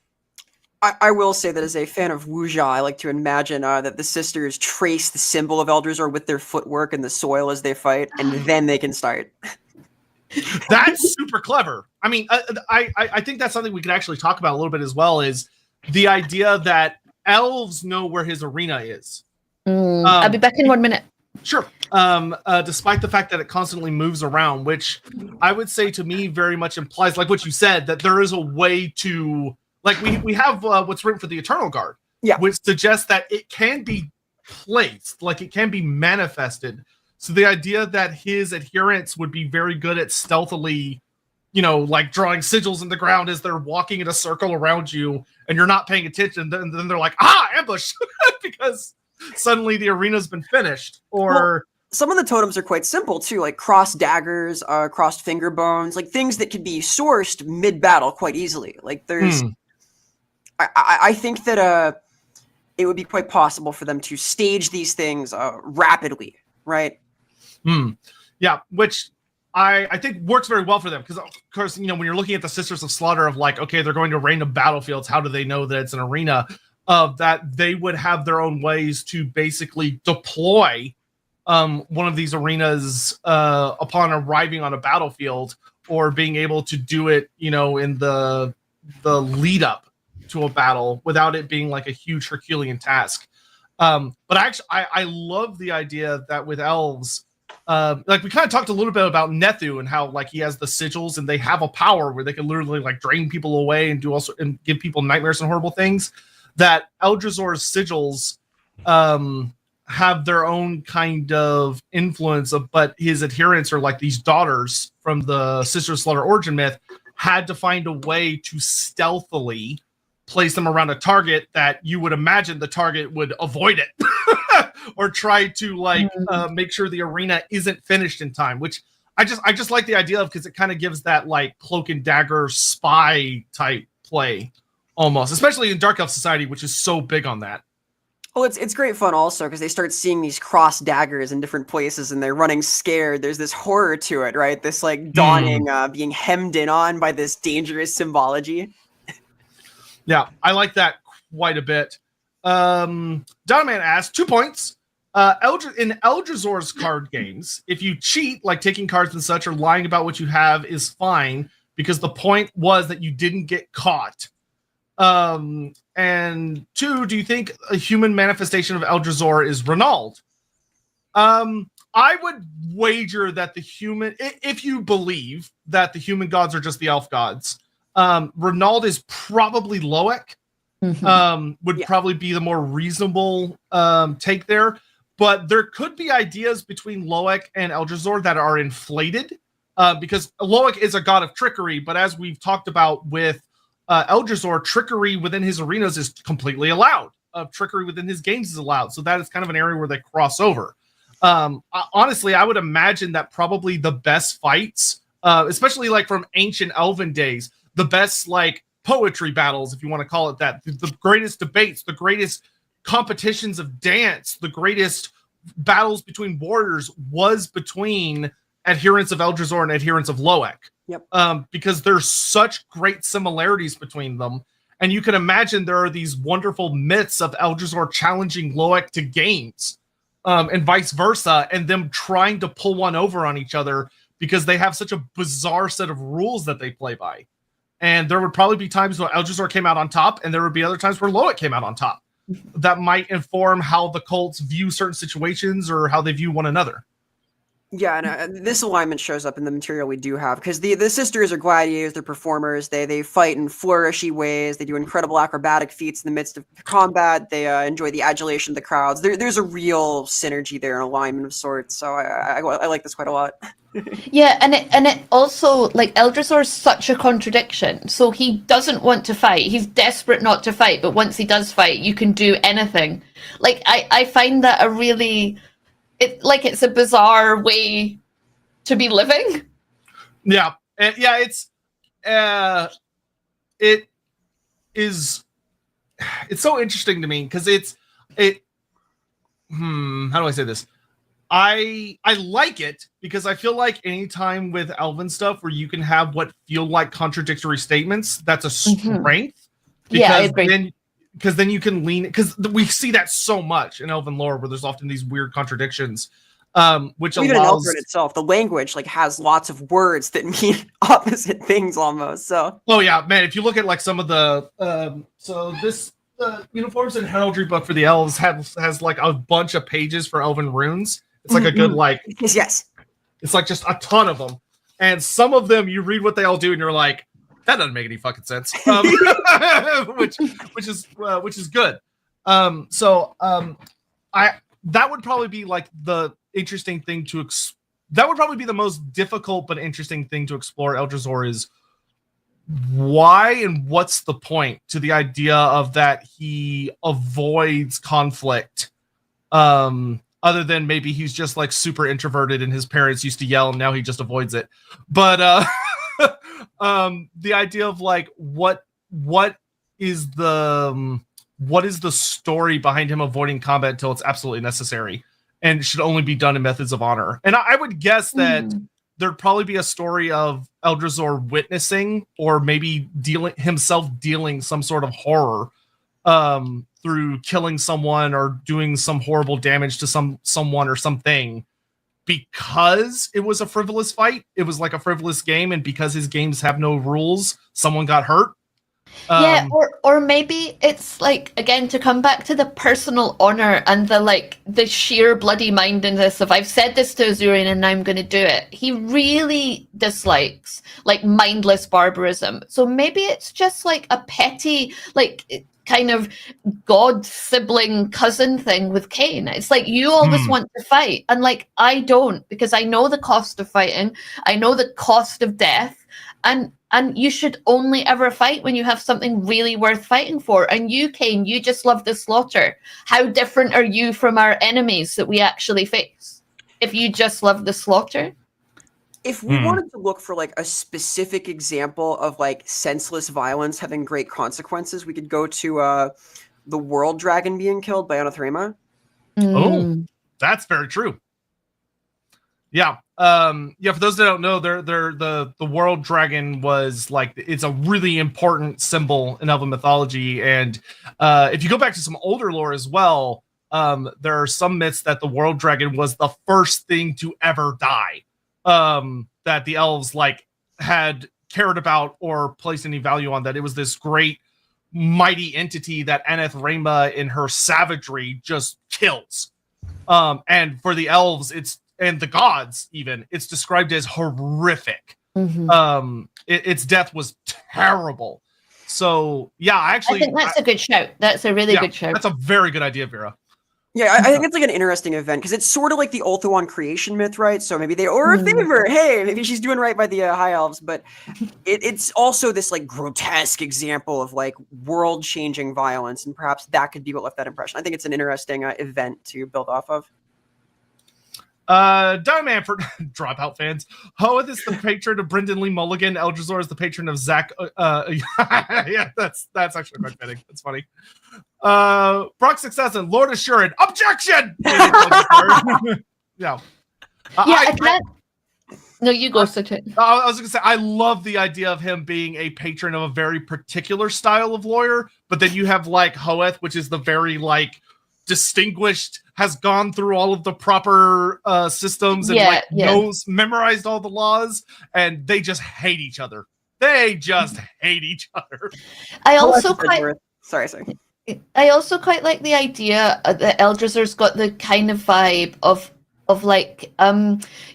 I will say that as a fan of Wuxia, I like to imagine that the sisters trace the symbol of Eldrazor with their footwork in the soil as they fight, and then they can start. That's super clever. I mean, I think that's something we could actually talk about a little bit as well, is the idea that elves know where his arena is. I'll be back in 1 minute. Sure. Despite the fact that it constantly moves around, which I would say to me very much implies, like what you said, that there is a way to, like we have what's written for the Eternal Guard, which suggests that it can be placed, like it can be manifested. So the idea that his adherents would be very good at stealthily, you know, like drawing sigils in the ground as they're walking in a circle around you and you're not paying attention, then they're like, ambush, because suddenly the arena's been finished. Or some of the totems are quite simple too, like crossed daggers, crossed finger bones, like things that could be sourced mid-battle quite easily. Like there's, I think that it would be quite possible for them to stage these things rapidly, right? Yeah, which I think works very well for them, because of course, you know, when you're looking at the Sisters of Slaughter of like, okay, they're going to random battlefields, how do they know that it's an arena? That they would have their own ways to basically deploy one of these arenas upon arriving on a battlefield, or being able to do it, you know, in the lead up to a battle without it being like a huge Herculean task. But actually, I love the idea that with elves, like we kind of talked a little bit about Nethu and how like he has the sigils and they have a power where they can literally like drain people away and do also and give people nightmares and horrible things. That Eldrazor's sigils have their own kind of influence but his adherents are like these daughters from the Sisters of Slaughter origin myth, had to find a way to stealthily place them around a target that you would imagine the target would avoid it or try to like make sure the arena isn't finished in time, which I just like the idea of, because it kind of gives that like cloak and dagger spy type play almost, especially in Dark Elf Society, which is so big on that. Well, it's great fun also because they start seeing these cross daggers in different places and they're running scared. There's this horror to it, right? This like dawning, being hemmed in on by this dangerous symbology. Yeah, I like that quite a bit. Donoman asks 2 points. In Eldrazor's card games, if you cheat, like taking cards and such, or lying about what you have, is fine, because the point was that you didn't get caught. And 2, do you think a human manifestation of Eldrazor is Renald? I would wager that the human, if you believe that the human gods are just the elf gods, Renald is probably Loec. Would probably be the more reasonable take there. But there could be ideas between Loec and Eldrazor that are inflated, because Loec is a god of trickery, but as we've talked about with Eldrazor, trickery within his arenas is completely allowed. Trickery within his games is allowed. So that is kind of an area where they cross over. Honestly, I would imagine that probably the best fights, especially like from ancient Elven days, the best like poetry battles, if you want to call it that, the greatest debates, the greatest competitions of dance, the greatest battles between warriors was between adherents of Eldrazor and adherents of Loec. Yep. Because there's such great similarities between them. And you can imagine there are these wonderful myths of Eldrazor challenging Loec to games, and vice versa, and them trying to pull one over on each other because they have such a bizarre set of rules that they play by. And there would probably be times where Eldrazor came out on top, and there would be other times where Loec came out on top. That might inform how the cults view certain situations or how they view one another. Yeah, and this alignment shows up in the material we do have, because the sisters are gladiators, they're performers, they fight in flourishy ways, they do incredible acrobatic feats in the midst of combat, they enjoy the adulation of the crowds. There's a real synergy there, an alignment of sorts, so I like this quite a lot. Yeah, and it also, like, Eldrazor is such a contradiction. So he doesn't want to fight. He's desperate not to fight, but once he does fight, you can do anything. Like, I find that a really... it's a bizarre way to be living. Yeah. Yeah, it's so interesting to me because how do I say this? I like it because I feel like anytime with Elven stuff where you can have what feel like contradictory statements, that's a strength. Yeah, I agree. Because then you can lean, because we see that so much in Elven lore where there's often these weird contradictions, which even allows... in Elven itself, the language like has lots of words that mean opposite things almost. So yeah, man, if you look at like some of the uniforms and heraldry book for the elves has like a bunch of pages for Elven runes. It's like a good like yes, it's like just a ton of them, and some of them you read what they all do and you're like, that doesn't make any fucking sense. Which is good. That would probably be like the interesting thing that would probably be the most difficult but interesting thing to explore. Eldrazor is why and what's the point to the idea of that he avoids conflict, other than maybe he's just like super introverted and his parents used to yell and now he just avoids it. But the idea of like what is the story behind him avoiding combat until it's absolutely necessary and should only be done in methods of honor. And I would guess that there'd probably be a story of Eldrazor witnessing or maybe dealing some sort of horror through killing someone or doing some horrible damage to someone or something, because it was a frivolous fight. It was like a frivolous game, and because his games have no rules, someone got hurt. Yeah, or maybe it's like, again, to come back to the personal honor and the sheer bloody mindedness of, I've said this to Azurian and now I'm going to do it. He really dislikes like mindless barbarism. So maybe it's just like a petty, like kind of god sibling cousin thing with Khaine. It's like, you always want to fight, and like I don't, because I know the cost of fighting, I know the cost of death, and you should only ever fight when you have something really worth fighting for. And you, Khaine, you just love the slaughter. How different are you from our enemies that we actually face if you just love the slaughter? If we wanted to look for like a specific example of like senseless violence having great consequences, we could go to the world dragon being killed by Anath Raema. Oh, that's very true. Yeah. For those that don't know, the world dragon was like, it's a really important symbol in Elven mythology. And if you go back to some older lore as well, there are some myths that the world dragon was the first thing to ever die, that the elves like had cared about or placed any value on, that it was this great mighty entity that Anath Raema in her savagery just kills. And for the elves, and the gods even, it's described as horrific. Its death was terrible. So yeah, I think that's a good shout. That's a really good shout. That's a very good idea, Vera. Yeah, I think it's like an interesting event because it's sort of like the Ulthuan creation myth, right? So maybe they owe her a favor. Hey, maybe she's doing right by the High Elves, but it's also this like grotesque example of like world-changing violence, and perhaps that could be what left that impression. I think it's an interesting event to build off of. Diamond for Dropout fans. Hoeth is the patron of Brendan Lee Mulligan. Eldrazor is the patron of Zach. Yeah, that's actually quite fitting. That's funny. Brock Success and Lord Assured. Objection! Yeah. No, you go, Sotek. I was going to say, I love the idea of him being a patron of a very particular style of lawyer, but then you have like Hoeth, which is the very like distinguished, has gone through all of the proper systems and knows, memorized all the laws, and they just hate each other. They just hate each other. I also quite like the idea that Eldrazor's got the kind of vibe of like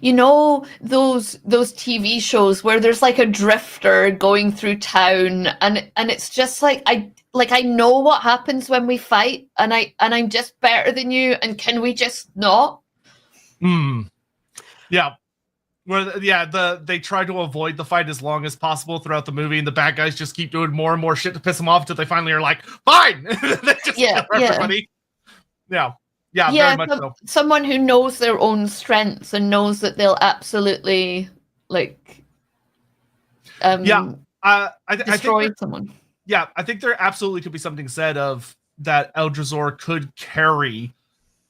you know those TV shows where there's like a drifter going through town and it's just like I know what happens when we fight and I'm just better than you, and can we just not? Yeah. They try to avoid the fight as long as possible throughout the movie, and the bad guys just keep doing more and more shit to piss them off until they finally are like, fine. They just kill everybody. Yeah, very much so. Someone who knows their own strengths and knows that they'll absolutely like destroy someone. Yeah, I think there absolutely could be something said of that Eldrazor could carry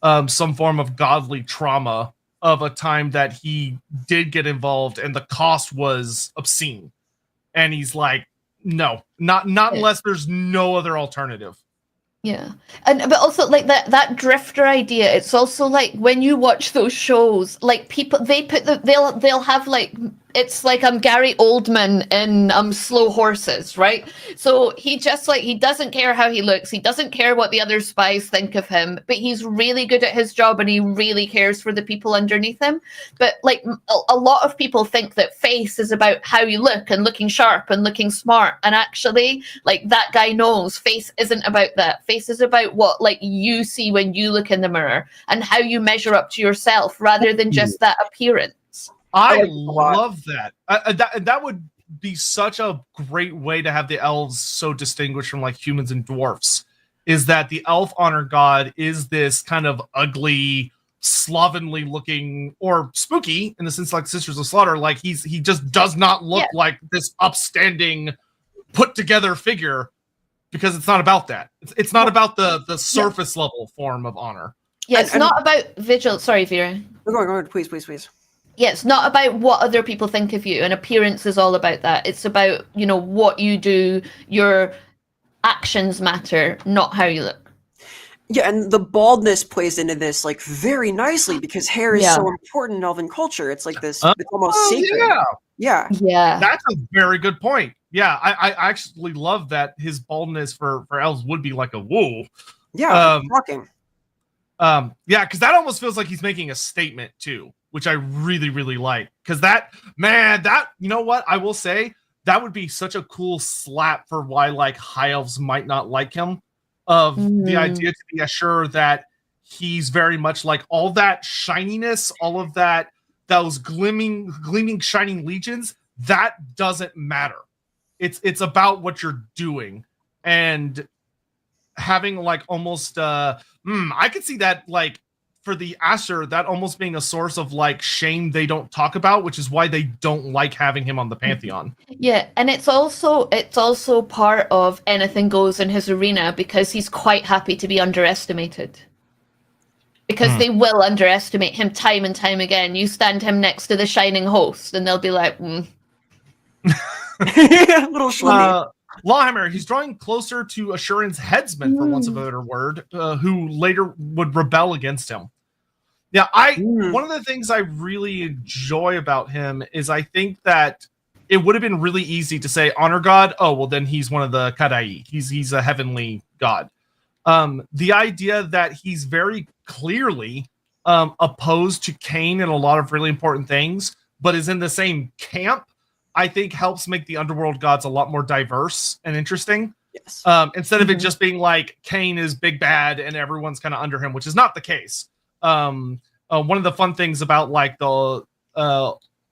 some form of godly trauma of a time that he did get involved and the cost was obscene. And he's like, no, not unless there's no other alternative. Yeah, but also like that drifter idea. It's also like when you watch those shows, like people they'll have like, it's like Gary Oldman in Slow Horses, right? So he just like, he doesn't care how he looks, he doesn't care what the other spies think of him, but he's really good at his job and he really cares for the people underneath him. But like a lot of people think that face is about how you look and looking sharp and looking smart, and actually like that guy knows face isn't about that. Face is about what like you see when you look in the mirror and how you measure up to yourself rather than just that appearance. I love that. That would be such a great way to have the elves so distinguished from like humans and dwarfs, is that the elf honor god is this kind of ugly, slovenly looking, or spooky in the sense like Sisters of Slaughter. Like he just does not look like this upstanding, put together figure, because it's not about that. It's not about the surface level form of honor. Yeah, it's not about vigil. Sorry, Vera. Go on, please. Yeah, it's not about what other people think of you, and appearance is all about that. It's about, you know, what you do, your actions matter, not how you look. Yeah, and the baldness plays into this like very nicely because hair is so important in Elven culture. It's like this, it's almost sacred. Yeah. That's a very good point. Yeah, I actually love that his baldness for elves would be like a woo. Yeah, shocking. Yeah, because that almost feels like he's making a statement too, which I really, really like. Because that, you know what? I will say that would be such a cool slap for why like high elves might not like him. Of the idea to be assured that he's very much like all that shininess, all of that, those gleaming, shining legions, that doesn't matter. It's about what you're doing. And having like almost I could see that like for the Asher, that almost being a source of like shame they don't talk about, which is why they don't like having him on the pantheon. Yeah, and it's also part of anything goes in his arena because he's quite happy to be underestimated. Because they will underestimate him time and time again. You stand him next to the Shining Host and they'll be like, Little Shlimmy. LAWhammer, he's drawing closer to Assuran's headsman, for once of a better word, who later would rebel against him. Yeah, one of the things I really enjoy about him is I think that it would have been really easy to say honor god. Oh, well, then he's one of the Kadai. He's a heavenly god. The idea that he's very clearly opposed to Khaine in a lot of really important things, but is in the same camp, I think helps make the underworld gods a lot more diverse and interesting. Yes. Instead of it just being like Khaine is big bad and everyone's kind of under him, which is not the case. One of the fun things about like the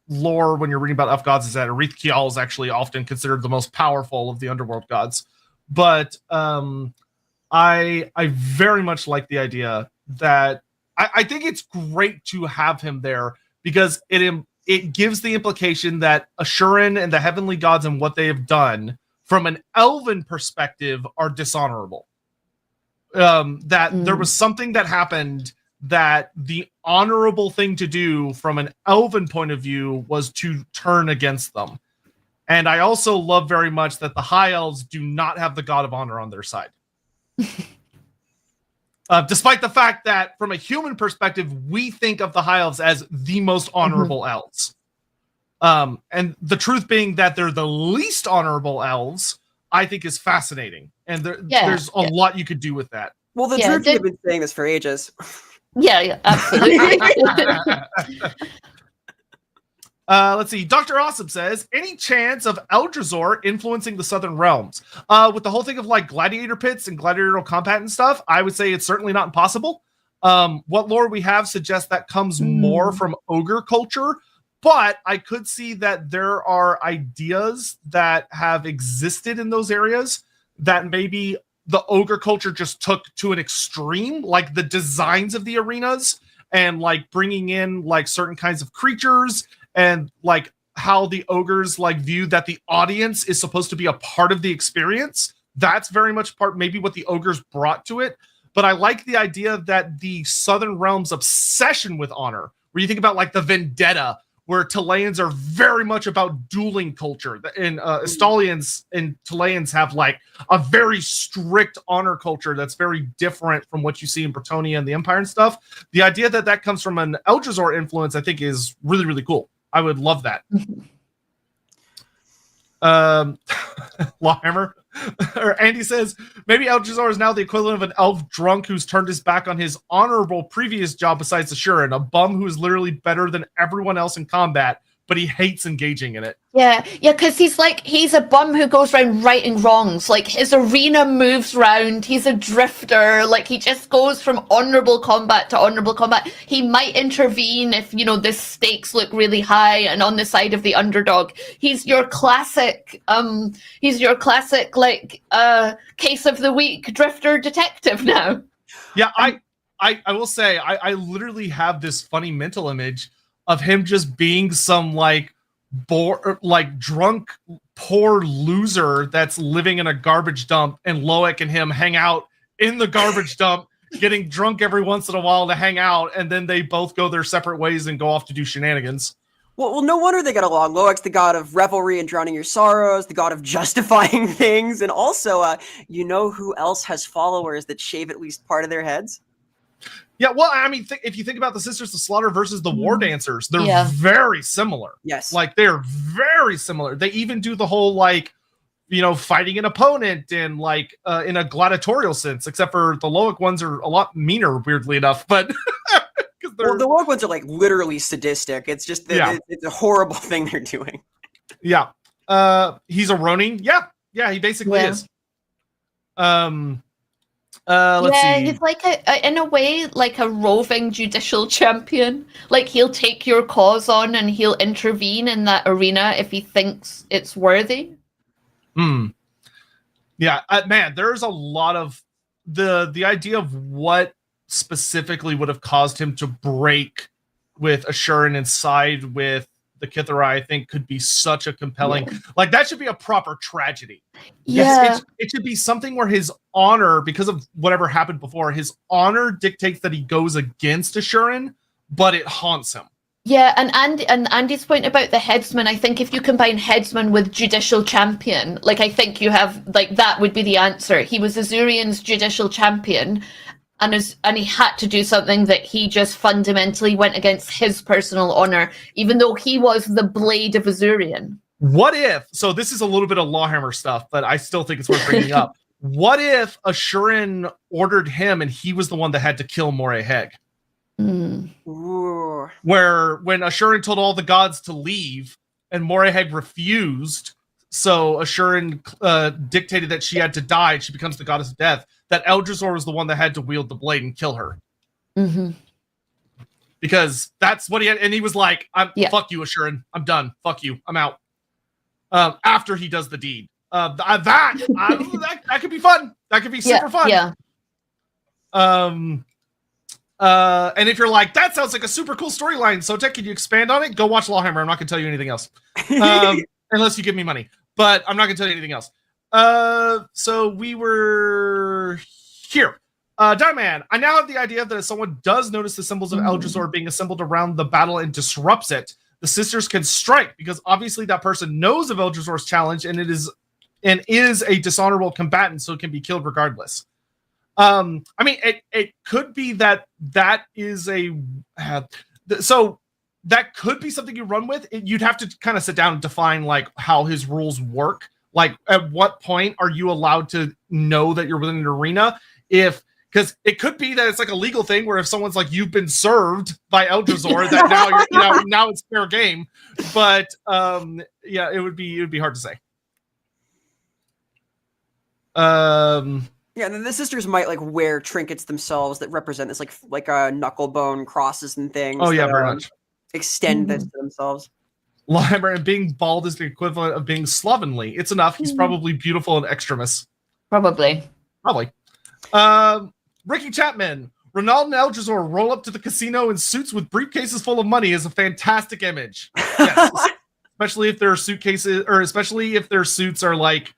lore when you're reading about elf gods is that Arith Kial is actually often considered the most powerful of the underworld gods. But I very much like the idea that I think it's great to have him there because it gives the implication that Ashuran and the heavenly gods and what they have done from an elven perspective are dishonorable. There was something that happened that the honorable thing to do from an elven point of view was to turn against them. And I also love very much that the High Elves do not have the God of Honor on their side. Despite the fact that from a human perspective, we think of the High Elves as the most honorable elves. And the truth being that they're the least honorable elves, I think is fascinating. And there's a lot you could do with that. Well, the Druids have been saying this for ages. Yeah, absolutely. Let's see. Dr. Awesome says, any chance of Eldrazor influencing the Southern Realms? With the whole thing of like gladiator pits and gladiatorial combat and stuff, I would say it's certainly not impossible. What lore we have suggests that comes more from ogre culture, but I could see that there are ideas that have existed in those areas that maybe the ogre culture just took to an extreme, like the designs of the arenas and like bringing in like certain kinds of creatures and like how the ogres like view that the audience is supposed to be a part of the experience. That's very much maybe what the ogres brought to it. But I like the idea that the Southern Realms' obsession with honor, where you think about like the Vendetta, where Talaeans are very much about dueling culture. And Estalians and Talaeans have like a very strict honor culture that's very different from what you see in Bretonnia and the Empire and stuff. The idea that that comes from an Eldrazor influence, I think, is really, really cool. I would love that. LAWhammer. Or Andy says, maybe Eldrazor is now the equivalent of an elf drunk who's turned his back on his honorable previous job besides Ashuran, a bum who is literally better than everyone else in combat, but he hates engaging in it. Yeah, because he's a bum who goes around righting wrongs. Like, his arena moves round, he's a drifter, like, he just goes from honorable combat to honorable combat. He might intervene if, the stakes look really high and on the side of the underdog. He's your classic, case of the week drifter detective now. Yeah, I will say, I literally have this funny mental image of him just being some, drunk, poor loser that's living in a garbage dump, and Loec and him hang out in the garbage dump, getting drunk every once in a while to hang out, and then they both go their separate ways and go off to do shenanigans. Well, no wonder they get along. Loec's the god of revelry and drowning your sorrows, the god of justifying things, and also, who else has followers that shave at least part of their heads? Yeah, well, I mean, if you think about the Sisters of Slaughter versus the War Dancers, they're very similar. Yes. Like, they're very similar. They even do the whole, fighting an opponent and, in a gladiatorial sense, except for the Loec ones are a lot meaner, weirdly enough. But well, the Loec ones are, literally sadistic. It's just it's a horrible thing they're doing. Yeah. He's a Ronin. Yeah, he basically is. Let's see. He's in a way, like a roving judicial champion. Like, he'll take your cause on and he'll intervene in that arena if he thinks it's worthy. Yeah, man, there's a lot of the idea of what specifically would have caused him to break with Ashuran and side with the Kithara, I think, could be such a compelling, that should be a proper tragedy. Yeah. It should be something where his honor, because of whatever happened before, his honor dictates that he goes against Ashuran, but it haunts him. Yeah, and Andy's point about the headsman, I think if you combine headsman with judicial champion, I think you have, that would be the answer. He was Azurian's judicial champion, and he had to do something that he just fundamentally went against his personal honor, even though he was the blade of Azurian. What if, so this is a little bit of LAWhammer stuff, but I still think it's worth bringing up. What if Ashuran ordered him and he was the one that had to kill Moreheg? Where when Ashuran told all the gods to leave and Moreheg refused, so Ashuran dictated that she had to die and she becomes the goddess of death, that Eldrazor was the one that had to wield the blade and kill her. Because that's what he had, and he was like, fuck you, Ashuran, I'm done, fuck you, I'm out. After he does the deed. That could be fun. That could be super fun. Yeah. And if you're like, that sounds like a super cool storyline, Sotek, can you expand on it? Go watch LAWhammer. I'm not going to tell you anything else. Unless you give me money. But I'm not going to tell you anything else. So we were here. Diamond, I now have the idea that if someone does notice the symbols of Eldrazor being assembled around the battle and disrupts it, the sisters can strike, because obviously that person knows of Eldrazor's challenge and is a dishonorable combatant, so it can be killed regardless. I mean, it could be that is so that could be something you run with. You'd have to kind of sit down and define like how his rules work. Like, at what point are you allowed to know that you're within an arena? Because it could be that it's like a legal thing where if someone's like, you've been served by Eldrazor, that now now it's fair game. But yeah, it would be hard to say. Yeah, and then the sisters might like wear trinkets themselves that represent this, like a knuckle bone crosses and things. Oh yeah, that, very much. Extend this to themselves. LAWhammer, and being bald is the equivalent of being slovenly. It's enough. He's probably beautiful and extremis. Probably. Ricky Chapman, Ronald and Eldrazor roll up to the casino in suits with briefcases full of money is a fantastic image. Yes. Especially if their suitcases, or especially if their suits are like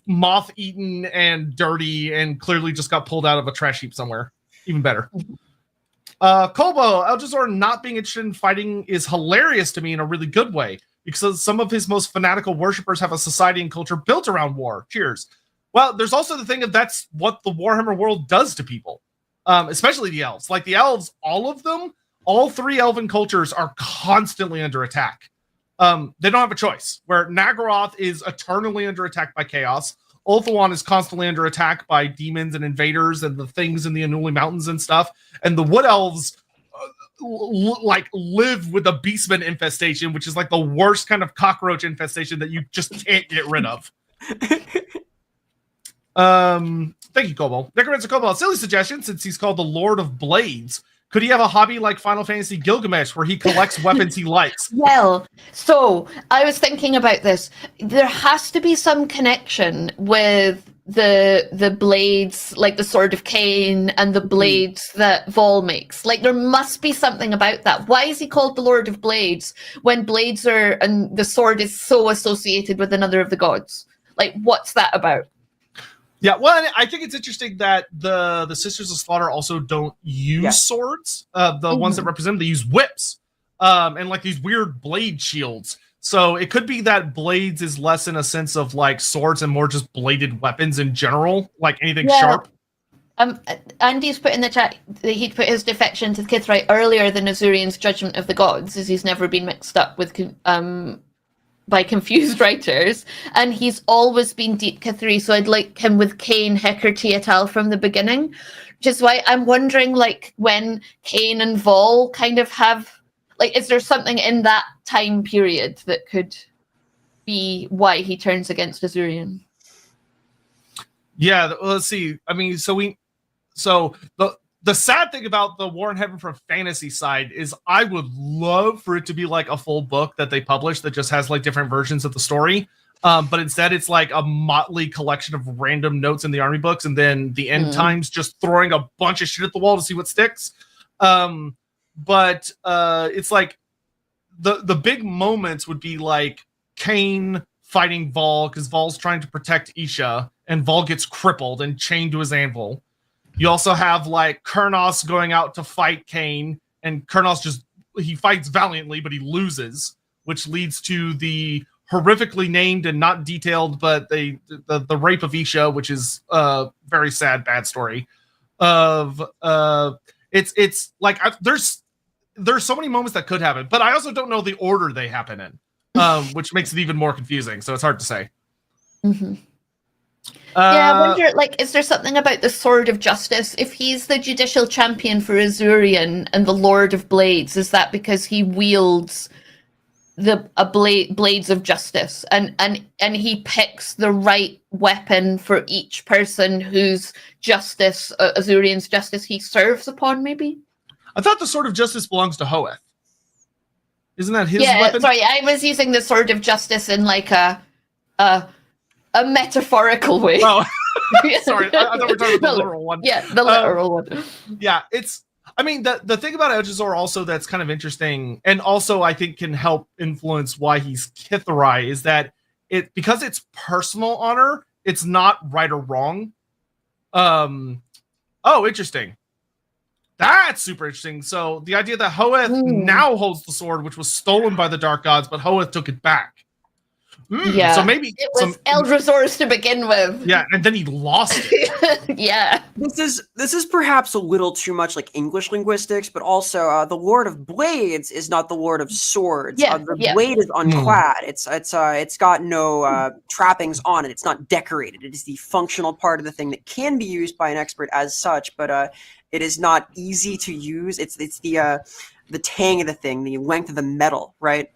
moth-eaten and dirty and clearly just got pulled out of a trash heap somewhere. Even better. Colbo, Eldrazor not being interested in fighting is hilarious to me in a really good way, because some of his most fanatical worshippers have a society and culture built around war. Cheers. Well, there's also the thing of that's what the Warhammer world does to people, especially the elves. Like the elves, all of them, all three elven cultures are constantly under attack. They don't have a choice. Where Naggaroth is eternally under attack by chaos. Ulthuan is constantly under attack by demons and invaders and the things in the Anuli Mountains and stuff. And the Wood Elves live with a beastman infestation, which is like the worst kind of cockroach infestation that you just can't get rid of. Thank you, Kobo. Necromancer Kobo, silly suggestion, since he's called the Lord of Blades. Could he have a hobby like Final Fantasy Gilgamesh, where he collects weapons he likes? Well, so I was thinking about this. There has to be some connection with the blades, like the Sword of Khaine and the blades that Vol makes. Like, there must be something about that. Why is he called the Lord of Blades when blades are, and the sword is so associated with another of the gods? Like, what's that about? Yeah, well, I think it's interesting that the Sisters of Slaughter also don't use swords. The ones that represent them, they use whips and like these weird blade shields. So it could be that blades is less in a sense of like swords and more just bladed weapons in general, like anything sharp. Andy's put in the chat that he'd put his defection to the Kithright earlier than Azurian's Judgment of the Gods, as he's never been mixed up with by confused writers, and he's always been Deep Kithri, so I'd like him with Khaine, Hecate et al. From the beginning, which is why I'm wondering, like, when Khaine and Vol kind of have, like, is there something in that time period that could be why he turns against Azurian? Yeah, let's see. I mean, the sad thing about the War in Heaven from fantasy side is I would love for it to be like a full book that they publish that just has like different versions of the story. But instead it's like a motley collection of random notes in the army books, and then the end times just throwing a bunch of shit at the wall to see what sticks. But it's like the big moments would be like Khaine fighting Vol, because Vol's trying to protect Isha, and Vol gets crippled and chained to his anvil. You also have like Kurnos going out to fight Khaine, and Kurnos he fights valiantly, but he loses, which leads to the horrifically named and not detailed, but the rape of Isha, which is a very sad, bad story. It's like there's so many moments that could happen, but I also don't know the order they happen in, which makes it even more confusing. So it's hard to say. Mm-hmm. Yeah, I wonder, like, is there something about the Sword of Justice? If he's the judicial champion for Azurian and the Lord of Blades, is that because he wields blades of justice, and he picks the right weapon for each person whose justice, Azurian's justice, he serves upon? Maybe. I thought the Sword of Justice belongs to Hoeth. Isn't that his weapon? Sorry, I was using the Sword of Justice in like a metaphorical way. Oh, sorry. I thought we were talking about the literal one. Yeah, the literal one. Yeah, I mean, the thing about Eldrazor also that's kind of interesting, and also I think can help influence why he's Kithrai, is that because it's personal honor, it's not right or wrong. Oh, interesting. That's super interesting. So the idea that Hoeth now holds the sword, which was stolen by the Dark Gods, but Hoeth took it back. Yeah. So maybe it was Eldrazor's to begin with. Yeah, and then he lost it. Yeah. This is perhaps a little too much like English linguistics, but also the Lord of Blades is not the Lord of Swords. Yeah, The blade is unclad. It's got no trappings on it. It's not decorated. It is the functional part of the thing that can be used by an expert as such, but it is not easy to use. It's the tang of the thing, the length of the metal, right?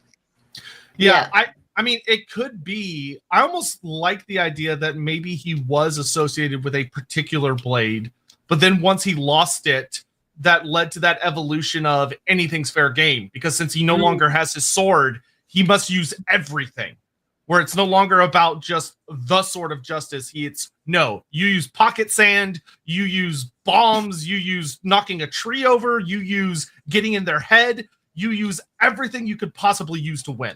Yeah. I mean, it could be. I almost like the idea that maybe he was associated with a particular blade, but then once he lost it, that led to that evolution of anything's fair game. Because since he no longer has his sword, he must use everything. Where it's no longer about just the sword of justice. You use pocket sand, you use bombs, you use knocking a tree over, you use getting in their head, you use everything you could possibly use to win.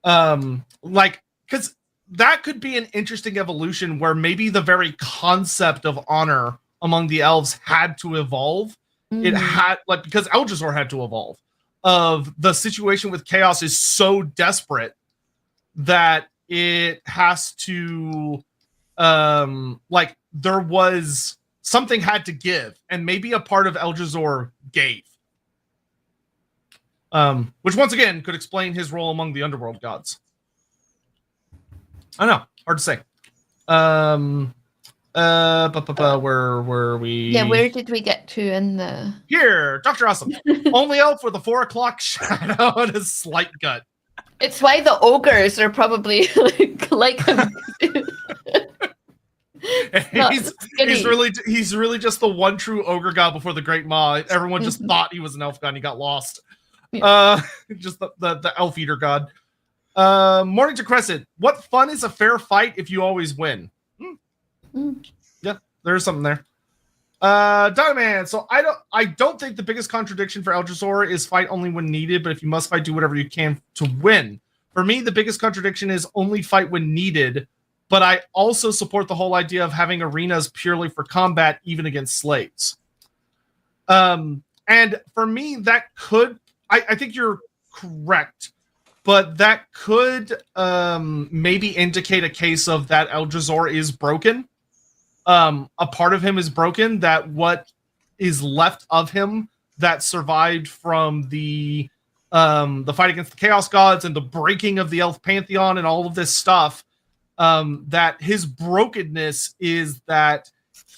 Because that could be an interesting evolution where maybe the very concept of honor among the elves had to evolve. It had, because Eldrazor had to evolve. Of the situation with chaos is so desperate that it has to, there was something had to give, and maybe a part of Eldrazor gave. Which once again could explain his role among the underworld gods. I don't know, hard to say. Where were we? Yeah, where did we get to in the... Here, Dr. Awesome. Only elf with a 4 o'clock shadow and a slight gut. It's why the ogres are probably like him. He's really just the one true ogre god before the Great Maw. Everyone just thought he was an elf god and he got lost. Just the elf eater god. Morning to Crescent. What fun is a fair fight if you always win? Yeah, there's something there. Diamond. So I don't think the biggest contradiction for Eldrazor is fight only when needed, but if you must fight, do whatever you can to win. For me, the biggest contradiction is only fight when needed, but I also support the whole idea of having arenas purely for combat, even against slaves. And for me, that could, I think you're correct, but that could maybe indicate a case of that Eldrazor is broken. A part of him is broken, that what is left of him that survived from the fight against the Chaos Gods and the breaking of the Elf Pantheon and all of this stuff, that his brokenness is that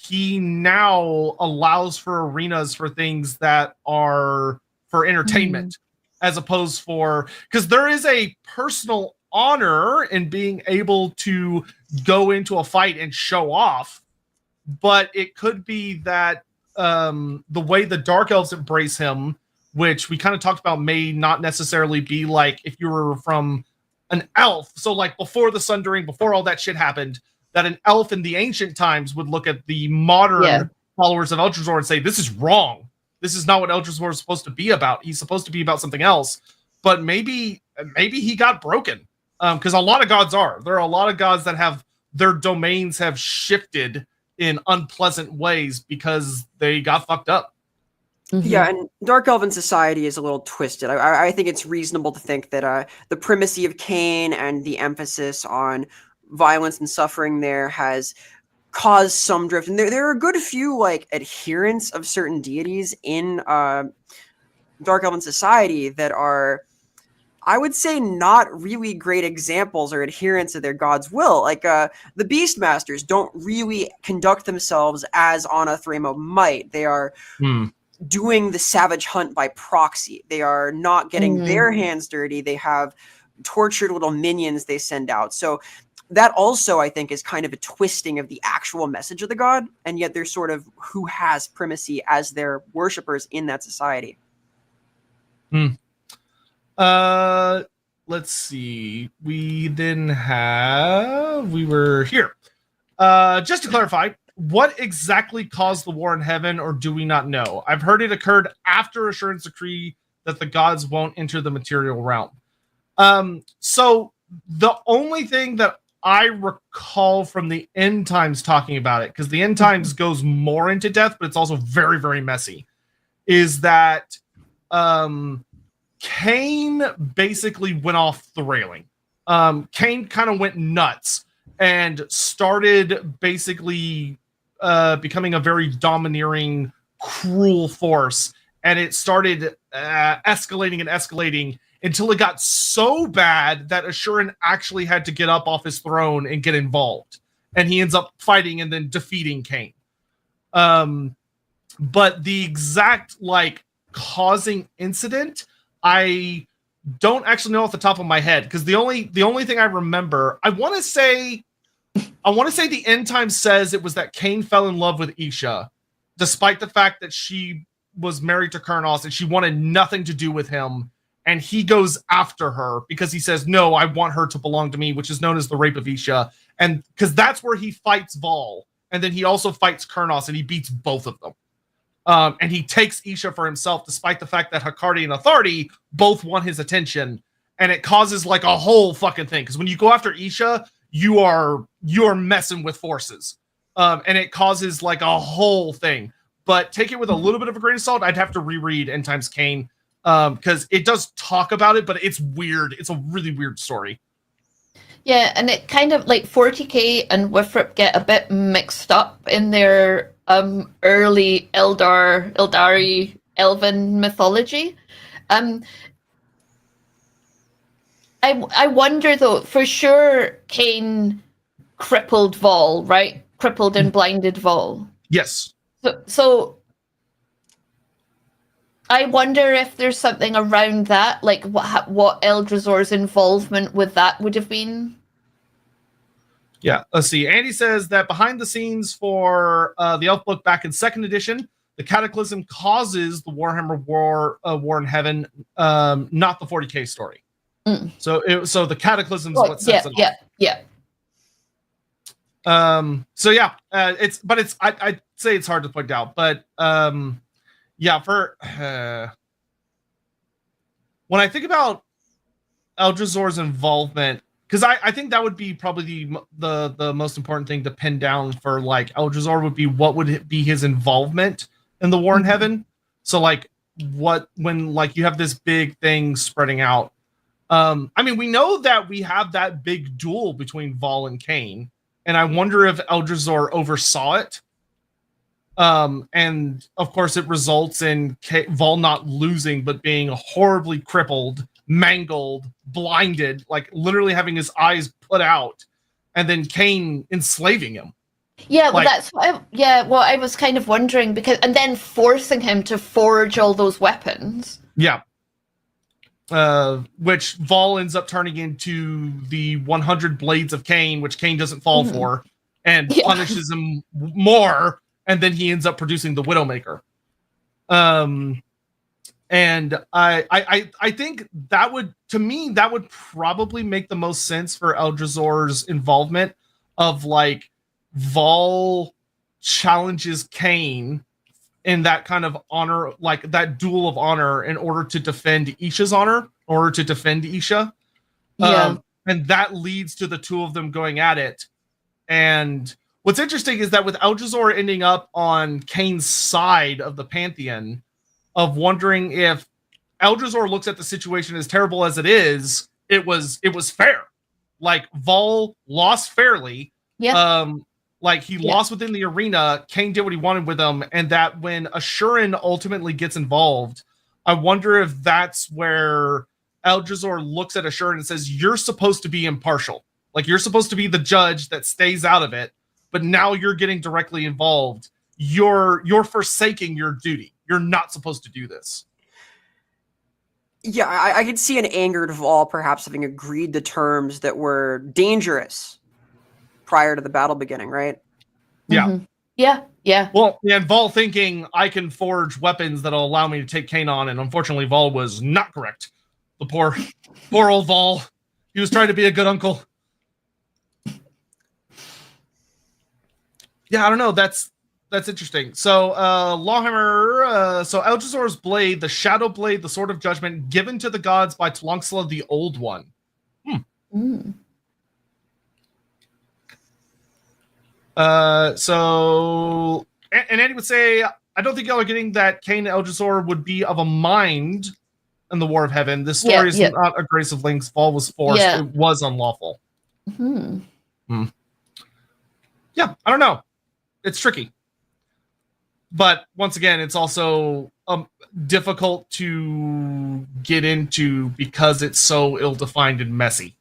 he now allows for arenas for things that are for entertainment, as opposed for, because there is a personal honor in being able to go into a fight and show off, but it could be that the way the Dark Elves embrace him, which we kind of talked about, may not necessarily be like if you were from an elf. So like before the Sundering, before all that shit happened, that an elf in the ancient times would look at the modern followers of Eldrazor and say, this is wrong. This is not what Eldrazor is supposed to be about. He's supposed to be about something else. But maybe he got broken. Because a lot of gods are. There are a lot of gods that have their domains have shifted in unpleasant ways because they got fucked up. Yeah, and Dark Elven society is a little twisted. I think it's reasonable to think that the primacy of Khaine and the emphasis on violence and suffering there has caused some drift. And there are a good few like adherents of certain deities in Dark Elven society that are, I would say, not really great examples or adherents of their god's will. Like the Beastmasters don't really conduct themselves as Anath Raema might. They are doing the savage hunt by proxy. They are not getting their hands dirty. They have tortured little minions they send out. So that also, I think, is kind of a twisting of the actual message of the god, and yet they're sort of who has primacy as their worshippers in that society. Let's see. We were here. Just to clarify, what exactly caused the war in heaven, or do we not know? I've heard it occurred after Assuran's decree that the gods won't enter the material realm. So the only thing that I recall from the end times talking about it, because the end times goes more into death, but it's also very, very messy, is that Khaine basically went off the railing. Khaine kind of went nuts and started basically becoming a very domineering, cruel force. And it started escalating and escalating until it got so bad that Assuran actually had to get up off his throne and get involved. And he ends up fighting and then defeating Khaine. But the exact, like, causing incident, I don't actually know off the top of my head, because the only thing I remember, I want to say the end time says it was that Khaine fell in love with Isha, despite the fact that she was married to Kurnos and she wanted nothing to do with him, and he goes after her because he says, no, I want her to belong to me, which is known as the rape of Isha, and because that's where he fights Vol, and then he also fights Kurnos and he beats both of them. And he takes Isha for himself, despite the fact that Hakardi and Athardi both want his attention, and it causes like a whole fucking thing. Because when you go after Isha, you're messing with forces, and it causes like a whole thing. But take it with a little bit of a grain of salt. I'd have to reread End Times Khaine, because it does talk about it, but it's weird. It's a really weird story. Yeah, and it kind of like 40k and Withrip get a bit mixed up in their early Eldari Elven mythology. I wonder though, for sure Khaine crippled Vol, right? Crippled and blinded Vol. Yes. So I wonder if there's something around that, like what Eldrazor's involvement with that would have been. Yeah, let's see. Andy says that behind the scenes for the Elf book back in 2nd edition, the Cataclysm causes the Warhammer War in Heaven, not the 40k story. So the Cataclysm is what sets it off. Yeah. I'd say it's hard to point out, but for when I think about Eldrazor's involvement, because I think that would be probably the most important thing to pin down for like Eldrazor would be what would be his involvement in the War in Heaven. So like when like you have this big thing spreading out. I mean, we know that we have that big duel between Vol and Khaine, and I wonder if Eldrazor oversaw it. And of course it results in Vol not losing, but being horribly crippled, mangled, blinded, like literally having his eyes put out, and then Khaine enslaving him. Yeah, well, that's what I was kind of wondering, because and then forcing him to forge all those weapons. Yeah. Which Vol ends up turning into the 100 Blades of Khaine, which Khaine doesn't fall for, and punishes him more, and then he ends up producing the Widowmaker. And I think that would probably make the most sense for Eldrazor's involvement, of like Vol challenges Khaine in that kind of honor, like that duel of honor, in order to defend Isha's honor, in order to defend Isha. And that leads to the two of them going at it. And what's interesting is that with Eldrazor ending up on Khaine's side of the pantheon, of wondering if Eldrazor looks at the situation as terrible as it is, it was fair. Like Vol lost fairly. Yeah. Like he lost within the arena. Khaine did what he wanted with him, and that when Assuran ultimately gets involved, I wonder if that's where Eldrazor looks at Assuran and says, "You're supposed to be impartial. Like you're supposed to be the judge that stays out of it, but now you're getting directly involved. You're forsaking your duty. You're not supposed to do this." Yeah, I could see an angered Vol perhaps having agreed to terms that were dangerous prior to the battle beginning, right? Yeah. Yeah. Well, and Vol thinking, I can forge weapons that'll allow me to take Khaine on, and unfortunately Vol was not correct. The poor old Vol. He was trying to be a good uncle. Yeah, I don't know. That's interesting. So, LAWhammer, so Eldrazor's blade, the Shadow Blade, the Sword of Judgment, given to the gods by Tlongsla the Old One. So, and Andy would say, I don't think y'all are getting that Khaine and Eldrazor would be of a mind in the War of Heaven. This story is not a Grace of Link's fall was forced. It was unlawful. Yeah, I don't know. It's tricky. But once again, it's also difficult to get into because it's so ill-defined and messy.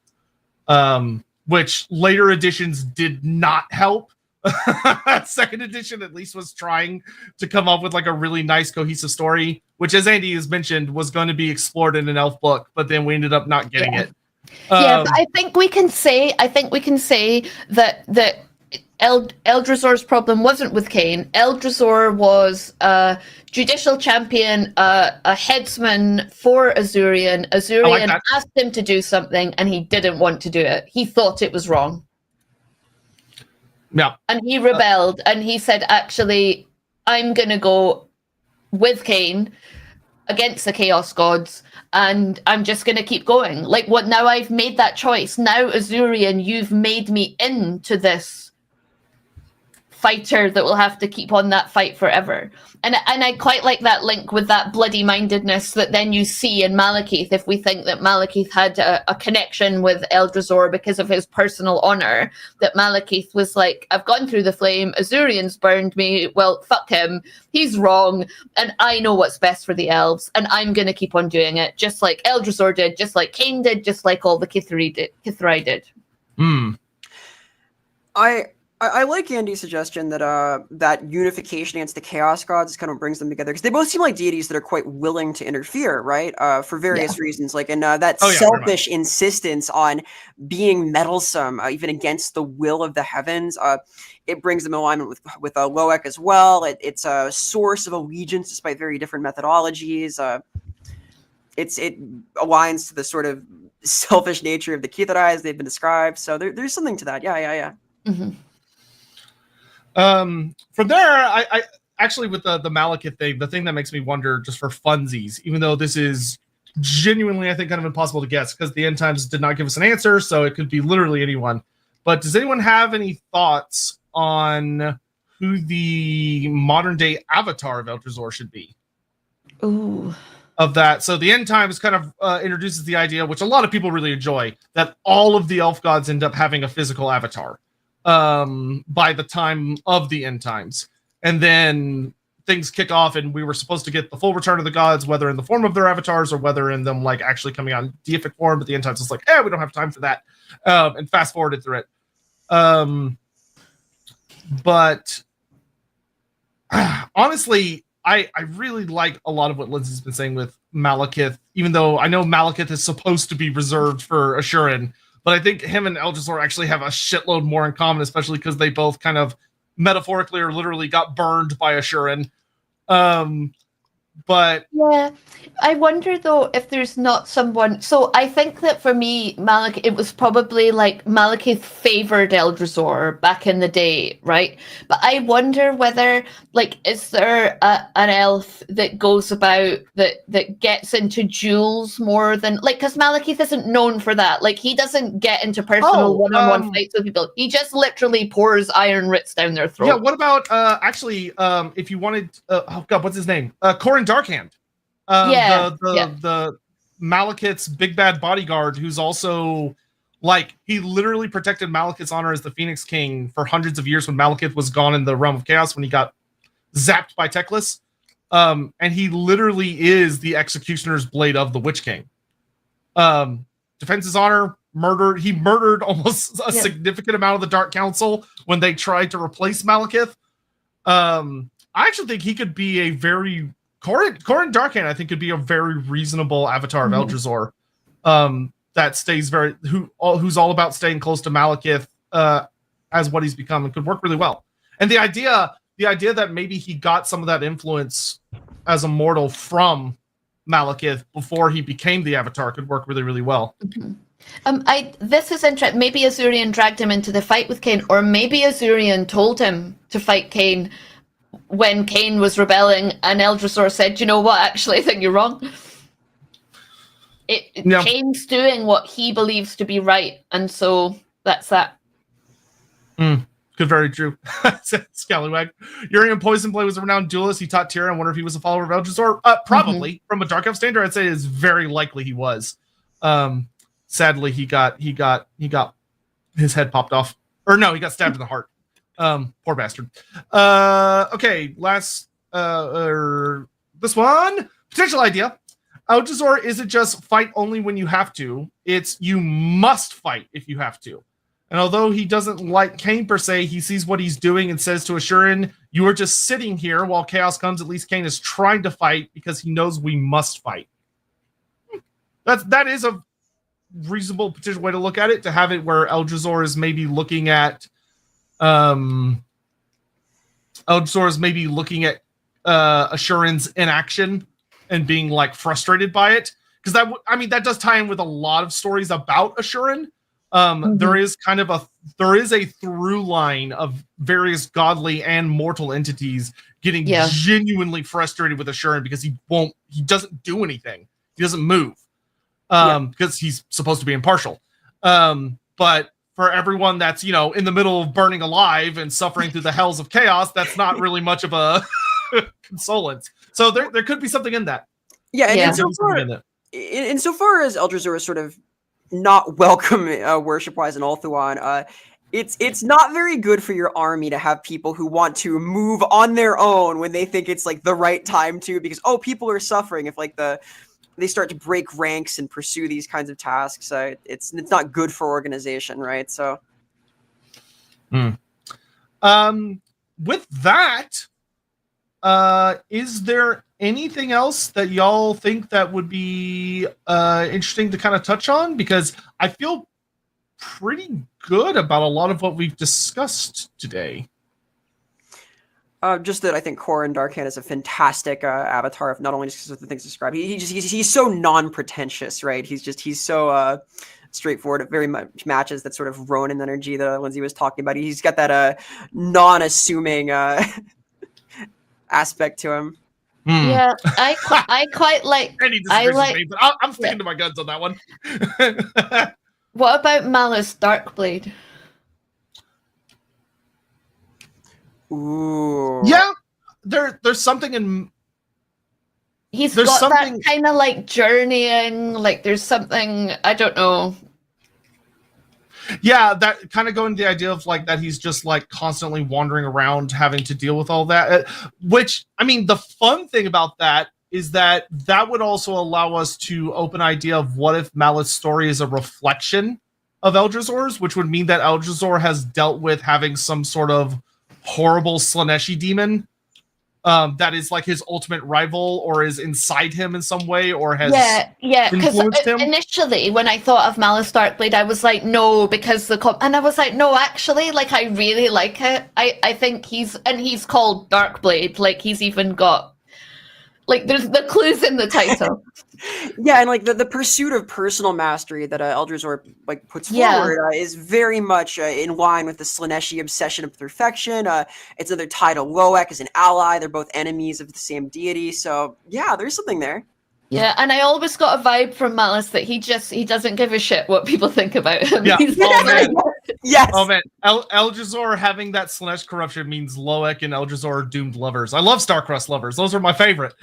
Which later editions did not help. Second edition at least was trying to come up with like a really nice cohesive story, which, as Andy has mentioned, was going to be explored in an elf book, but then we ended up not getting it. But I think we can say that Eldrazor's problem wasn't with Khaine. Eldrazor was a judicial champion, a headsman for Azurian. Azurian asked him to do something, and he didn't want to do it. He thought it was wrong. Yeah. And he rebelled, and he said, actually, I'm going to go with Khaine against the Chaos Gods, and I'm just going to keep going. Like, what? Now I've made that choice. Now, Azurian, you've made me into this fighter that will have to keep on that fight forever. And I quite like that link with that bloody mindedness that then you see in Malekith. If we think that Malekith had a connection with Eldrazor because of his personal honor, that Malekith was like, I've gone through the flame, Azurian's burned me, well, fuck him, he's wrong, and I know what's best for the elves, and I'm going to keep on doing it, just like Eldrazor did, just like Khaine did, just like all the Kithrai did. I like Andy's suggestion that that unification against the Chaos Gods kind of brings them together, because they both seem like deities that are quite willing to interfere, right? For various reasons, like, and that selfish insistence on being meddlesome, even against the will of the heavens. It brings them in alignment with Loec as well. It's a source of allegiance despite very different methodologies. It aligns to the sort of selfish nature of the Kithrai as they've been described. So there's something to that. Yeah. Mm-hmm. From there, I actually, with the Malekith thing, the thing that makes me wonder, just for funsies, even though this is genuinely, I think, kind of impossible to guess because the end times did not give us an answer, so it could be literally anyone. But does anyone have any thoughts on who the modern day avatar of Eldrazor should be? Ooh. Of that, so the end times kind of introduces the idea, which a lot of people really enjoy, that all of the elf gods end up having a physical avatar by the time of the end times, and then things kick off, and we were supposed to get the full return of the gods, whether in the form of their avatars or whether in them like actually coming out in deific form. But the end times is like, we don't have time for that, and fast forwarded through it. But honestly, I really like a lot of what Lindsay's been saying with Malekith, even though I know Malekith is supposed to be reserved for Ashurin. But I think him and Eldrazor actually have a shitload more in common, especially because they both kind of metaphorically or literally got burned by Ashurin. But yeah, I wonder though if there's not someone. So I think that for me, it was probably like Malekith favored Eldrazor back in the day, right? But I wonder whether, like, is there an elf that goes about that gets into duels more than, like, because Malekith isn't known for that. Like, he doesn't get into personal one-on-one fights with people. He just literally pours iron writs down their throat. Yeah. What about actually? If you wanted, oh god, what's his name? Corin Darkhand. The Malekith's big bad bodyguard, who's also like, he literally protected Malekith's honor as the Phoenix King for hundreds of years when Malekith was gone in the realm of chaos when he got zapped by Teclis. And he literally is the executioner's blade of the Witch King. Defends his honor, murdered. He murdered almost a significant amount of the Dark Council when they tried to replace Malekith. I actually think he could be a very Corin Darkhand, I think, could be a very reasonable avatar of Eldrazor. That stays who's all about staying close to Malekith as what he's become, and could work really well. And the idea that maybe he got some of that influence as a mortal from Malekith before he became the avatar could work really, really well. Mm-hmm. This is interesting. Maybe Azurian dragged him into the fight with Khaine, or maybe Azurian told him to fight Khaine when Khaine was rebelling, and Eldrazor said, "You know what? Actually, I think you're wrong." Khaine's doing what he believes to be right, and so that's that. Good, very true. Scallywag. Urian Poisonblade was a renowned duelist. He taught Tyr. I wonder if he was a follower of Eldrazor. Probably. From a Dark Elf standard, I'd say it's very likely he was. Sadly, he got his head popped off. Or no, he got stabbed in the heart. Poor bastard. Okay, last this one. Potential idea. Eldrazor isn't just fight only when you have to. It's you must fight if you have to. And although he doesn't like Khaine per se, he sees what he's doing and says to Ashurin, "You are just sitting here while chaos comes. At least Khaine is trying to fight because he knows we must fight." That is a reasonable potential way to look at it. To have it where Eldrazor is maybe looking at Ashurin's inaction and being like frustrated by it, because that does tie in with a lot of stories about Ashurin. There is a through line of various godly and mortal entities getting genuinely frustrated with Ashurin because he doesn't do anything. He doesn't move. Because he's supposed to be impartial. But for everyone that's, in the middle of burning alive and suffering through the hells of chaos, that's not really much of a consolence. So there could be something in that. Yeah, and insofar as Eldrazor is sort of not welcome worship-wise in Ulthuan, it's not very good for your army to have people who want to move on their own when they think it's like the right time to, because people are suffering if they start to break ranks and pursue these kinds of tasks. It's not good for organization, right? So with that, is there anything else that y'all think that would be interesting to kind of touch on? Because I feel pretty good about a lot of what we've discussed today. Just that I think Corrin Darkhan is a fantastic avatar, of not only just because of the things described. He's so non-pretentious, right? He's so straightforward. It very much matches that sort of Ronin energy that Lindsay was talking about. He's got that non-assuming aspect to him. Yeah, I quite like. Me, but I'm sticking to my guns on that one. What about Malice Darkblade? Ooh. Yeah, there's something in. There's got something that kind of like journeying. Like there's something, I don't know. Yeah, that kind of going to the idea of like that he's just like constantly wandering around having to deal with all that. Which, I mean, the fun thing about that is that would also allow us to open idea of what if Malice's story is a reflection of Eldrazor's, which would mean that Eldrazor has dealt with having some sort of horrible Slaaneshi demon that is like his ultimate rival, or is inside him in some way, or has influenced him. Initially, when I thought of Malice Darkblade, I was like, no, because and I was like, no, actually, like I really like it. I think he's called Darkblade. Like he's even got like there's the clues in the title. Yeah, and like the pursuit of personal mastery that Eldrazor like puts forward is very much in line with the Slaaneshi obsession of perfection. It's another tie to Loec as an ally. They're both enemies of the same deity. So yeah, there's something there. Yeah, and I always got a vibe from Malice that he doesn't give a shit what people think about him. Yeah. Yes. Oh man, Eldrazor having that Slaanesh corruption means Loec and Eldrazor are doomed lovers. I love Starcrossed lovers; those are my favorite.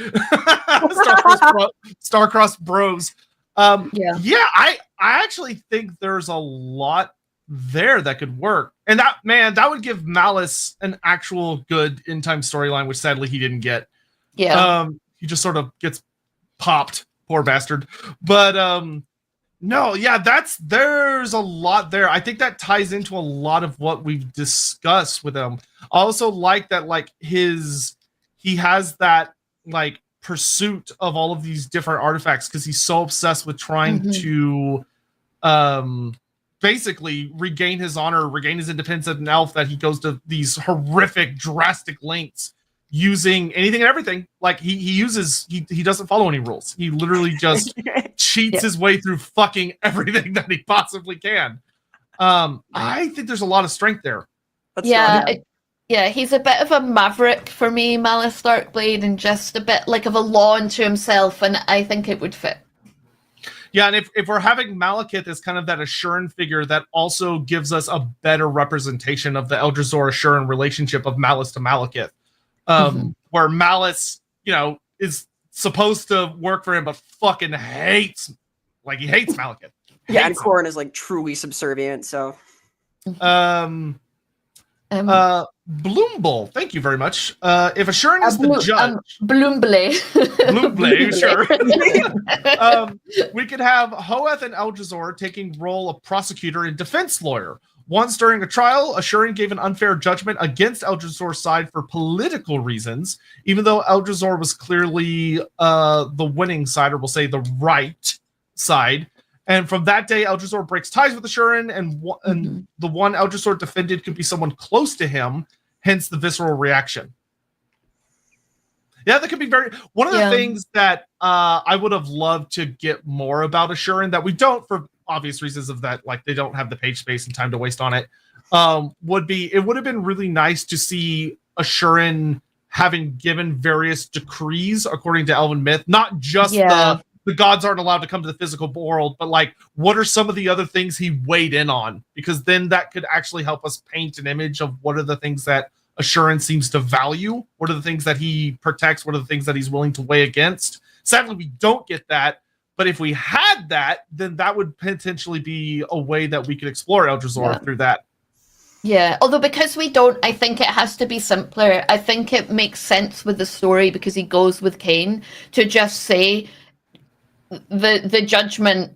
Starcrossed bros. I actually think there's a lot there that could work, and that would give Malice an actual good in-time storyline, which sadly he didn't get. Yeah. He just sort of gets popped, poor bastard. But no, yeah, there's a lot there. I think that ties into a lot of what we've discussed with him. I also like that, like he has that like pursuit of all of these different artifacts because he's so obsessed with trying to basically regain his honor, regain his independence as an elf, that he goes to these horrific, drastic lengths using anything and everything. Like he doesn't follow any rules. He literally just cheats his way through fucking everything that he possibly can. I think there's a lot of strength there. He's a bit of a maverick for me, Malice Darkblade, and just a bit like of a law unto himself, and I think it would fit. Yeah, and if we're having Malekith as kind of that Assuran figure, that also gives us a better representation of the Eldrazor Assuran relationship of Malice to Malekith. Where Malice, is supposed to work for him, but fucking hates Malekith. Yeah, and Corrin is like truly subservient, so. Bloombull, thank you very much. If Assuran is the judge, Bloomblay, sure. We could have Hoeth and Eldrazor taking role of prosecutor and defense lawyer. Once during a trial, Assuran gave an unfair judgment against Eldrazor's side for political reasons, even though Eldrazor was clearly the winning side, or we'll say the right side. And from that day, Eldrazor breaks ties with Assuran, and the one Eldrazor defended could be someone close to him, hence the visceral reaction. Yeah, that could be one of the things that I would have loved to get more about Assuran, that we don't for obvious reasons of that, like they don't have the page space and time to waste on it, it would have been really nice to see Assuran having given various decrees according to Elven myth, not just the gods aren't allowed to come to the physical world, but like, what are some of the other things he weighed in on? Because then that could actually help us paint an image of what are the things that Assuran seems to value, what are the things that he protects, what are the things that he's willing to weigh against. Sadly, we don't get that, but if we had that, then that would potentially be a way that we could explore Eldrazor through that. Yeah, although because we don't, I think it has to be simpler. I think it makes sense with the story because he goes with Khaine to just say the judgment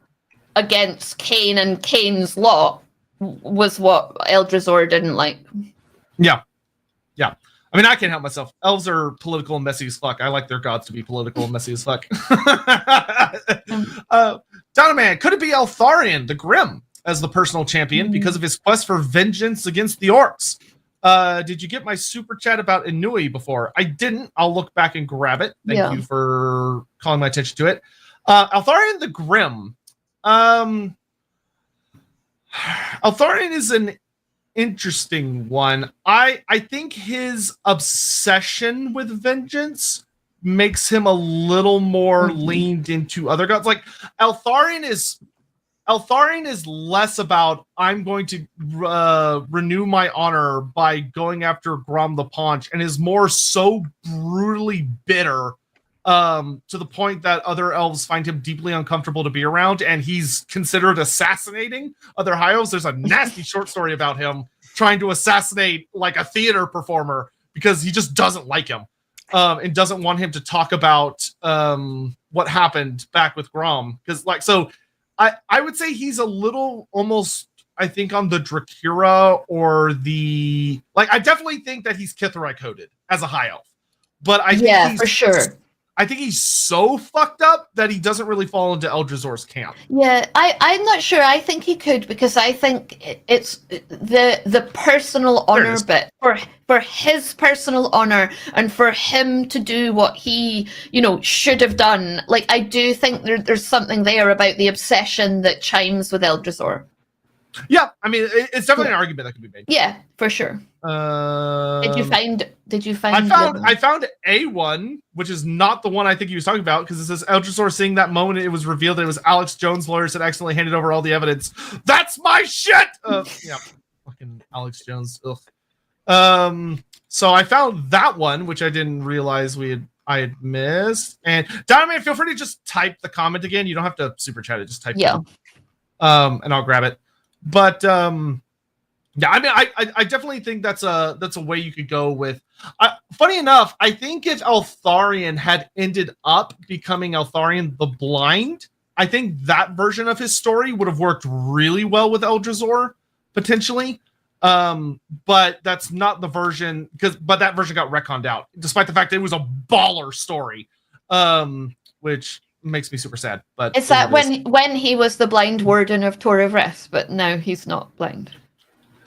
against Khaine and Khaine's law was what Eldrazor didn't like. Yeah. I mean, I can't help myself. Elves are political and messy as fuck. I like their gods to be political and messy as fuck. Donoman, could it be Eltharion the Grim as the personal champion because of his quest for vengeance against the orcs? Did you get my super chat about Inui before? I didn't. I'll look back and grab it. Thank you for calling my attention to it. Eltharion the Grim. Eltharion is an interesting one. I think his obsession with vengeance makes him a little more leaned into other gods. Like Eltharion is less about I'm going to renew my honor by going after Grom the Paunch, and is more so brutally bitter to the point that other elves find him deeply uncomfortable to be around, and he's considered assassinating other high elves. There's a nasty short story about him trying to assassinate like a theater performer because he just doesn't like him and doesn't want him to talk about what happened back with Grom. Because I would say he's a little almost, I think, on the Drakira or I definitely think that he's Kithari coded as a high elf, but I think for sure. I think he's so fucked up that he doesn't really fall into Eldrazor's camp. Yeah, I'm not sure. I think he could, because I think it's the personal honor bit for his personal honor and for him to do what he should have done. Like, I do think there's something there about the obsession that chimes with Eldrazor. Yeah, I mean, it's definitely an argument that could be made. Yeah, for sure. Did you find? I found A1, which is not the one I think he was talking about, because it says Eldrazor seeing that moment, it was revealed that it was Alex Jones' lawyers that accidentally handed over all the evidence. That's my shit. Yeah, fucking Alex Jones. Ugh. So I found that one, which I didn't realize I had missed. And Donovan, feel free to just type the comment again. You don't have to super chat it. Just type it. And I'll grab it. But yeah, I mean, I definitely think that's a way you could go with. Funny enough, I think if Eltharion had ended up becoming Eltharion the Blind, I think that version of his story would have worked really well with Eldrazor potentially. But that's not the version, but that version got retconned out, despite the fact that it was a baller story, which makes me super sad. But is that when he was the blind warden of Tor of Rest, but now he's not blind?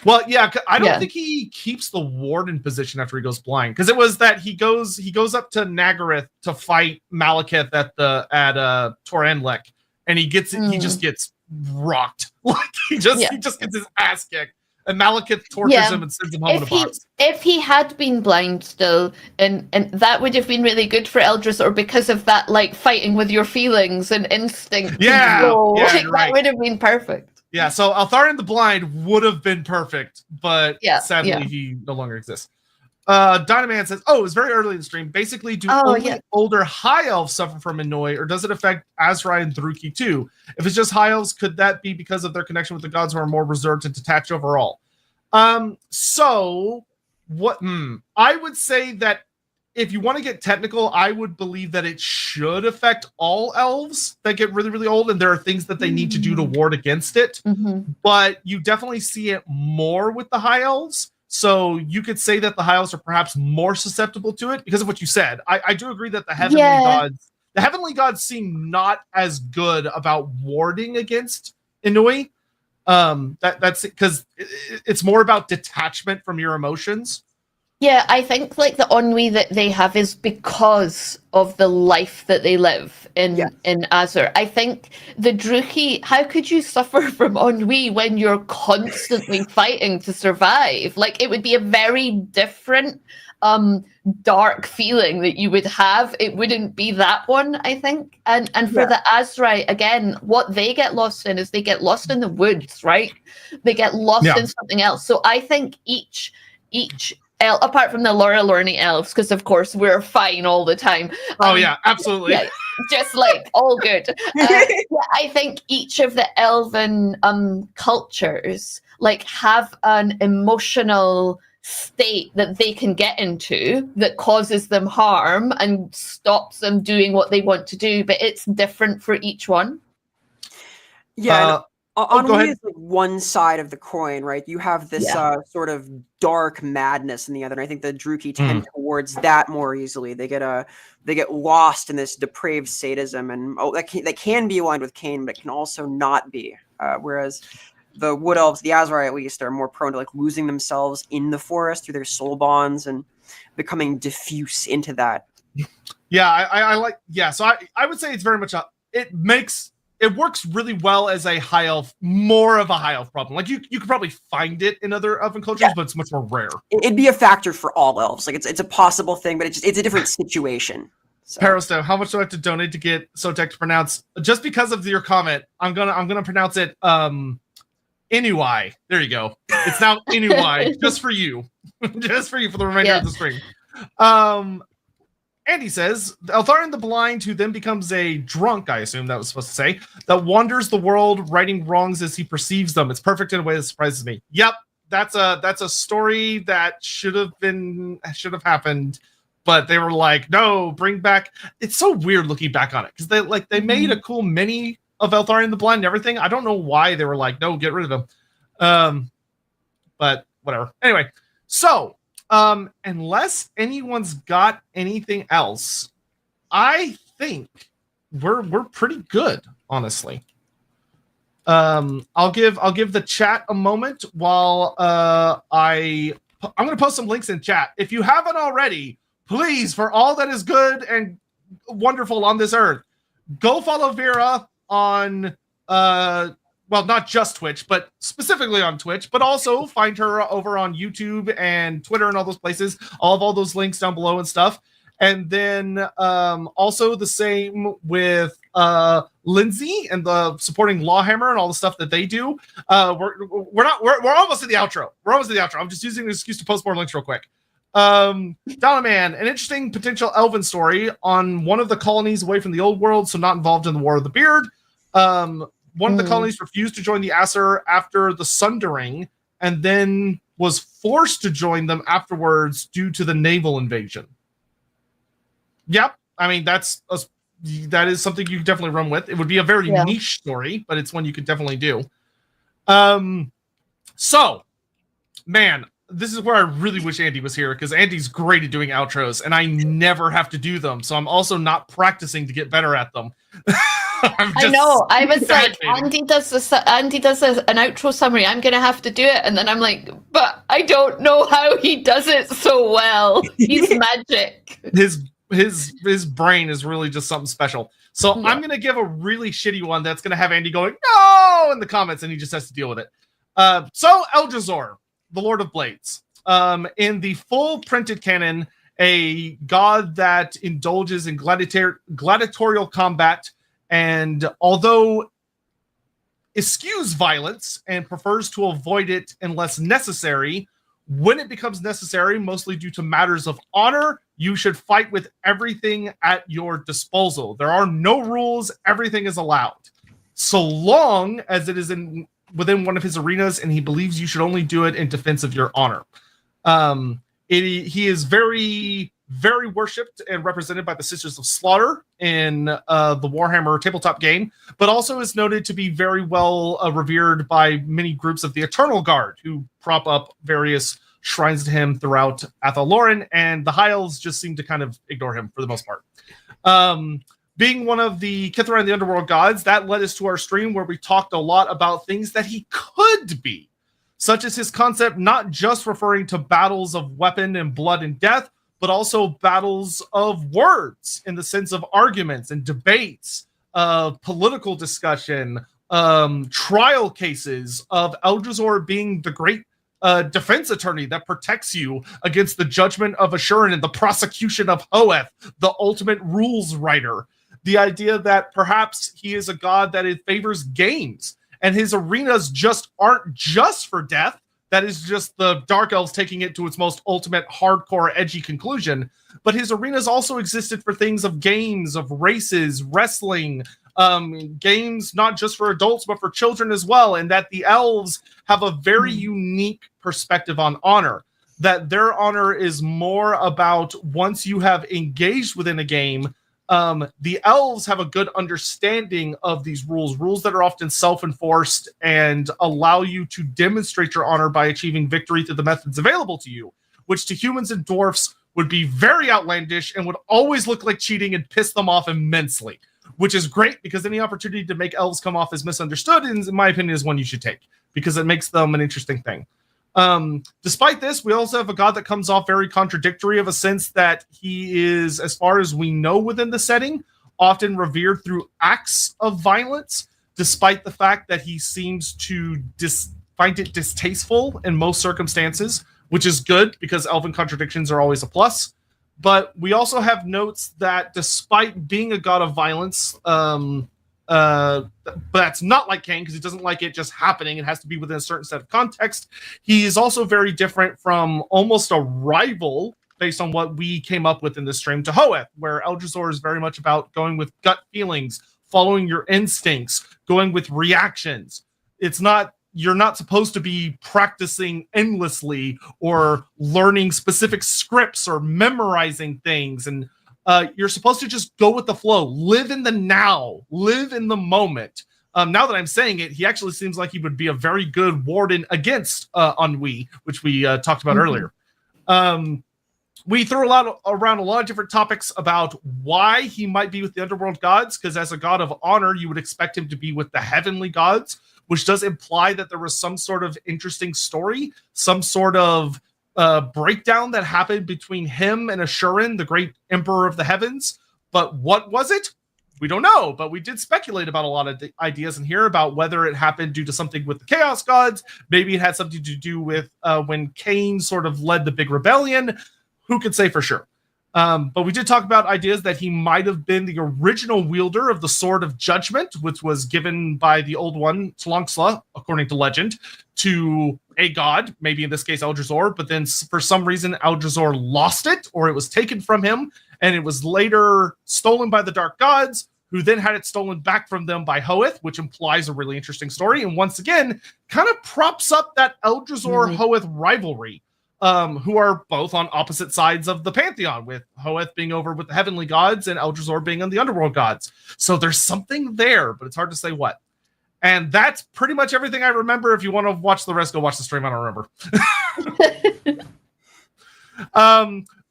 Well, yeah, I don't think he keeps the ward in position after he goes blind, because it was that he goes up to Nagaryth to fight Malekith at Torrenlek, and he just gets rocked. Like he just gets his ass kicked, and Malekith tortures him and sends him home in a box. If he had been blind still, and that would have been really good for Eldrazor because of that, like fighting with your feelings and instinct. That would have been perfect. Yeah, so Eltharion the Blind would have been perfect, but sadly he no longer exists. Dynaman says, it's very early in the stream. Basically, do only older high elves suffer from Annoy, or does it affect Azrai and Druki too? If it's just high elves, could that be because of their connection with the gods who are more reserved and detached overall? So what I would say that if you want to get technical, I would believe that it should affect all elves that get really, really old, and there are things that they need to do to ward against it. But you definitely see it more with the high elves. So you could say that the high elves are perhaps more susceptible to it because of what you said. I do agree that the heavenly gods seem not as good about warding against Inui. That's because it's more about detachment from your emotions. Yeah, I think like the ennui that they have is because of the life that they live in Azur. I think the Druki, how could you suffer from ennui when you're constantly fighting to survive? Like it would be a very different dark feeling that you would have. It wouldn't be that one, I think. And for the Azrai, again, what they get lost in is they get lost in the woods, right? They get lost in something else. So I think each apart from the Lorelorny elves, because of course we're fine all the time. Absolutely. Just like all good. I think each of the elven cultures like have an emotional state that they can get into that causes them harm and stops them doing what they want to do, but it's different for each one. Ennui is like one side of the coin, right? You have this sort of dark madness in the other, and I think the Druki tend towards that more easily. They get lost in this depraved sadism, and that can be aligned with Khaine, but it can also not be. Whereas the wood elves, the Azrai at least, are more prone to like losing themselves in the forest through their soul bonds and becoming diffuse into that. Yeah, I like. Yeah, so I would say it's very much it works really well as a high elf, more of a high elf problem. Like you could probably find it in other elven cultures, but it's much more rare. It'd be a factor for all elves. Like it's a possible thing, but it's a different situation. So. Peristo, how much do I have to donate to get Sotek to pronounce? Just because of your comment, I'm gonna pronounce it Inui. There you go. It's now Inui, just for you, just for you for the remainder of the stream. Andy says, Eltharion the Blind, who then becomes a drunk, I assume that was supposed to say, that wanders the world, righting wrongs as he perceives them. It's perfect in a way that surprises me. Yep, that's a story that should have happened, but they were like, no, bring back. It's so weird looking back on it because they made a cool mini of Eltharion the Blind and everything. I don't know why they were like, no, get rid of him. But whatever. Anyway, so. Unless anyone's got anything else, I think we're pretty good, honestly. I'll give the chat a moment while I'm gonna post some links in chat. If you haven't already, please, for all that is good and wonderful on this earth, go follow Vera on well, not just Twitch, but specifically on Twitch, but also find her over on YouTube and Twitter and all those places. I'll have all those links down below and stuff. And then also the same with Lindsay and the supporting LAWhammer and all the stuff that they do. We're almost in the outro. I'm just using an excuse to post more links real quick. Dalaman, an interesting potential elven story on one of the colonies away from the old world, so not involved in the War of the Beard. One of the colonies refused to join the Aesir after the Sundering, and then was forced to join them afterwards due to the naval invasion. Yep, I mean that is something you can definitely run with. It would be a very niche story, but it's one you could definitely do. So, man, this is where I really wish Andy was here because Andy's great at doing outros, and I never have to do them. So I'm also not practicing to get better at them. I know. I was like, Andy does an outro summary. I'm gonna have to do it, and then I'm like, but I don't know how he does it so well. He's magic. His brain is really just something special. So I'm gonna give a really shitty one that's gonna have Andy going no in the comments, and he just has to deal with it. So Eldrazor, the Lord of Blades, in the full printed canon, a god that indulges in gladiatorial combat, and although eschews violence and prefers to avoid it unless necessary, when it becomes necessary, mostly due to matters of honor, you should fight with everything at your disposal. There are no rules. Everything is allowed. So long as it is within one of his arenas and he believes you should only do it in defense of your honor. He is very, very worshipped and represented by the Sisters of Slaughter in the Warhammer tabletop game, but also is noted to be very well revered by many groups of the Eternal Guard, who prop up various shrines to him throughout Athel-Loren, and the High Elves just seem to kind of ignore him for the most part. Being one of the Kithra and the Underworld gods, that led us to our stream where we talked a lot about things that he could be, such as his concept not just referring to battles of weapon and blood and death, but also battles of words in the sense of arguments and debates, political discussion, trial cases, of Eldrazor being the great defense attorney that protects you against the judgment of Ashurin and the prosecution of Hoeth, the ultimate rules writer. The idea that perhaps he is a god that favors games, and his arenas just aren't just for death. That is just the Dark Elves taking it to its most ultimate hardcore edgy conclusion. But his arenas also existed for things of games, of races, wrestling, games not just for adults, but for children as well. And that the elves have a very unique perspective on honor. That their honor is more about once you have engaged within a game, the elves have a good understanding of these rules that are often self-enforced and allow you to demonstrate your honor by achieving victory through the methods available to you, which to humans and dwarfs would be very outlandish and would always look like cheating and piss them off immensely, which is great because any opportunity to make elves come off as misunderstood, in my opinion, is one you should take because it makes them an interesting thing. Despite this, we also have a god that comes off very contradictory of a sense that he is, as far as we know within the setting, often revered through acts of violence, despite the fact that he seems to find it distasteful in most circumstances, which is good because elven contradictions are always a plus. But we also have notes that despite being a god of violence, but that's not like Khaine because he doesn't like it just happening. It has to be within a certain set of context. He is also very different from almost a rival based on what we came up with in this stream to Hoeth, where Eldrazor is very much about going with gut feelings, following your instincts, going with reactions. You're not supposed to be practicing endlessly or learning specific scripts or memorizing things. And you're supposed to just go with the flow, live in the now, live in the moment. Now that I'm saying it, he actually seems like he would be a very good warden against ennui, which we talked about earlier. We threw around a lot of different topics about why he might be with the Underworld gods, because as a god of honor, you would expect him to be with the heavenly gods, which does imply that there was some sort of interesting story, some sort of breakdown that happened between him and Ashurin, the great emperor of the heavens. But what was it? We don't know, but we did speculate about a lot of ideas in here about whether it happened due to something with the Chaos Gods. Maybe it had something to do with when Khaine sort of led the big rebellion. Who could say for sure? But we did talk about ideas that he might have been the original wielder of the Sword of Judgment, which was given by the Old One, Tlongsla, according to legend, to a god, maybe in this case Eldrazor, but then for some reason Eldrazor lost it, or it was taken from him, and it was later stolen by the Dark Gods, who then had it stolen back from them by Hoeth, which implies a really interesting story, and once again, kind of props up that Eldrazor-Hoeth rivalry, who are both on opposite sides of the pantheon, with Hoeth being over with the heavenly gods and Eldrazor being on the underworld gods. So there's something there, but it's hard to say what. And that's pretty much everything I remember. If you want to watch the rest, go watch the stream. I don't remember.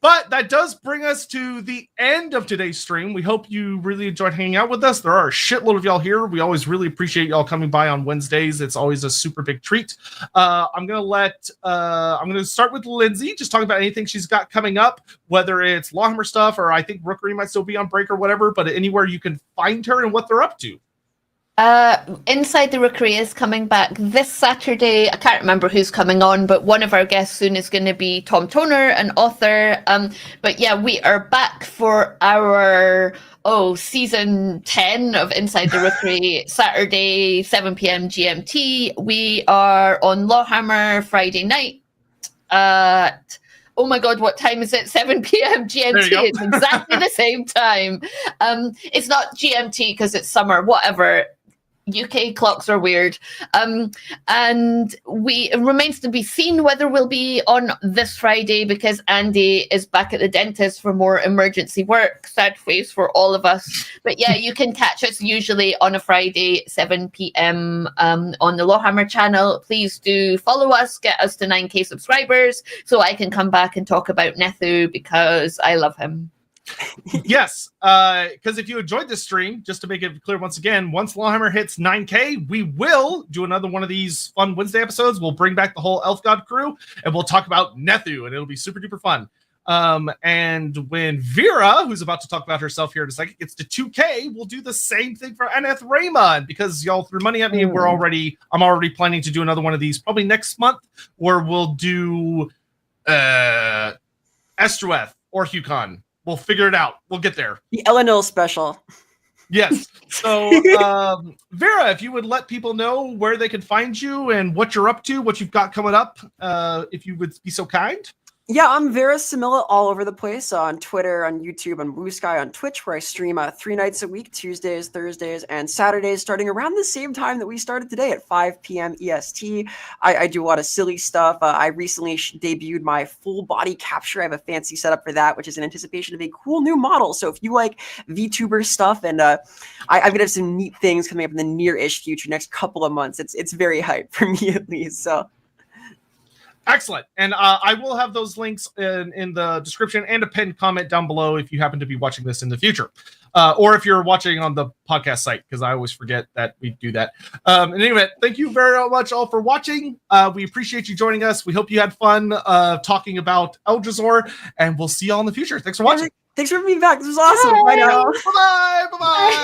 But that does bring us to the end of today's stream. We hope you really enjoyed hanging out with us. There are a shitload of y'all here. We always really appreciate y'all coming by on Wednesdays. It's always a super big treat. I'm gonna start with Lindsay, just talking about anything she's got coming up, whether it's LAWhammer stuff or I think Rookery might still be on break or whatever, but anywhere you can find her and what they're up to. Inside the Rookery is coming back this Saturday. I can't remember who's coming on, but one of our guests soon is going to be Tom Toner, an author. But yeah, we are back for our season 10 of Inside the Rookery, Saturday, 7 p.m. GMT. We are on LAWhammer Friday night at, oh my God, what time is it? 7 p.m. GMT. It's exactly the same time. It's not GMT because it's summer, whatever. UK clocks are weird. And it remains to be seen whether we'll be on this Friday because Andy is back at the dentist for more emergency work. Sad face for all of us. But yeah, you can catch us usually on a Friday, 7 p.m. On the LAWhammer channel. Please do follow us, get us to 9k subscribers so I can come back and talk about Nethu because I love him. Yes, because if you enjoyed this stream, just to make it clear once again, once LAWhammer hits 9k, we will do another one of these fun Wednesday episodes. We'll bring back the whole Elf God crew, and we'll talk about Nethu, and it'll be super duper fun. And when Vera, who's about to talk about herself here in a second, gets to 2k, we'll do the same thing for Anath Raema. And because y'all threw money at me, I'm already planning to do another one of these probably next month, where we'll do Estrueth or Hukon. We'll figure it out. We'll get there. The Eleanor special. Yes. So, Vera, if you would let people know where they can find you and what you're up to, what you've got coming up, if you would be so kind. Yeah, I'm Vera Samila all over the place on Twitter, on YouTube, on Blue Sky, on Twitch, where I stream 3 nights a week, Tuesdays, Thursdays, and Saturdays, starting around the same time that we started today at 5 p.m. EST. I do a lot of silly stuff. I recently debuted my full body capture. I have a fancy setup for that, which is in anticipation of a cool new model. So if you like VTuber stuff, and I'm going to have some neat things coming up in the near-ish future, next couple of months. It's very hype for me, at least, so... Excellent. And I will have those links in the description and a pinned comment down below if you happen to be watching this in the future. Or if you're watching on the podcast site, because I always forget that we do that. Anyway, thank you very much all for watching. We appreciate you joining us. We hope you had fun talking about Eldrazor, and we'll see you all in the future. Thanks for watching. Thanks for being back. This was awesome. Bye now. Bye-bye. Bye-bye.